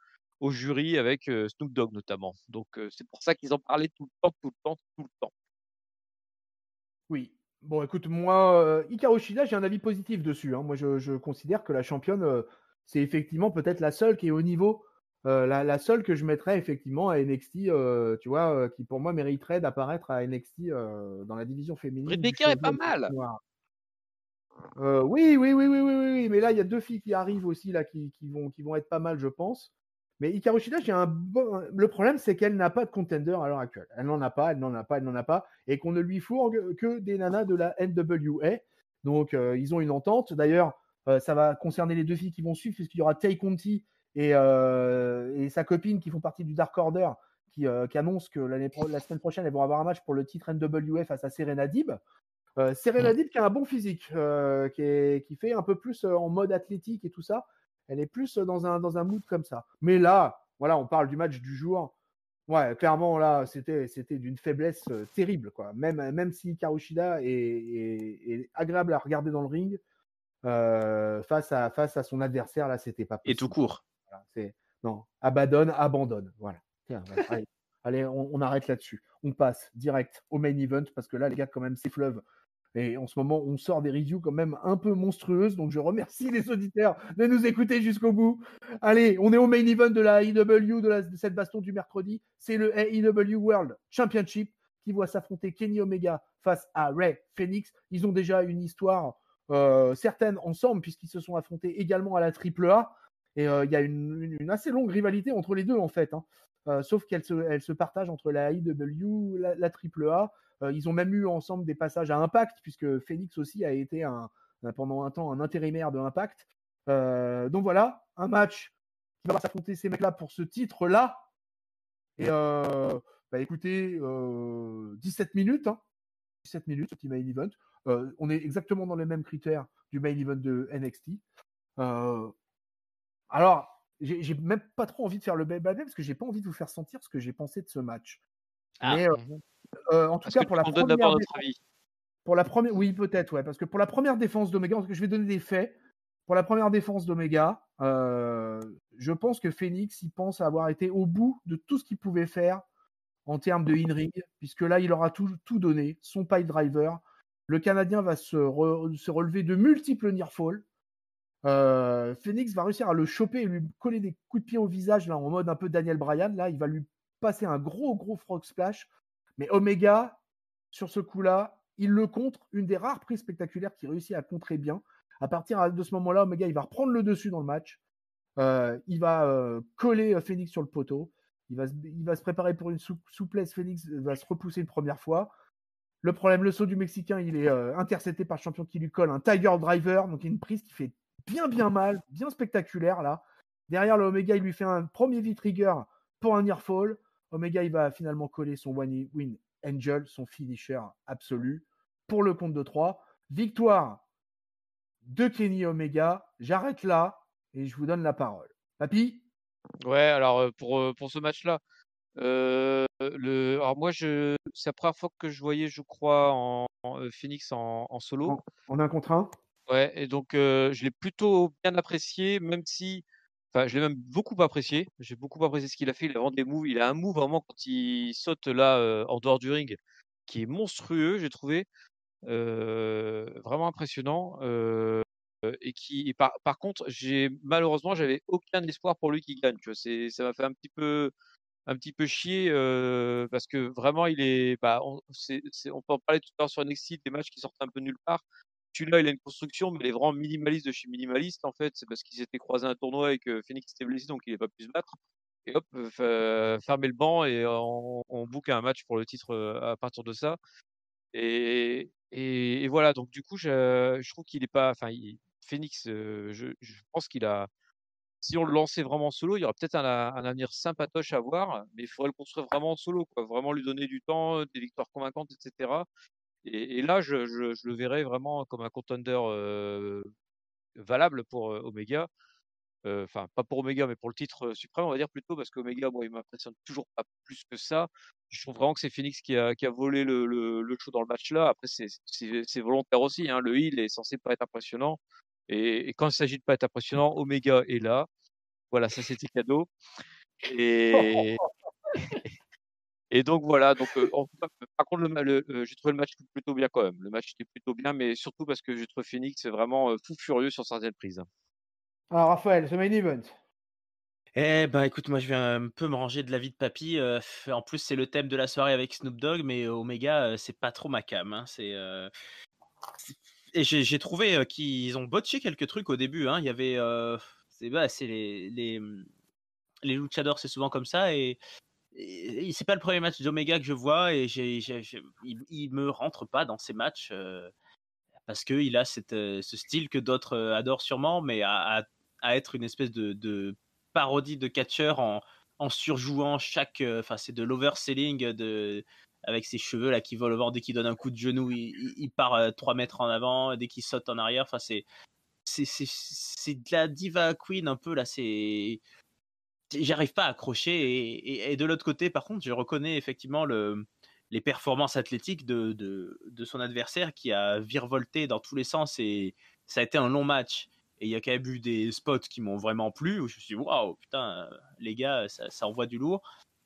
jury avec Snoop Dogg notamment. Donc c'est pour ça qu'ils en parlaient tout le temps, tout le temps, tout le temps. Oui. Bon, écoute, moi, Hikaru Shida, j'ai un avis positif dessus, hein. Moi, je considère que la championne, c'est effectivement peut-être la seule qui est au niveau, la seule que je mettrais effectivement à NXT, tu vois, qui pour moi mériterait d'apparaître à NXT dans la division féminine Britt du Baker est cheveu pas mal. noir. Oui, mais là, il y a 2 filles qui arrivent aussi, là, qui vont être pas mal, je pense. Mais Hikaru Shida, le problème, c'est qu'elle n'a pas de contender à l'heure actuelle. Elle n'en a pas, et qu'on ne lui fourgue que des nanas de la NWA. Donc, ils ont une entente. D'ailleurs, ça va concerner les 2 filles qui vont suivre, puisqu'il y aura Tay Conti et sa copine qui font partie du Dark Order, qui annoncent que la semaine prochaine, elles vont avoir un match pour le titre NWA face à Serena Deeb. Serena Deeb qui a un bon physique, qui fait un peu plus en mode athlétique et tout ça. Elle est plus dans un mood comme ça. Mais là, voilà, on parle du match du jour. Ouais, clairement, là, c'était d'une faiblesse terrible, quoi. Même si Hikaru Shida est agréable à regarder dans le ring, face à son adversaire, là, c'était pas possible. Et tout court. Voilà, non, abandonne. Voilà. Tiens, voilà. Allez, on arrête là-dessus. On passe direct au main event parce que là, les gars, quand même, c'est fleuve. Et en ce moment, on sort des reviews quand même un peu monstrueuses. Donc, je remercie les auditeurs de nous écouter jusqu'au bout. Allez, on est au main event de la AEW, de cette baston du mercredi. C'est le AEW World Championship qui voit s'affronter Kenny Omega face à Rey Fénix. Ils ont déjà une histoire certaine ensemble puisqu'ils se sont affrontés également à la AAA. Et il y a une assez longue rivalité entre les deux, en fait. Sauf qu'elle se partage entre la AEW, la AAA. Ils ont même eu ensemble des passages à Impact, puisque Phoenix aussi a été pendant un temps un intérimaire de Impact. Donc voilà, un match qui va s'affronter ces mecs-là pour ce titre-là. Et écoutez, 17 minutes, 17 minutes, ce petit main event. On est exactement dans les mêmes critères du main event de NXT. Alors, j'ai même pas trop envie de faire le blabla parce que j'ai pas envie de vous faire sentir ce que j'ai pensé de ce match. Mais en tout cas, pour la première défense, oui, peut-être, ouais, parce que pour la première défense d'Omega, parce que je vais donner des faits. Pour la première défense d'Omega, je pense que Phoenix, il pense avoir été au bout de tout ce qu'il pouvait faire en termes de in-ring, puisque là, il aura tout donné, son pipe driver. Le Canadien va se relever de multiples near fall. Phoenix va réussir à le choper et lui coller des coups de pied au visage là, en mode un peu Daniel Bryan. Là, il va lui passer un gros frog splash. Mais Omega, sur ce coup-là, il le contre. Une des rares prises spectaculaires qu'il réussit à contrer bien. À partir de ce moment-là, Omega, il va reprendre le dessus dans le match. Il va coller Phoenix sur le poteau. Il va se préparer pour une souplesse. Phoenix va se repousser une première fois. Le problème, le saut du Mexicain, il est intercepté par le champion qui lui colle un Tiger Driver. Donc, il y a une prise qui fait bien mal, bien spectaculaire là. Derrière le Omega, il lui fait un premier V-trigger pour un near fall. Omega, il va finalement coller son One Win Angel, son finisher absolu, pour le compte de 3. Victoire de Kenny Omega. J'arrête là et je vous donne la parole. Papy ? Ouais, alors pour ce match-là, alors moi, c'est la première fois que je voyais, je crois, Phoenix en solo. En 1 contre 1. Ouais, et donc je l'ai plutôt bien apprécié, même si, enfin, je l'ai même beaucoup apprécié. J'ai beaucoup apprécié ce qu'il a fait. Il a vraiment des moves. Il a un move vraiment quand il saute là en dehors du ring, qui est monstrueux, j'ai trouvé, vraiment impressionnant. Et par contre, malheureusement, j'avais aucun espoir pour lui qui gagne. Tu vois, ça m'a fait un petit peu chier parce que vraiment, on peut en parler tout à l'heure sur NXT, des matchs qui sortent un peu nulle part. Celui-là, il a une construction, mais il est vraiment minimaliste de chez minimaliste, en fait. C'est parce qu'ils s'étaient croisés un tournoi et que Phoenix était blessé, donc il n'a pas pu se battre. Et hop, fermer le banc et on book un match pour le titre à partir de ça. Et voilà, donc du coup, je trouve qu'il est pas. Enfin, Phoenix, je pense qu'il a. Si on le lançait vraiment en solo, il y aura peut-être un avenir sympatoche à voir, mais il faudrait le construire vraiment en solo, quoi. Vraiment lui donner du temps, des victoires convaincantes, etc. Et là, je le verrais vraiment comme un contender valable pour Omega. Enfin, pas pour Omega, mais pour le titre suprême, on va dire plutôt, parce qu'Omega, moi, il m'impressionne toujours pas plus que ça. Je trouve vraiment que c'est Phoenix qui a volé le show dans le match là. Après, c'est volontaire aussi, hein. Le heel est censé pas être impressionnant. Et quand il s'agit de pas être impressionnant, Omega est là. Voilà, ça c'était cadeau. Et, et donc voilà. Donc, par contre, j'ai trouvé le match plutôt bien quand même. Le match était plutôt bien, mais surtout parce que j'ai trouvé Phoenix vraiment fou furieux sur certaines prises. Alors, Raphaël, ce main event. Eh ben, écoute, moi, je vais un peu me ranger de l'avis de papy. En plus, c'est le thème de la soirée avec Snoop Dogg, mais Omega, c'est pas trop ma came. Hein. Et j'ai trouvé qu'ils ont botché quelques trucs au début. Hein. Il y avait, c'est les luchadors, c'est souvent comme ça. Et c'est pas le premier match d'Omega que je vois, et il me rentre pas dans ces matchs parce que il a ce style que d'autres adorent sûrement, mais à être une espèce de parodie de catcheur en surjouant chaque. Enfin, c'est de l'overselling avec ses cheveux là qui volent au bord. Dès qu'il donne un coup de genou, il part 3 mètres en avant. Dès qu'il saute en arrière, enfin, c'est de la diva queen un peu là. J'arrive pas à accrocher. Et de l'autre côté, par contre, je reconnais effectivement les performances athlétiques de son adversaire qui a virevolté dans tous les sens, et ça a été un long match. Et il y a quand même eu des spots qui m'ont vraiment plu, où je me suis dit, waouh, putain, les gars, ça envoie du lourd.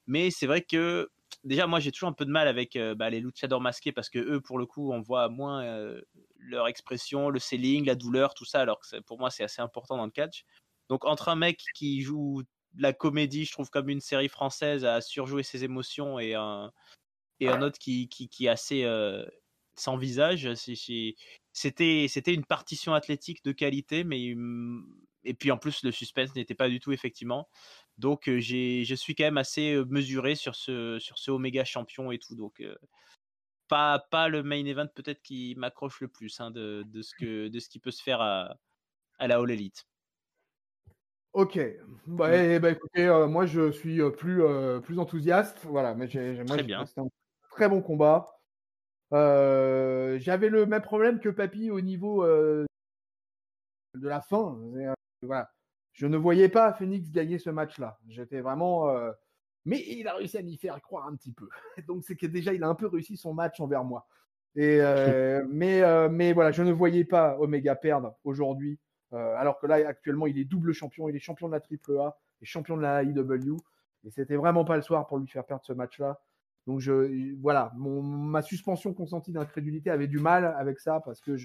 Mais c'est vrai que déjà, moi, j'ai toujours un peu de mal avec les luchadors masqués parce que eux, pour le coup, on voit moins leur expression, le selling, la douleur, tout ça, alors que pour moi, c'est assez important dans le catch. Donc, entre un mec qui joue la comédie, je trouve, comme une série française à surjouer ses émotions et un autre qui est assez sans visage, c'était une partition athlétique de qualité, mais et puis en plus, le suspense n'était pas du tout, effectivement. Donc, je suis quand même assez mesuré sur ce Omega champion et tout. Donc, pas le main event peut-être qui m'accroche le plus de ce qui peut se faire à la All Elite. Ok. Écoutez, moi je suis plus enthousiaste. Voilà, mais Très bien. c'était un très bon combat. J'avais le même problème que Papy au niveau de la fin. Voilà. Je ne voyais pas Phoenix gagner ce match-là. J'étais vraiment. Mais il a réussi à m'y faire croire un petit peu. Donc c'est que déjà, il a un peu réussi son match envers moi. Mais voilà, je ne voyais pas Omega perdre aujourd'hui. Alors que là, actuellement, il est double champion. Il est champion de la AAA et champion de la AEW. Et c'était vraiment pas le soir pour lui faire perdre ce match-là. Donc voilà, ma suspension consentie d'incrédulité avait du mal avec ça parce que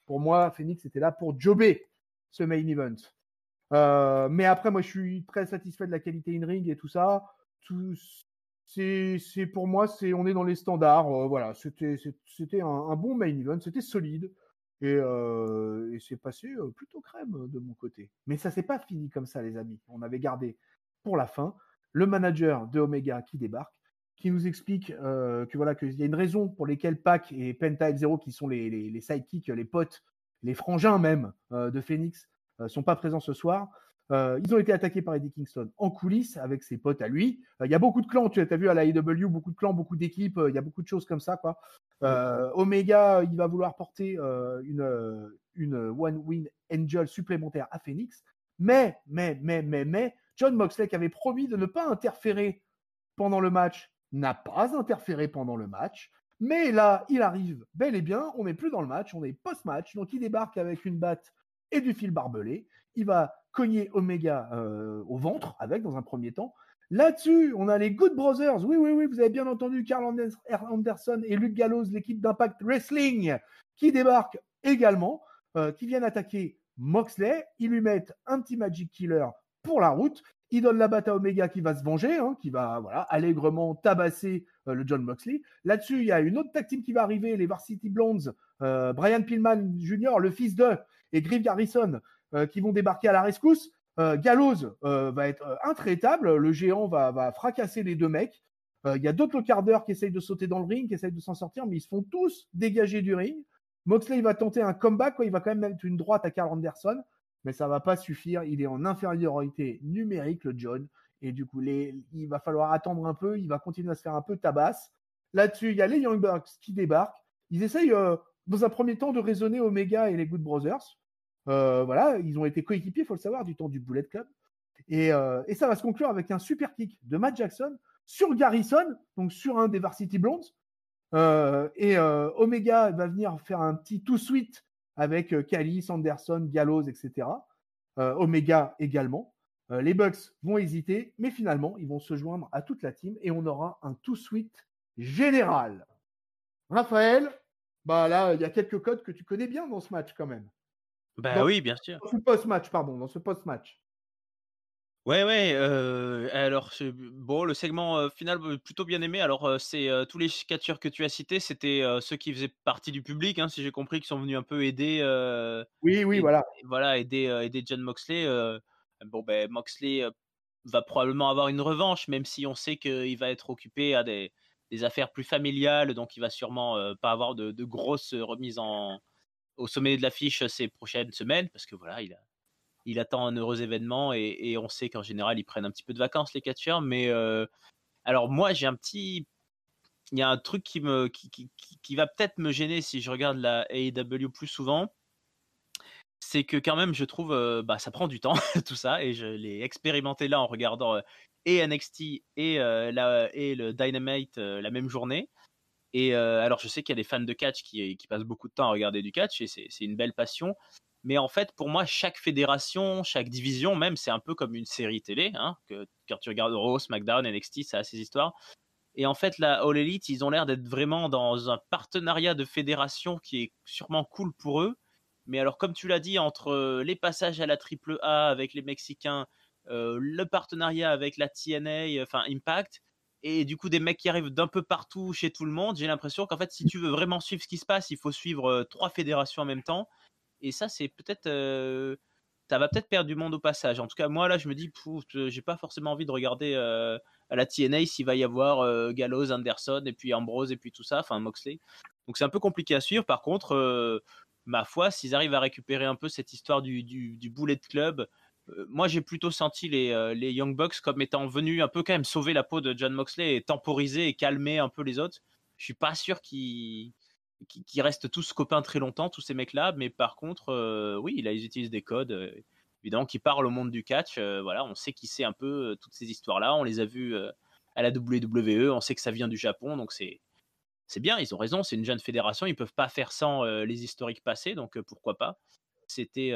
pour moi, Phoenix était là pour jobber ce main event. Mais après, moi, je suis très satisfait de la qualité in-ring et tout ça. C'est pour moi, on est dans les standards. Voilà, c'était un bon main event, c'était solide. Et c'est passé plutôt crème de mon côté. Mais ça s'est pas fini comme ça, les amis. On avait gardé pour la fin le manager de Omega qui débarque, qui nous explique qu'il y a une raison pour laquelle Pac et Penta Zero, qui sont les sidekicks, les potes, les frangins même de Phoenix, sont pas présents ce soir. Ils ont été attaqués par Eddie Kingston en coulisses avec ses potes à lui. Il y a beaucoup de clans, tu as vu à la AEW, beaucoup de clans, beaucoup d'équipes, il y a beaucoup de choses comme ça, quoi. Omega, il va vouloir porter une One Win Angel supplémentaire à Phoenix, mais Jon Moxley, qui avait promis de ne pas interférer pendant le match, n'a pas interféré pendant le match. Mais là, il arrive bel et bien, on n'est plus dans le match, on est post-match, donc il débarque avec une batte et du fil barbelé. Il va cogner Omega au ventre avec, dans un premier temps. Là-dessus, on a les Good Brothers. Oui, vous avez bien entendu, Karl Anderson et Luke Gallows, l'équipe d'Impact Wrestling, qui débarquent également, qui viennent attaquer Moxley. Ils lui mettent un petit Magic Killer pour la route. Il donne la batte à Omega qui va se venger, qui va allègrement tabasser le Jon Moxley. Là-dessus, il y a une autre tag team qui va arriver, les Varsity Blondes, Brian Pillman Jr., le fils de, et Griff Garrison, qui vont débarquer à la rescousse. Gallows va être intraitable, le géant va fracasser les deux mecs. Il y a d'autres locardeurs qui essayent de sauter dans le ring, qui essayent de s'en sortir, mais ils se font tous dégager du ring. Moxley, il va tenter un comeback, il va quand même mettre une droite à Karl Anderson, mais ça va pas suffire. Il est en infériorité numérique, le John, et du coup, il va falloir attendre un peu. Il va continuer à se faire un peu tabasse. Là-dessus, il y a les Young Bucks qui débarquent. Ils essayent, dans un premier temps, de raisonner Omega et les Good Brothers. Ils ont été coéquipiers, il faut le savoir, du temps du Bullet Club. Et ça va se conclure avec un super kick de Matt Jackson sur Garrison, donc sur un des Varsity Blondes. Omega va venir faire un petit tout suite avec Callis, Anderson, Gallows, etc. Omega également. Les Bucks vont hésiter, mais finalement, ils vont se joindre à toute la team et on aura un tout suite général. Raphaël, là, il y a quelques codes que tu connais bien dans ce match quand même. Oui, bien sûr. Dans ce post-match. Ouais. Alors, le segment final, plutôt bien aimé. Alors, c'est tous les catcheurs que tu as cités, c'était ceux qui faisaient partie du public, si j'ai compris, qui sont venus un peu aider. Voilà. Voilà, aider Jon Moxley. Moxley va probablement avoir une revanche, même si on sait qu'il va être occupé à des affaires plus familiales, donc il va sûrement pas avoir de grosses remises au sommet de l'affiche ces prochaines semaines, parce que voilà, il attend un heureux événement et on sait qu'en général ils prennent un petit peu de vacances les catcheurs. Mais alors moi il y a un truc qui va peut-être me gêner si je regarde la AEW plus souvent, c'est que quand même je trouve ça prend du temps tout ça, et je l'ai expérimenté là en regardant et NXT et le Dynamite la même journée. Et alors je sais qu'il y a des fans de catch qui passent beaucoup de temps à regarder du catch, et c'est une belle passion. Mais en fait, pour moi, chaque fédération, chaque division même, c'est un peu comme une série télé. Quand tu regardes Raw, SmackDown, NXT, ça a ses histoires. Et en fait, la All Elite, ils ont l'air d'être vraiment dans un partenariat de fédération qui est sûrement cool pour eux. Mais alors, comme tu l'as dit, entre les passages à la AAA avec les Mexicains, le partenariat avec la TNA, enfin Impact, et du coup des mecs qui arrivent d'un peu partout chez tout le monde, j'ai l'impression qu'en fait, si tu veux vraiment suivre ce qui se passe, il faut suivre 3 fédérations en même temps. Et ça, c'est peut-être... ça va peut-être perdre du monde au passage. En tout cas, moi, là, je me dis, j'ai pas forcément envie de regarder à la TNA s'il va y avoir Gallows, Anderson, et puis Ambrose, et puis tout ça, enfin Moxley. Donc c'est un peu compliqué à suivre. Par contre, ma foi, s'ils arrivent à récupérer un peu cette histoire du Bullet Club, moi j'ai plutôt senti les Young Bucks comme étant venus un peu quand même sauver la peau de John Moxley et temporiser et calmer un peu les autres. Je suis pas sûr qu'ils restent tous copains très longtemps, tous ces mecs-là, mais par contre, oui, là, ils utilisent des codes, évidemment, qui parlent au monde du catch. Voilà, on sait qui c'est un peu toutes ces histoires-là, on les a vues à la WWE, on sait que ça vient du Japon, donc c'est bien, ils ont raison, c'est une jeune fédération, ils peuvent pas faire sans les historiques passés, donc pourquoi pas. C'était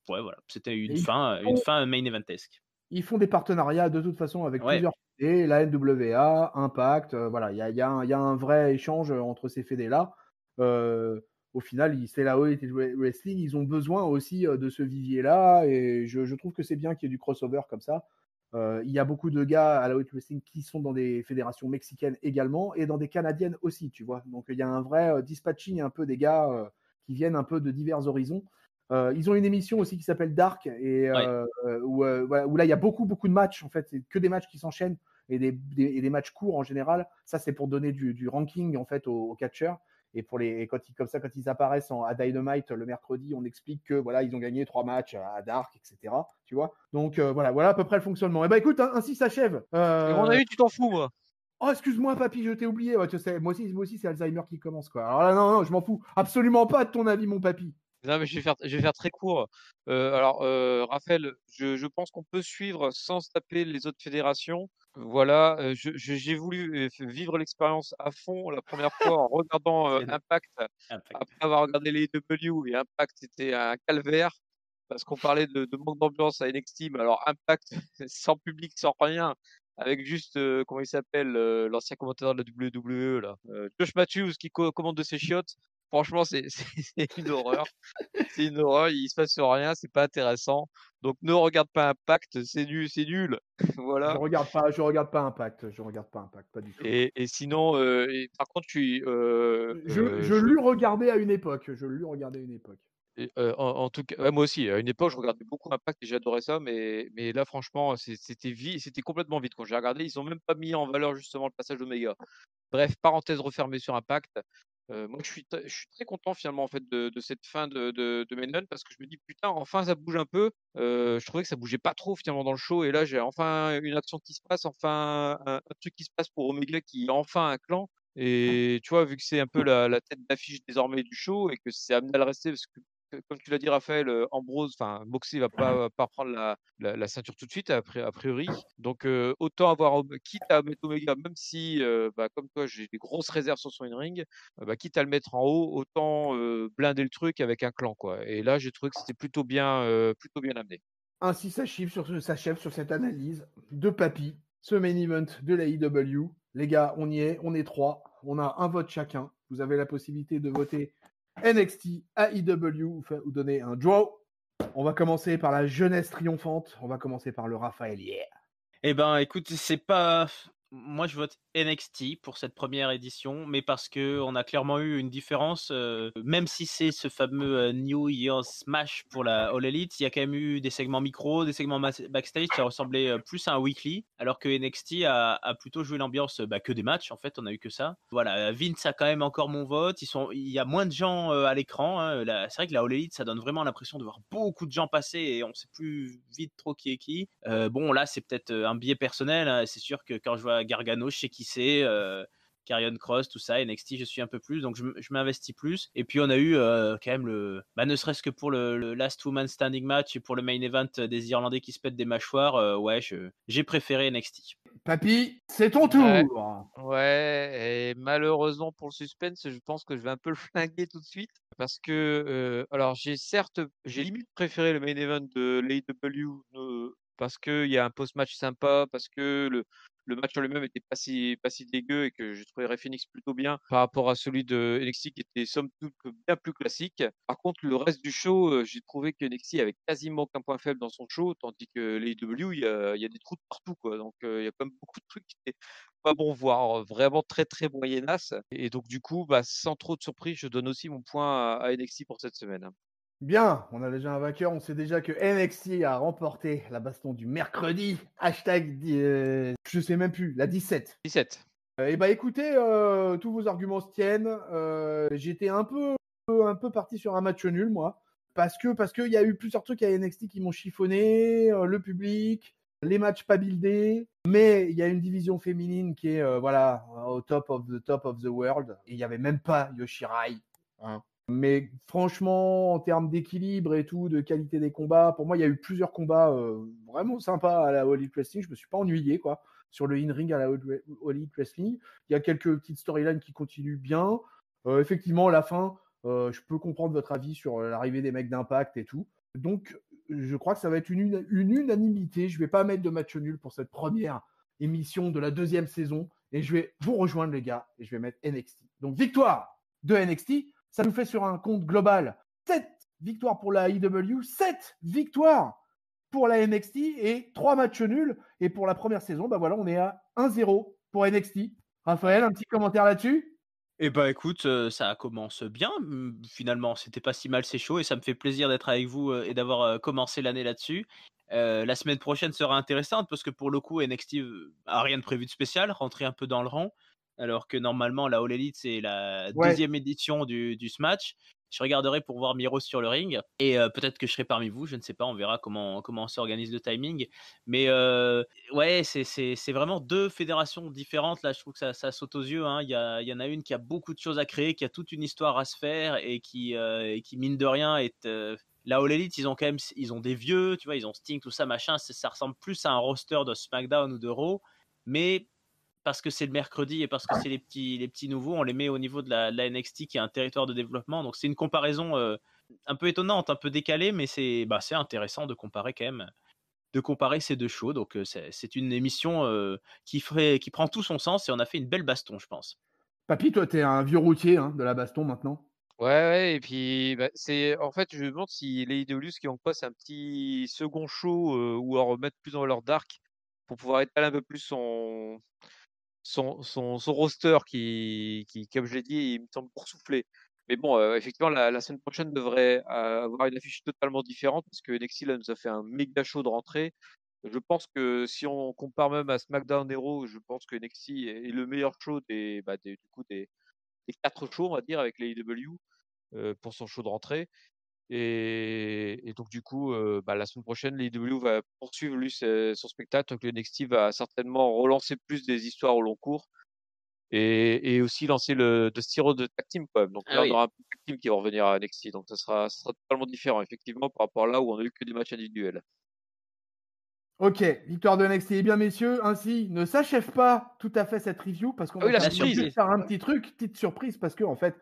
ouais, voilà, c'était Et une fin main eventesque. ils font des partenariats de toute façon avec Ouais. plusieurs fédés, la NWA, Impact, voilà, il y a un vrai échange entre ces fédés-là. Au final, c'est la All Elite Wrestling, ils ont besoin aussi de ce vivier-là, et je trouve que c'est bien qu'il y ait du crossover comme ça. Il y a beaucoup de gars à la All Elite Wrestling qui sont dans des fédérations mexicaines également, et dans des canadiennes aussi, tu vois. Donc il y a un vrai dispatching un peu des gars qui viennent un peu de divers horizons. Ils ont une émission aussi qui s'appelle Dark, et voilà, où là il y a beaucoup de matchs, en fait, c'est que des matchs qui s'enchaînent, et des matchs courts en général. Ça, c'est pour donner du ranking en fait aux catcheurs. Et quand ils apparaissent à Dynamite le mercredi, on explique que voilà, ils ont gagné 3 matchs à Dark, etc. Tu vois. Donc voilà à peu près le fonctionnement. Et bah écoute, ainsi s'achève. À mon avis, tu t'en fous, moi. Oh, excuse-moi, papy, je t'ai oublié. Ouais, tu sais, moi aussi, c'est Alzheimer qui commence, quoi. Alors là, non, je m'en fous absolument pas de ton avis, mon papy. Non, mais je vais faire très court. Raphaël, je pense qu'on peut suivre sans se taper les autres fédérations. Voilà, j'ai voulu vivre l'expérience à fond la première fois en regardant Impact. Après avoir regardé les W, et Impact, c'était un calvaire parce qu'on parlait de manque d'ambiance à NXT. Mais alors, Impact, sans public, sans rien, avec juste, comment il s'appelle, l'ancien commentateur de la WWE, là, Josh Matthews qui commande de ses chiottes. Franchement, c'est une horreur. C'est une horreur, il se passe rien, c'est pas intéressant. Donc ne regarde pas Impact, c'est nul, c'est nul. Voilà. Je regarde pas Impact, pas du tout. Et sinon, par contre, Je l'ai regardé à une époque. En tout cas, ouais, moi aussi, à une époque, je regardais beaucoup Impact et j'adorais ça, mais là, franchement, c'était complètement vide quand j'ai regardé. Ils ont même pas mis en valeur justement le passage d'Omega. Bref, parenthèse refermée sur Impact. Moi, je suis très content finalement en fait de cette fin de Main Event parce que je me dis putain, enfin ça bouge un peu. Je trouvais que ça bougeait pas trop finalement dans le show, et là j'ai enfin une action qui se passe, enfin un truc qui se passe pour Omega qui a enfin un clan. Et tu vois, vu que c'est un peu la tête d'affiche désormais du show et que c'est amené à le rester, parce que comme tu l'as dit, Raphaël, Ambrose, enfin Moxley va pas prendre la ceinture tout de suite a priori. Donc autant avoir, quitte à mettre Omega, même si comme toi j'ai des grosses réserves sur son in-ring, quitte à le mettre en haut, autant blinder le truc avec un clan, quoi. Et là j'ai trouvé que c'était plutôt bien amené. Ainsi s'achève sur cette analyse de papy, ce main event de la IW. Les gars, on y est, on est 3, on a un vote chacun. Vous avez la possibilité de voter NXT, AEW, ou donner un draw. On va commencer par la jeunesse triomphante, on va commencer par le Raphaël hier. Eh ben, écoute, c'est pas. Moi, je vote NXT pour cette première édition, mais parce que on a clairement eu une différence. Même si c'est ce fameux New Year's Smash pour la All Elite, il y a quand même eu des segments micro, des segments backstage. Ça ressemblait plus à un weekly, alors que NXT a plutôt joué l'ambiance que des matchs. En fait, on a eu que ça. Voilà, Vince a quand même encore mon vote. Il y a moins de gens à l'écran. Hein. C'est vrai que la All Elite, ça donne vraiment l'impression de voir beaucoup de gens passer et on sait plus vite trop qui est qui. Bon, là, c'est peut-être un biais personnel. Hein. C'est sûr que quand je vois Gargano, je sais qui c'est, Karrion Cross, tout ça, NXT, je suis un peu plus, donc je m'investis plus. Et puis on a eu quand même ne serait-ce que pour le Last Woman Standing match et pour le main event des Irlandais qui se pètent des mâchoires, j'ai préféré NXT. Papy, c'est ton tour. Ouais, et malheureusement pour le suspense, je pense que je vais un peu le flinguer tout de suite. Parce que, alors j'ai limite préféré le main event de l'AEW parce qu'il y a un post-match sympa, parce que le match en lui-même était pas si dégueu et que j'ai trouvé Ray Phoenix plutôt bien par rapport à celui de NXT qui était somme toute bien plus classique. Par contre, le reste du show, j'ai trouvé que NXT avait quasiment aucun point faible dans son show, tandis que les AEW, il y a des trous de partout, quoi. Donc, il y a quand même beaucoup de trucs qui étaient pas bons, voire vraiment très, très moyennasse. Et donc, du coup, sans trop de surprise, je donne aussi mon point à NXT pour cette semaine. Bien, on a déjà un vainqueur. On sait déjà que NXT a remporté la baston du mercredi. Hashtag, je sais même plus, la 17. 17. Eh ben écoutez, tous vos arguments se tiennent. J'étais un peu parti sur un match nul, moi. Parce que il y a eu plusieurs trucs à NXT qui m'ont chiffonné, le public, les matchs pas buildés. Mais il y a une division féminine qui est au top of the world. Et il n'y avait même pas Yoshirai. Hein. Mais franchement, en termes d'équilibre et tout, de qualité des combats, pour moi, il y a eu plusieurs combats vraiment sympas à la All Elite Wrestling. Je me suis pas ennuyé, quoi, sur le in-ring à la All Elite Wrestling. Il y a quelques petites storylines qui continuent bien. Effectivement, à la fin, je peux comprendre votre avis sur l'arrivée des mecs d'Impact et tout. Donc, je crois que ça va être une unanimité. Je vais pas mettre de match nul pour cette première émission de la deuxième saison. Et je vais vous rejoindre, les gars, et je vais mettre NXT. Donc, victoire de NXT. Ça nous fait sur un compte global 7 victoires pour la AEW, 7 victoires pour la NXT et 3 matchs nuls. Et pour la première saison, on est à 1-0 pour NXT. Raphaël, un petit commentaire là-dessus ? Eh ben écoute, ça commence bien. Finalement, c'était pas si mal, c'est chaud et ça me fait plaisir d'être avec vous et d'avoir commencé l'année là-dessus. La semaine prochaine sera intéressante parce que pour le coup, NXT a rien de prévu de spécial, rentrer un peu dans le rang. Alors que normalement, la All Elite, c'est la deuxième édition du Smash. Je regarderai pour voir Miro sur le ring. Et peut-être que je serai parmi vous, je ne sais pas, on verra comment on s'organise le timing. Mais ouais, c'est vraiment deux fédérations différentes. Là, je trouve que ça saute aux yeux. Hein. Il y en a une qui a beaucoup de choses à créer, qui a toute une histoire à se faire et qui mine de rien, est... La All Elite, ils ont des vieux, tu vois, ils ont Sting, tout ça, machin. Ça ressemble plus à un roster de SmackDown ou de Raw. Mais parce que c'est le mercredi et parce que c'est les petits nouveaux, on les met au niveau de la NXT qui est un territoire de développement. Donc c'est une comparaison un peu étonnante, un peu décalée, mais c'est intéressant de comparer quand même, de comparer ces deux shows. Donc c'est une émission qui prend tout son sens et on a fait une belle baston, je pense. Papy, toi, t'es un vieux routier de la baston maintenant. Ouais, et puis en fait, je me demande si les IW, ce qui en passe un petit second show ou à remettre plus dans leur dark pour pouvoir étaler un peu plus son roster qui, comme je l'ai dit, il me semble boursouflé. Mais bon, effectivement, la semaine prochaine devrait avoir une affiche totalement différente parce que NXT là, nous a fait un méga show de rentrée. Je pense que si on compare même à SmackDown Hero, je pense que NXT est le meilleur show des 4 shows, on va dire, avec les AEW pour son show de rentrée. Et donc, du coup, la semaine prochaine, l'AEW va poursuivre lui son spectacle. Donc, le NXT va certainement relancer plus des histoires au long cours et aussi lancer le Styro de Tag Team, quand même. Donc, là, on aura un peu de Tag Team qui va revenir à NXT. Donc, ça sera totalement différent, effectivement, par rapport à là où on a eu que des matchs individuels. Ok, victoire de NXT. Eh bien, messieurs, ainsi ne s'achève pas tout à fait cette review parce qu'on va faire un petit truc, petite surprise, parce que en fait,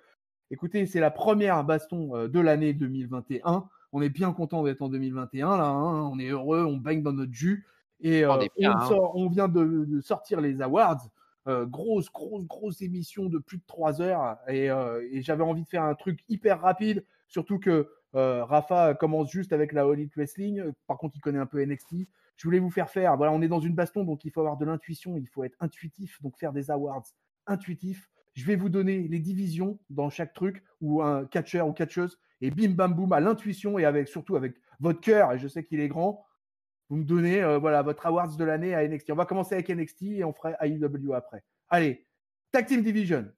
écoutez, c'est la première baston de l'année 2021. On est bien content d'être en 2021 là, hein. On est heureux, on baigne dans notre jus et on vient de sortir les awards. Grosse émission de plus de 3 heures et j'avais envie de faire un truc hyper rapide, surtout que Rafa commence juste avec la All Elite Wrestling. Par contre, il connaît un peu NXT. Je voulais vous faire, voilà, on est dans une baston, donc il faut avoir de l'intuition, il faut être intuitif, donc faire des awards intuitifs. Je vais vous donner les divisions dans chaque truc, ou un catcheur ou catcheuse, et bim bam boum, à l'intuition et surtout avec votre cœur, et je sais qu'il est grand, vous me donnez votre awards de l'année à NXT. On va commencer avec NXT et on fera AEW après. Allez, Tag Team Division.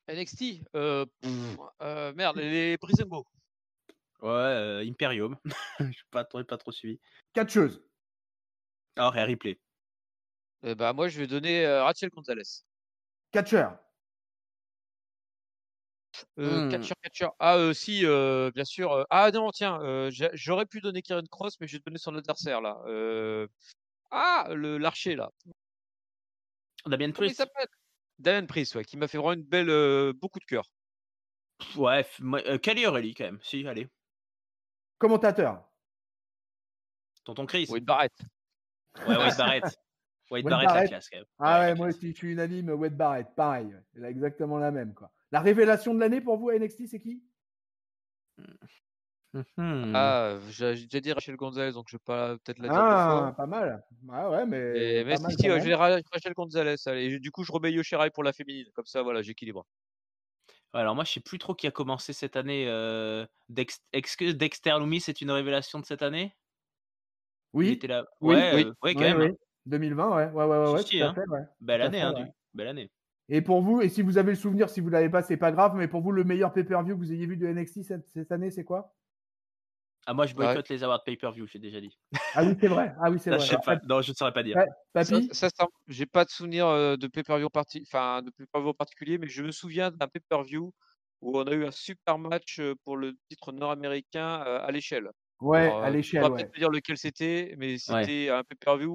NXT, merde, les Brisongo. Ouais, Imperium. Je n'ai pas trop suivi. Catcheuse. Alors, Rhea Ripley. Moi, je vais donner Rachel Gonzalez. Catcheur. Catcheur. Ah, si, bien sûr. Ah non, tiens, j'aurais pu donner Karen Cross, mais je vais donner son adversaire, là. L'archer, là. Damien Priest. Comment il s'appelle ? Damien Priest, ouais, qui m'a fait vraiment une belle... beaucoup de cœur. Ouais, Kelly O'Reilly, quand même. Si, allez. Commentateur. Tonton Chris. Wade Barrett. Ouais, Wade Barrett. Wade Wade Barrett, la Barrett. classe, quand même. Ah Ouais, ouais, la moi classe. aussi, je suis unanime. Wade Barrett, pareil. Elle a exactement la même, quoi. La révélation de l'année pour vous à NXT, c'est qui? J'ai déjà dit Rachel Gonzalez, donc je vais pas peut-être la dire 2 fois. Ah, pas mal. Ah ouais, mais Mais pas si, mal si, quand ouais, je même. vais Rachel Gonzalez. Allez, du coup, je remets Io Shirai pour la féminine. Comme ça, voilà, j'équilibre. Ouais, alors moi, je sais plus trop qui a commencé cette année. Est-ce que Dexter Lumis c'est une révélation de cette année? Il Oui, était là. oui, Ouais, Oui. ouais, quand oui, même, oui. hein. 2020, ouais, ouais, ouais, ouais, Si, ouais, si, tout à hein. fait, ouais. Belle Tout à année, fait, hein, ouais. belle année. Et pour vous, et si vous avez le souvenir, si vous l'avez pas, c'est pas grave, mais pour vous, le meilleur pay-per-view que vous ayez vu de NXT cette année, c'est quoi? Ah, moi, je Ouais. boycotte les awards pay-per-view, j'ai déjà dit. Ah oui, c'est vrai. Ah oui, c'est Là, vrai. je sais Alors, pas. Non, je ne saurais pas dire. Papy? J'ai pas de souvenir de pay-per-view de pay-per-view en particulier, mais je me souviens d'un pay-per-view où on a eu un super match pour le titre nord-américain à l'échelle. Ouais, Alors, à tu l'échelle, pourras ouais. peut-être me dire lequel c'était, mais Ouais. c'était un pay-per-view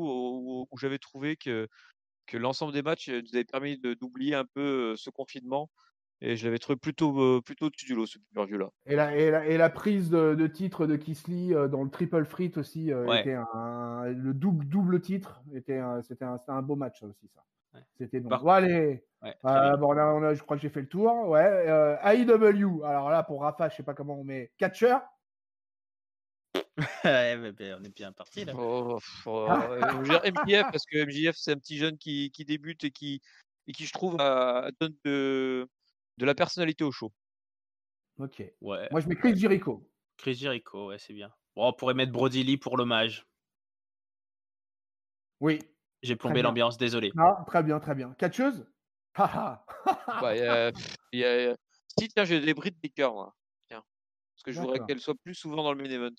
où j'avais trouvé que l'ensemble des matchs nous avait permis d'oublier un peu ce confinement. Et je l'avais trouvé plutôt au-dessus du lot, ce pay-per-view-là. Et la prise de titre de Keith Lee dans le Triple Threat aussi Ouais. était le double titre. C'était un beau match, ça aussi, ça. Ouais. C'était bon. Par- Bon, allez. Ouais, très bien. Bon, là, je crois que j'ai fait le tour. Ouais. AEW. Alors là, pour Rafa, je sais pas comment on met. Catcher. Ouais, on est bien parti là. Je veux dire MJF, parce que MJF, c'est un petit jeune qui débute et qui, je trouve, donne de la personnalité au show. Ok. Ouais. Moi, je mets Chris Jericho. Chris Jericho, ouais, c'est bien. Bon, on pourrait mettre Brody Lee pour l'hommage. Oui. J'ai Très plombé bien. l'ambiance, désolé. Ah, très bien, très bien. Catcheuse. Haha. Bah, Si, tiens, j'ai des Britt Baker, moi. Tiens. Parce que je voudrais D'accord. qu'elle soit plus souvent dans le main event.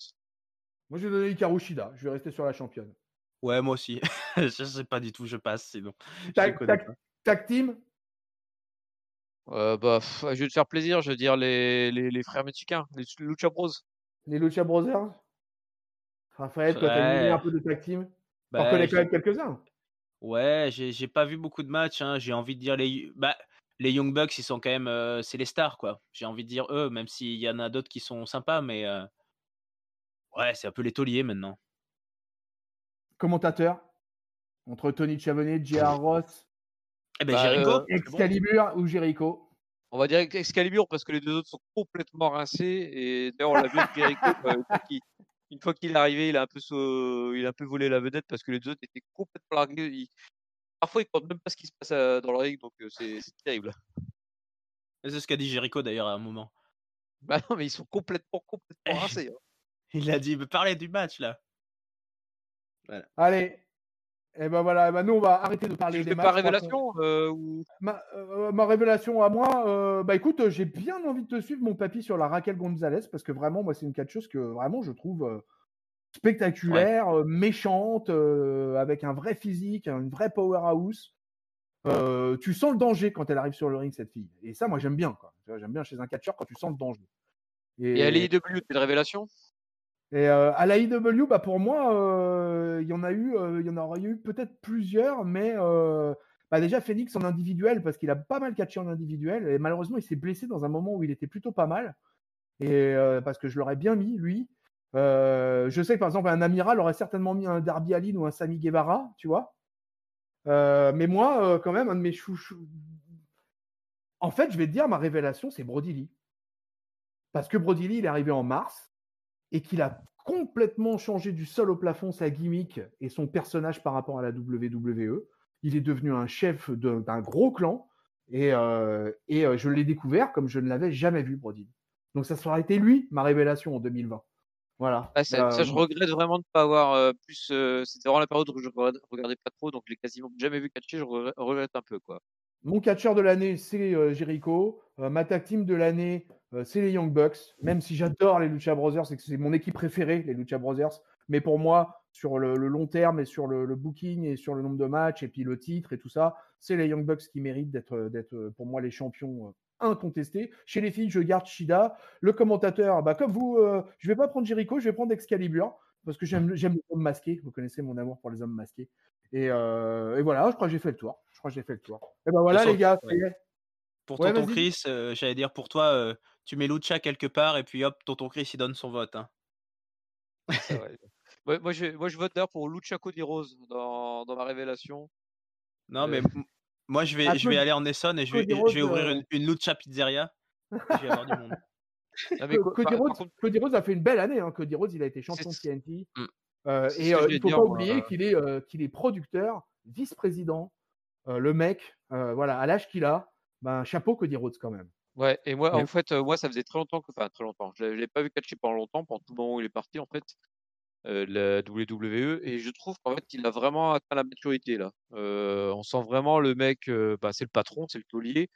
Moi, je vais donner Hikaru Shida. Je vais rester sur la championne. Ouais, moi aussi. Je sais pas du tout, je passe sinon. Je les Tag, connais pas. tag team. Je vais te faire plaisir, je veux dire les frères mexicains, les Lucha Bros. Les Lucha Brothers. Raphaël, toi, t'as une idée un Ouais, peu de tag team? T'en bah, connais quand même quelques-uns. ouais, j'ai pas vu beaucoup de matchs, hein. J'ai envie de dire les Young Bucks, ils sont quand même, c'est les stars, quoi. J'ai envie de dire eux, même s'il y en a d'autres qui sont sympas, mais ouais, c'est un peu les tauliers maintenant. Commentateur. Entre Tony Schiavone, J.R. Ross, Eh ben Jericho, c'est bon. Excalibur ou Jericho. On va dire Excalibur parce que les 2 autres sont complètement rincés et d'ailleurs on l'a vu avec Jericho, une fois qu'il est arrivé, il a un peu volé la vedette parce que les 2 autres étaient complètement largués. Parfois, ils comptent même pas ce qui se passe dans le ring, donc c'est terrible. C'est ce qu'a dit Jericho d'ailleurs à un moment. Bah non, mais ils sont complètement rincés, hein. Il a dit: «Parlez du match là». Voilà. Allez. Et ben voilà, nous on va arrêter de Tu parler des fais matchs. pas révélation ou Ma révélation à moi, bah écoute, j'ai bien envie de te suivre mon papy sur la Raquel Gonzalez parce que vraiment, moi c'est une catcheuse que vraiment je trouve spectaculaire, méchante, avec un vrai physique, une vraie powerhouse. Tu sens le danger quand elle arrive sur le ring, cette fille. Et ça, moi j'aime bien, quoi. Tu vois, j'aime bien chez un catcheur quand tu sens le danger. et à l'AEW, t'es de révélation? Et à la IW, bah pour moi, il y en aurait eu peut-être plusieurs, mais bah déjà Phoenix en individuel, parce qu'il a pas mal catché en individuel, et malheureusement il s'est blessé dans un moment où il était plutôt pas mal, et parce que je l'aurais bien mis, lui. Je sais que par exemple un Amiral aurait certainement mis un Darby Allin ou un Sammy Guevara, tu vois. Mais moi, quand même, un de mes chouchous. En fait, je vais te dire, ma révélation, c'est Brody Lee. Parce que Brody Lee, il est arrivé en mars, et qu'il a complètement changé du sol au plafond sa gimmick et son personnage par rapport à la WWE. Il est devenu un chef d'un gros clan et je l'ai découvert comme je ne l'avais jamais vu, Brody. Donc ça sera été lui, ma révélation en 2020. Voilà. Ah, ça, je regrette vraiment de ne pas avoir plus. C'était vraiment la période où je regardais pas trop, donc je l'ai quasiment jamais vu catcher. Je regrette un peu, quoi. Mon catcheur de l'année, c'est Jericho. Ma tag team de l'année, c'est les Young Bucks. Même si j'adore les Lucha Brothers, c'est que c'est mon équipe préférée, les Lucha Brothers. Mais pour moi, sur le long terme et sur le booking et sur le nombre de matchs et puis le titre et tout ça, c'est les Young Bucks qui méritent d'être pour moi les champions incontestés. Chez les filles, je garde Shida. Le commentateur, bah, comme vous, je vais pas prendre Jericho, je vais prendre Excalibur parce que j'aime les hommes masqués. Vous connaissez mon amour pour les hommes masqués. Et voilà, je crois que j'ai fait le tour. Et ben voilà, les gars. Ouais. Pour Ouais, tonton vas-y. Chris, j'allais dire pour toi, tu mets Lucha quelque part et puis hop, tonton Chris il donne son vote, hein. C'est vrai. Moi, je vote d'ailleurs pour Lucha Cody Rose dans la révélation. Non, mais moi, je Ah, vais aller en Essonne et je Cody vais Rhodes, ouvrir une Lucha Pizzeria. Je vais avoir du monde. Non, mais Cody Rhodes a fait une belle année. Hein. Cody Rhodes, il a été champion de C'est- TNT. Mm. Et il ne faut pas oublier qu'il est producteur, vice-président. Le mec, voilà, à l'âge qu'il a, ben, chapeau Cody Rhodes quand même. Ouais, et moi, Mais- en fait, moi, ça faisait très longtemps enfin, très longtemps. Je l'ai pas vu catcher pendant longtemps, pendant tout le moment où il est parti, en fait, la WWE, et je trouve qu'en fait, il a vraiment atteint la maturité, là. On sent vraiment le mec, c'est le patron, c'est le taulier.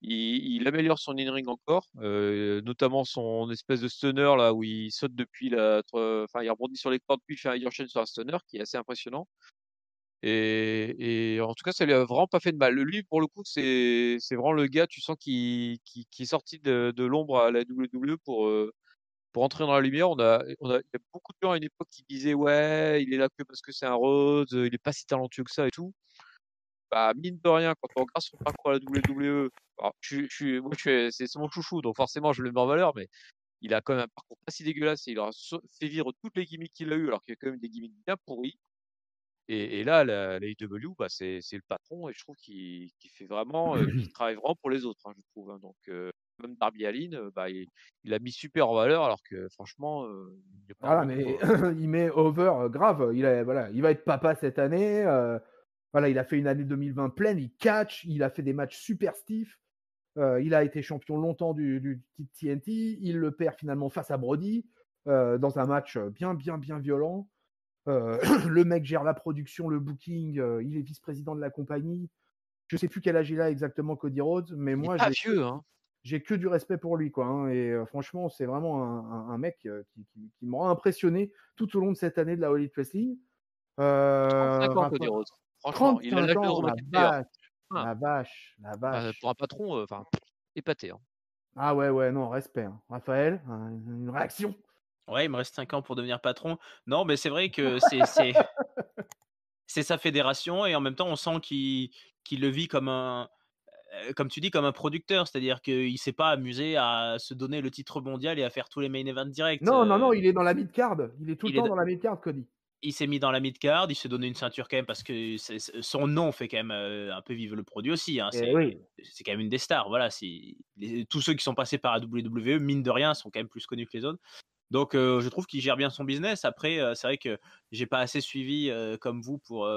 Il améliore son in-ring encore, notamment son espèce de stunner, là, où il saute depuis il rebondit sur les cordes, puis il enchaîne sur un stunner, qui est assez impressionnant. Et en tout cas, ça lui a vraiment pas fait de mal. Lui, pour le coup, c'est vraiment le gars, tu sens, qui est sorti de l'ombre à la WWE pour entrer dans la lumière. Il y a beaucoup de gens à une époque qui disaient ouais, il est là que parce que c'est un Rhodes, il est pas si talentueux que ça et tout. Bah, mine de rien, quand on regarde son parcours à la WWE, alors, c'est mon chouchou, donc forcément je le mets en valeur, mais il a quand même un parcours pas si dégueulasse et il aura fait vivre toutes les gimmicks qu'il a eu, alors qu'il y a quand même des gimmicks bien pourris. Et là, la AEW, c'est le patron, et je trouve qu'il fait vraiment, qu'il travaille vraiment pour les autres, hein, je trouve. Hein. Donc, même Darby Allin, il a mis super en valeur, alors que franchement, il est pas Voilà, en mais quoi. il met over grave. Il va être papa cette année. Voilà, il a fait une année 2020 pleine. Il catch. Il a fait des matchs super stiff. Il a été champion longtemps du TNT. Il le perd finalement face à Brody dans un match bien violent. Le mec gère la production, le booking. Il est vice-président de la compagnie. Je sais plus quel âge il a exactement, Cody Rhodes, mais Il moi est pas vieux, hein. j'ai que du respect pour lui, quoi. Hein, et franchement, c'est vraiment un mec qui m'aura impressionné tout au long de cette année de la All Elite Wrestling. 35 ans, Cody Rhodes. Franchement, il a l'âge de 35 ans, Drew la McIntyre. vache, la vache. Pour un patron, épaté. Hein. Ah ouais, non, respect. Hein. Raphaël, une réaction? Ouais, il me reste 5 ans pour devenir patron. Non, mais c'est vrai que c'est sa fédération, et en même temps, on sent qu'il le vit comme tu dis, comme un producteur. C'est-à-dire qu'il s'est pas amusé à se donner le titre mondial et à faire tous les main events directs. Non, il est dans la mid-card. Il est tout le temps dans la mid-card, Cody. Il s'est mis dans la mid-card, il s'est donné une ceinture quand même, parce que son nom fait quand même un peu vivre le produit aussi. Hein. C'est quand même une des stars. Voilà, tous ceux qui sont passés par la WWE, mine de rien, sont quand même plus connus que les autres. Donc, je trouve qu'il gère bien son business. Après, c'est vrai que j'ai pas assez suivi comme vous pour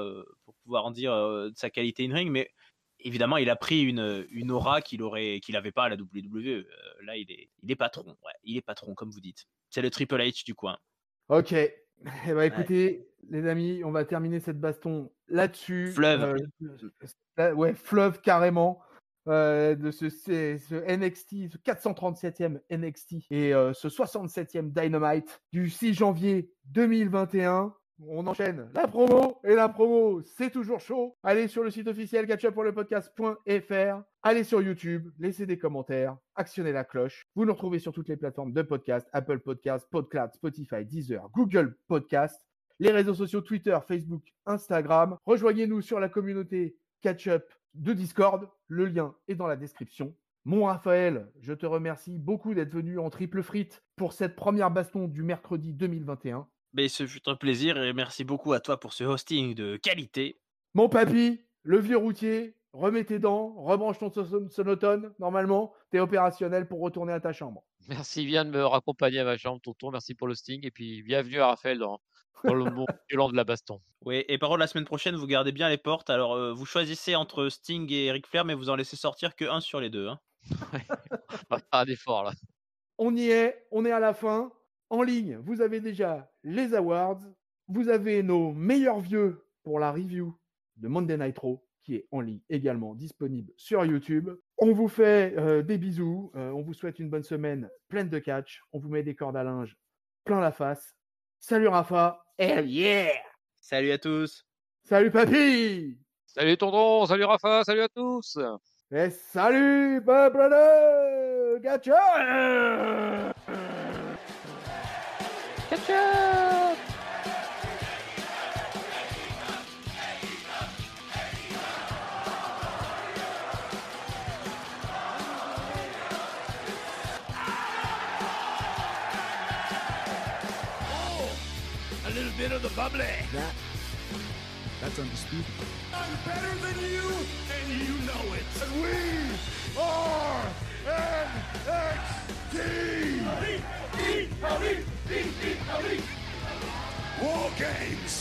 pouvoir en dire de sa qualité in-ring, mais évidemment, il a pris une aura qu'il n'avait pas à la WWE. Là, il est patron. Ouais, il est patron, comme vous dites. C'est le Triple H du coin. Ok. Eh ben, écoutez, les amis, on va terminer cette baston là-dessus. Fleuve. Fleuve carrément. De ce NXT, ce 437e NXT et ce 67e Dynamite du 6 janvier 2021. On enchaîne la promo, c'est toujours chaud. Allez sur le site officiel catchuppourlepodcast.fr. Allez sur YouTube, laissez des commentaires, actionnez la cloche. Vous nous retrouvez sur toutes les plateformes de podcast, Apple Podcasts, Podcloud, Spotify, Deezer, Google Podcasts, les réseaux sociaux Twitter, Facebook, Instagram. Rejoignez-nous sur la communauté Catch-Up de Discord. Le lien est dans la description. Mon Raphaël, je te remercie beaucoup d'être venu en triple frite pour cette première baston du mercredi 2021. Mais ce fut un plaisir, et merci beaucoup à toi pour ce hosting de qualité. Mon papy, le vieux routier, remets tes dents, rebranche ton sonotone. Normalement, tu es opérationnel pour retourner à ta chambre. Merci bien de me raccompagner à ma chambre, tonton. Merci pour le hosting. Et puis, bienvenue à Raphaël dans le monde violent de la baston. Oui, et par contre, la semaine prochaine, vous gardez bien les portes. Alors, vous choisissez entre Sting et Ric Flair, mais vous en laissez sortir que un sur les deux. Hein. On va faire un effort, là. On y est, on est à la fin. En ligne, vous avez déjà les awards. Vous avez nos meilleurs vieux pour la review de Monday Night Raw, qui est en ligne également disponible sur YouTube. On vous fait des bisous. On vous souhaite une bonne semaine pleine de catch. On vous met des cordes à linge plein la face. Salut Rafa. Hell yeah! Salut à tous. Salut papy. Salut tonton. Salut Rafa. Salut à tous. Et salut peuple de Catch-Up. Catch-Up. little bit of the bubbly. That's undisputed. I'm better than you, and you know it. And we are NXT. War Games.